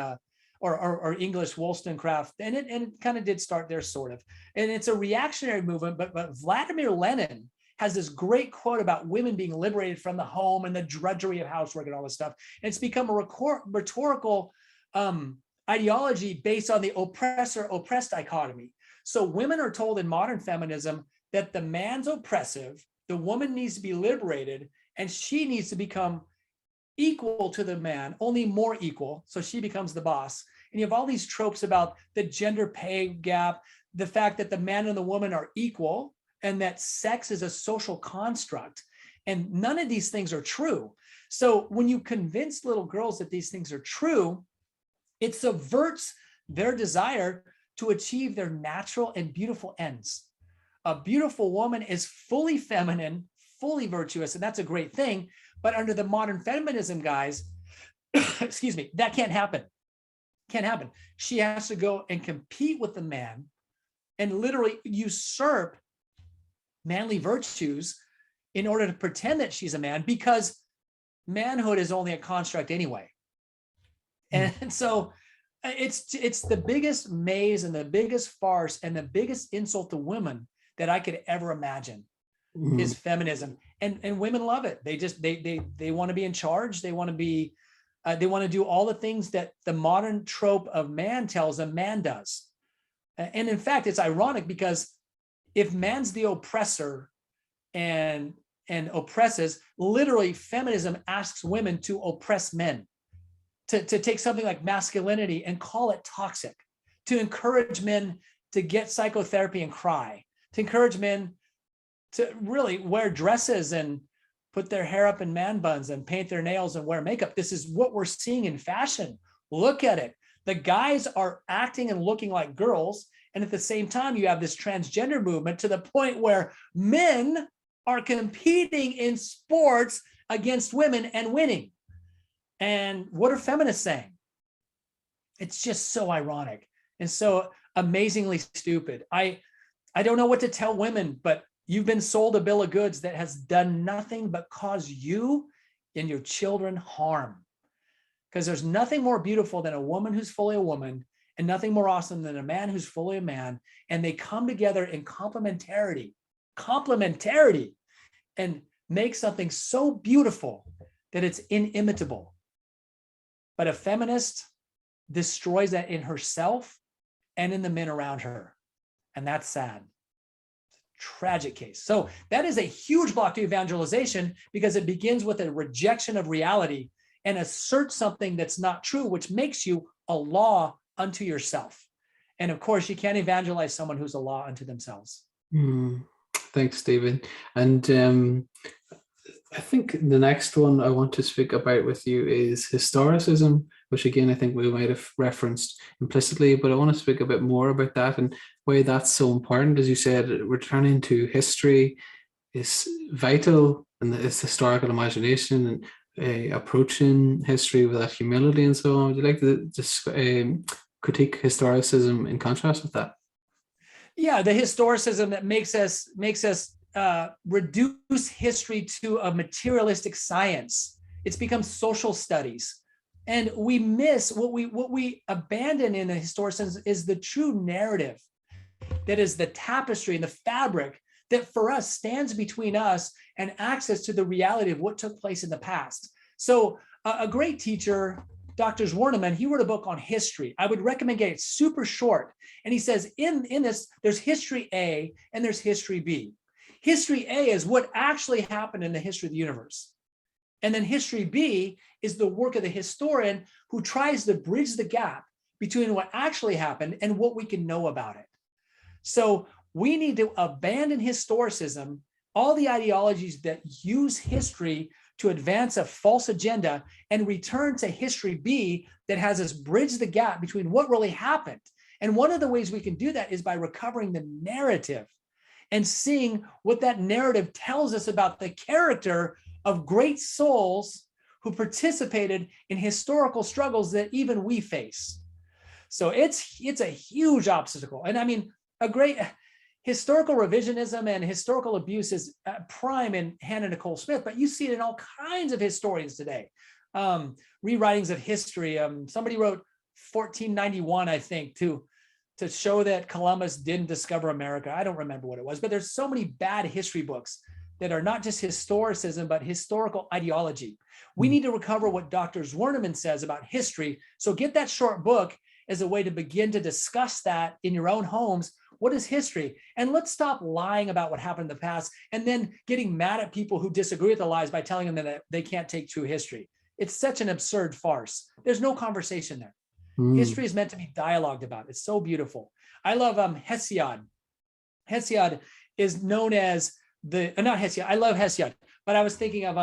or English Wollstonecraft, and it kind of did start there, sort of. And it's a reactionary movement, but Vladimir Lenin has this great quote about women being liberated from the home and the drudgery of housework and all this stuff. And it's become a rhetorical ideology based on the oppressor-oppressed dichotomy. So women are told in modern feminism that the man's oppressive, the woman needs to be liberated, and she needs to become equal to the man, only more equal, so she becomes the boss. And you have all these tropes about the gender pay gap, the fact that the man and the woman are equal, and that sex is a social construct. And none of these things are true. So when you convince little girls that these things are true, it subverts their desire to achieve their natural and beautiful ends. A beautiful woman is fully feminine, fully virtuous, and that's a great thing. But under the modern feminism, guys, excuse me, that can't happen. Can't happen. She has to go and compete with the man and literally usurp manly virtues in order to pretend that she's a man, because manhood is only a construct anyway. And so it's the biggest maze and the biggest farce and the biggest insult to women that I could ever imagine is feminism. And women love it. They want to be in charge. They want to be, they want to do all the things that the modern trope of man tells them man does. And in fact, it's ironic, because if man's the oppressor and oppresses, literally feminism asks women to oppress men, to take something like masculinity and call it toxic, to encourage men to get psychotherapy and cry, to encourage men to really wear dresses and put their hair up in man buns and paint their nails and wear makeup. This is what we're seeing in fashion. Look at it. The guys are acting and looking like girls. And at the same time, you have this transgender movement to the point where men are competing in sports against women and winning. And what are feminists saying? It's just so ironic and so amazingly stupid. I don't know what to tell women, but you've been sold a bill of goods that has done nothing but cause you and your children harm. Because there's nothing more beautiful than a woman who's fully a woman, and nothing more awesome than a man who's fully a man. And they come together in complementarity, and make something so beautiful that it's inimitable. But a feminist destroys that in herself and in the men around her. And that's sad. Tragic case. So that is a huge block to evangelization, because it begins with a rejection of reality and asserts something that's not true, which makes you a law unto yourself. And of course, you can't evangelize someone who's a law unto themselves. Thanks, Stephen. And I think the next one I want to speak about with you is historicism, which again, I think we might have referenced implicitly, but I want to speak a bit more about that and why that's so important. As you said, returning to history is vital, and it's historical imagination and approaching history with that humility and so on. Would you like to just critique historicism in contrast with that? Yeah, the historicism that makes us reduce history to a materialistic science. It's become social studies, and we miss what we abandon in the historicism is the true narrative, that is the tapestry and the fabric that for us stands between us and access to the reality of what took place in the past. So a great teacher Dr. Zwerneman, he wrote a book on history. I would recommend getting it. It's super short. And he says in this, there's history A and there's history B. History A is what actually happened in the history of the universe. And then history B is the work of the historian who tries to bridge the gap between what actually happened and what we can know about it. So we need to abandon historicism, all the ideologies that use history to advance a false agenda, and return to history B that has us bridge the gap between what really happened. And one of the ways we can do that is by recovering the narrative and seeing what that narrative tells us about the character of great souls who participated in historical struggles that even we face. So it's a huge obstacle. And I mean, a great historical revisionism and historical abuse is prime in Hannah Nicole Smith, but you see it in all kinds of historians today. Rewritings of history. Somebody wrote 1491, I think, to show that Columbus didn't discover America. I don't remember what it was, but there's so many bad history books that are not just historicism, but historical ideology. We need to recover what Dr. Zwerneman says about history. So get that short book as a way to begin to discuss that in your own homes. What is history? And let's stop lying about what happened in the past and then getting mad at people who disagree with the lies by telling them that they can't take true history. It's such an absurd farce. There's no conversation there. History is meant to be dialogued about. It's so beautiful. I love Hesiod. Hesiod is known as not Hesiod. I love Hesiod, but I was thinking of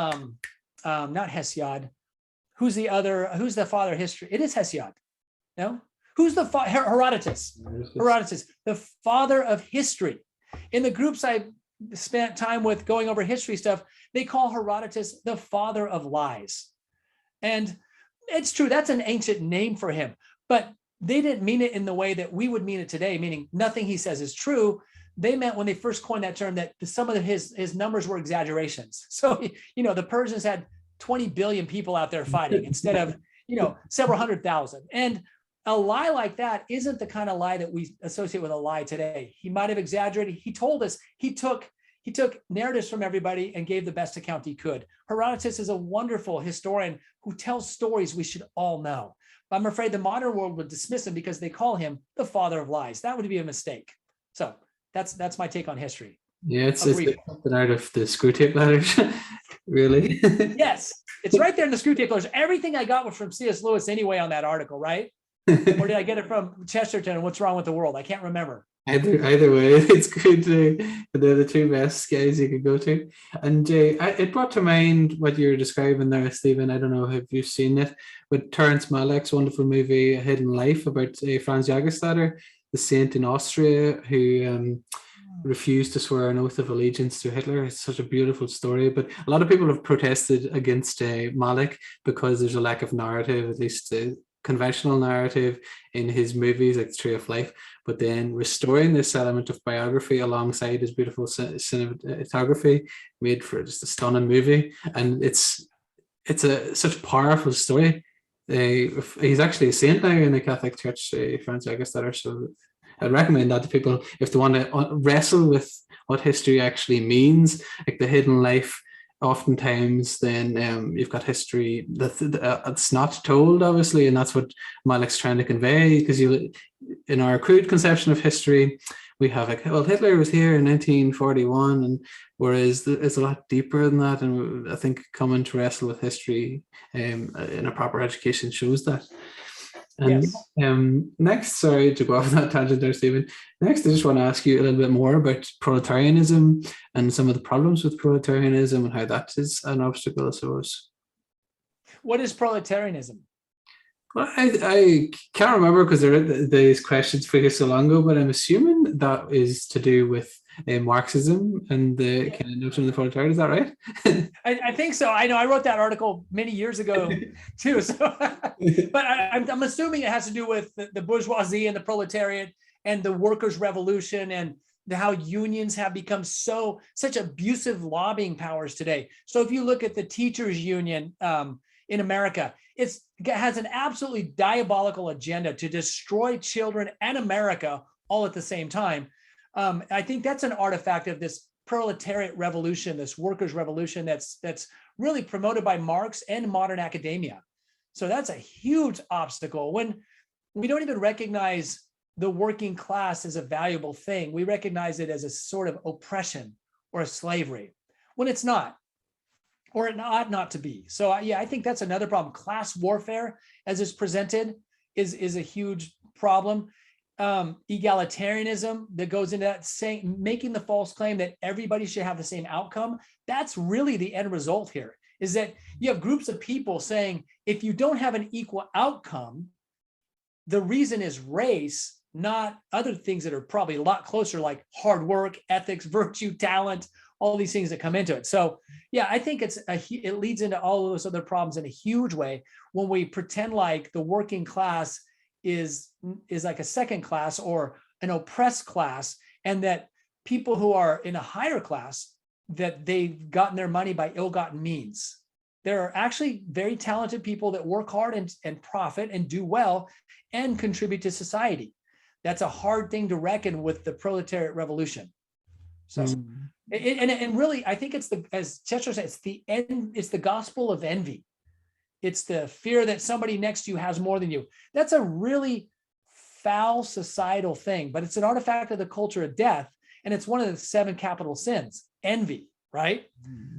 not Hesiod. Who's the father of history? It is Hesiod. No? Who's the Herodotus? Herodotus, the father of history. In the groups I spent time with going over history stuff, they call Herodotus the father of lies. And it's true, that's an ancient name for him, but they didn't mean it in the way that we would mean it today, meaning nothing he says is true. They meant when they first coined that term that some of his numbers were exaggerations. So, the Persians had 20 billion people out there fighting instead of, several 100,000. And a lie like that isn't the kind of lie that we associate with a lie today. He might have exaggerated. He told us he took narratives from everybody and gave the best account he could. Herodotus is a wonderful historian who tells stories we should all know. But I'm afraid the modern world would dismiss him because they call him the father of lies. That would be a mistake. So that's my take on history. Yeah, it's something out of the screw tape letters, really. Yes, it's right there in the screw tape letters. Everything I got was from C.S. Lewis anyway on that article, right? Or did I get it from Chesterton and What's Wrong with the World? I can't remember. Either way, it's good. They're the two best guys you could go to. And it brought to mind what you're describing there, Stephen. I don't know if you've seen it, but Terence Malick's wonderful movie, A Hidden Life, about Franz Jagerstatter, the saint in Austria who refused to swear an oath of allegiance to Hitler. It's such a beautiful story, but a lot of people have protested against Malick because there's a lack of narrative, at least conventional narrative in his movies like Tree of Life, but then restoring this element of biography alongside his beautiful cinematography made for just a stunning movie. And it's such a powerful story. He's actually a saint now in the Catholic Church, Franz Jagerstatter, so I'd recommend that to people if they want to wrestle with what history actually means, like The Hidden Life. Oftentimes then you've got history that's not told, obviously, and that's what Malick's trying to convey, because in our crude conception of history we have like, well, Hitler was here in 1941, and whereas it's a lot deeper than that, and I think coming to wrestle with history in a proper education shows that. And yes. Next, sorry to go off that tangent there, Stephen. Next, I just want to ask you a little bit more about proletarianism and some of the problems with proletarianism and how that is an obstacle, I suppose. What is proletarianism? Well, I can't remember because these questions for you so long ago, but I'm assuming that is to do with Marxism and the kind of notion of the proletariat. Is that right? I think so. I know I wrote that article many years ago too. So, but I'm assuming it has to do with the bourgeoisie and the proletariat and the workers' revolution and how unions have become such abusive lobbying powers today. So if you look at the teachers' union in America, it has an absolutely diabolical agenda to destroy children and America all at the same time. I think that's an artifact of this proletariat revolution, this workers' revolution that's really promoted by Marx and modern academia. So that's a huge obstacle. When we don't even recognize the working class as a valuable thing, we recognize it as a sort of oppression or a slavery, when it's not, or it ought not to be. So yeah, I think that's another problem. Class warfare, as it's presented, is a huge problem. Egalitarianism that goes into that, saying, making the false claim that everybody should have the same outcome. That's really the end result here, is that you have groups of people saying, if you don't have an equal outcome, the reason is race, not other things that are probably a lot closer, like hard work, ethics, virtue, talent, all these things that come into it. So yeah, I think it leads into all of those other problems in a huge way when we pretend like the working class is like a second class or an oppressed class, and that people who are in a higher class, that they've gotten their money by ill-gotten means. There are actually very talented people that work hard and profit and do well and contribute to society. That's a hard thing to reckon with the proletariat revolution. So, and really, I think it's as Chester said, it's the gospel of envy. It's the fear that somebody next to you has more than you. That's a really foul societal thing, but it's an artifact of the culture of death. And it's one of the 7 capital sins, envy, right?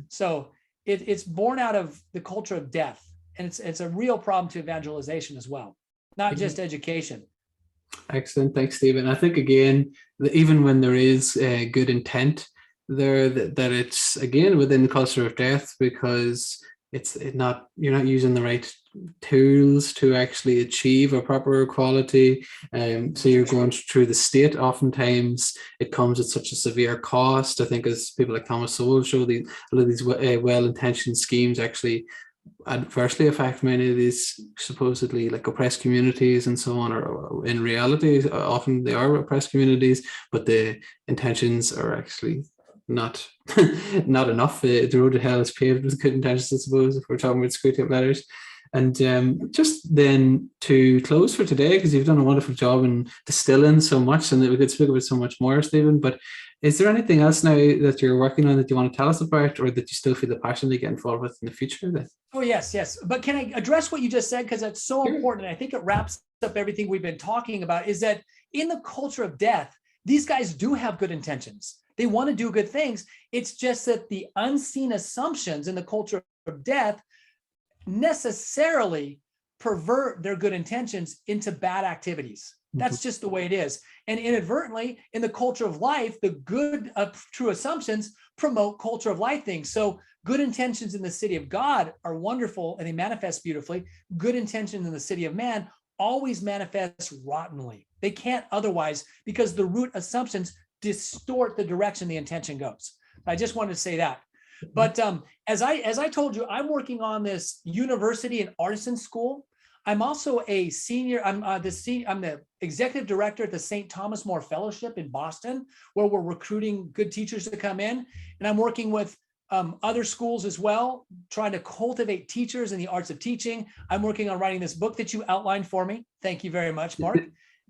So it's born out of the culture of death. And it's a real problem to evangelization as well, not just education. Excellent. Thanks, Stephen. I think, again, that even when there is good intent there, that it's, again, within the culture of death, because you're not using the right tools to actually achieve a proper equality. So you're going through the state. Oftentimes it comes at such a severe cost. I think, as people like Thomas Sowell show, a lot of these well-intentioned schemes actually adversely affect many of these supposedly like oppressed communities and so on, or in reality often they are oppressed communities, but the intentions are actually not enough. The road to hell is paved with good intentions, I suppose, if we're talking about screwed up letters. And just then to close for today, because you've done a wonderful job in distilling so much, and we could speak about so much more, Stephen, but is there anything else now that you're working on that you want to tell us about, or that you still feel the passion to get involved with in the future then? Oh, yes. But can I address what you just said? Because that's so important. And I think it wraps up everything we've been talking about, is that in the culture of death, these guys do have good intentions. They want to do good things. It's just that the unseen assumptions in the culture of death necessarily pervert their good intentions into bad activities. That's just the way it is. And inadvertently, in the culture of life, the good true assumptions promote culture of life things. So good intentions in the city of God are wonderful and they manifest beautifully. Good intentions in the city of man always manifest rottenly. They can't otherwise, because the root assumptions distort the direction the intention goes. I just wanted to say that. But as I told you, I'm working on this university and artisan school. I'm also a senior. I'm the executive director at the St. Thomas More Fellowship in Boston, where we're recruiting good teachers to come in. And I'm working with other schools as well, trying to cultivate teachers in the arts of teaching. I'm working on writing this book that you outlined for me. Thank you very much, Mark.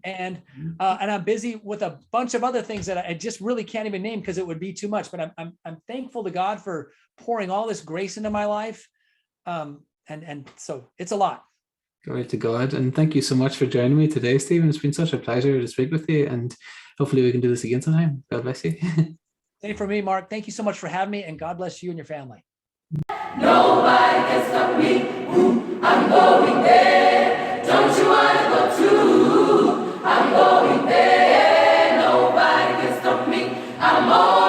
And I'm busy with a bunch of other things that I just really can't even name because it would be too much. But I'm thankful to God for pouring all this grace into my life, and so it's a lot. Glory to God, and thank you so much for joining me today, Stephen. It's been such a pleasure to speak with you, and hopefully we can do this again sometime. God bless you. Same for me, Mark. Thank you so much for having me, and God bless you and your family. Nobody can stop me. Ooh, I'm going there. Don't you want to go too? I'm going there. Nobody can stop me. I'm on.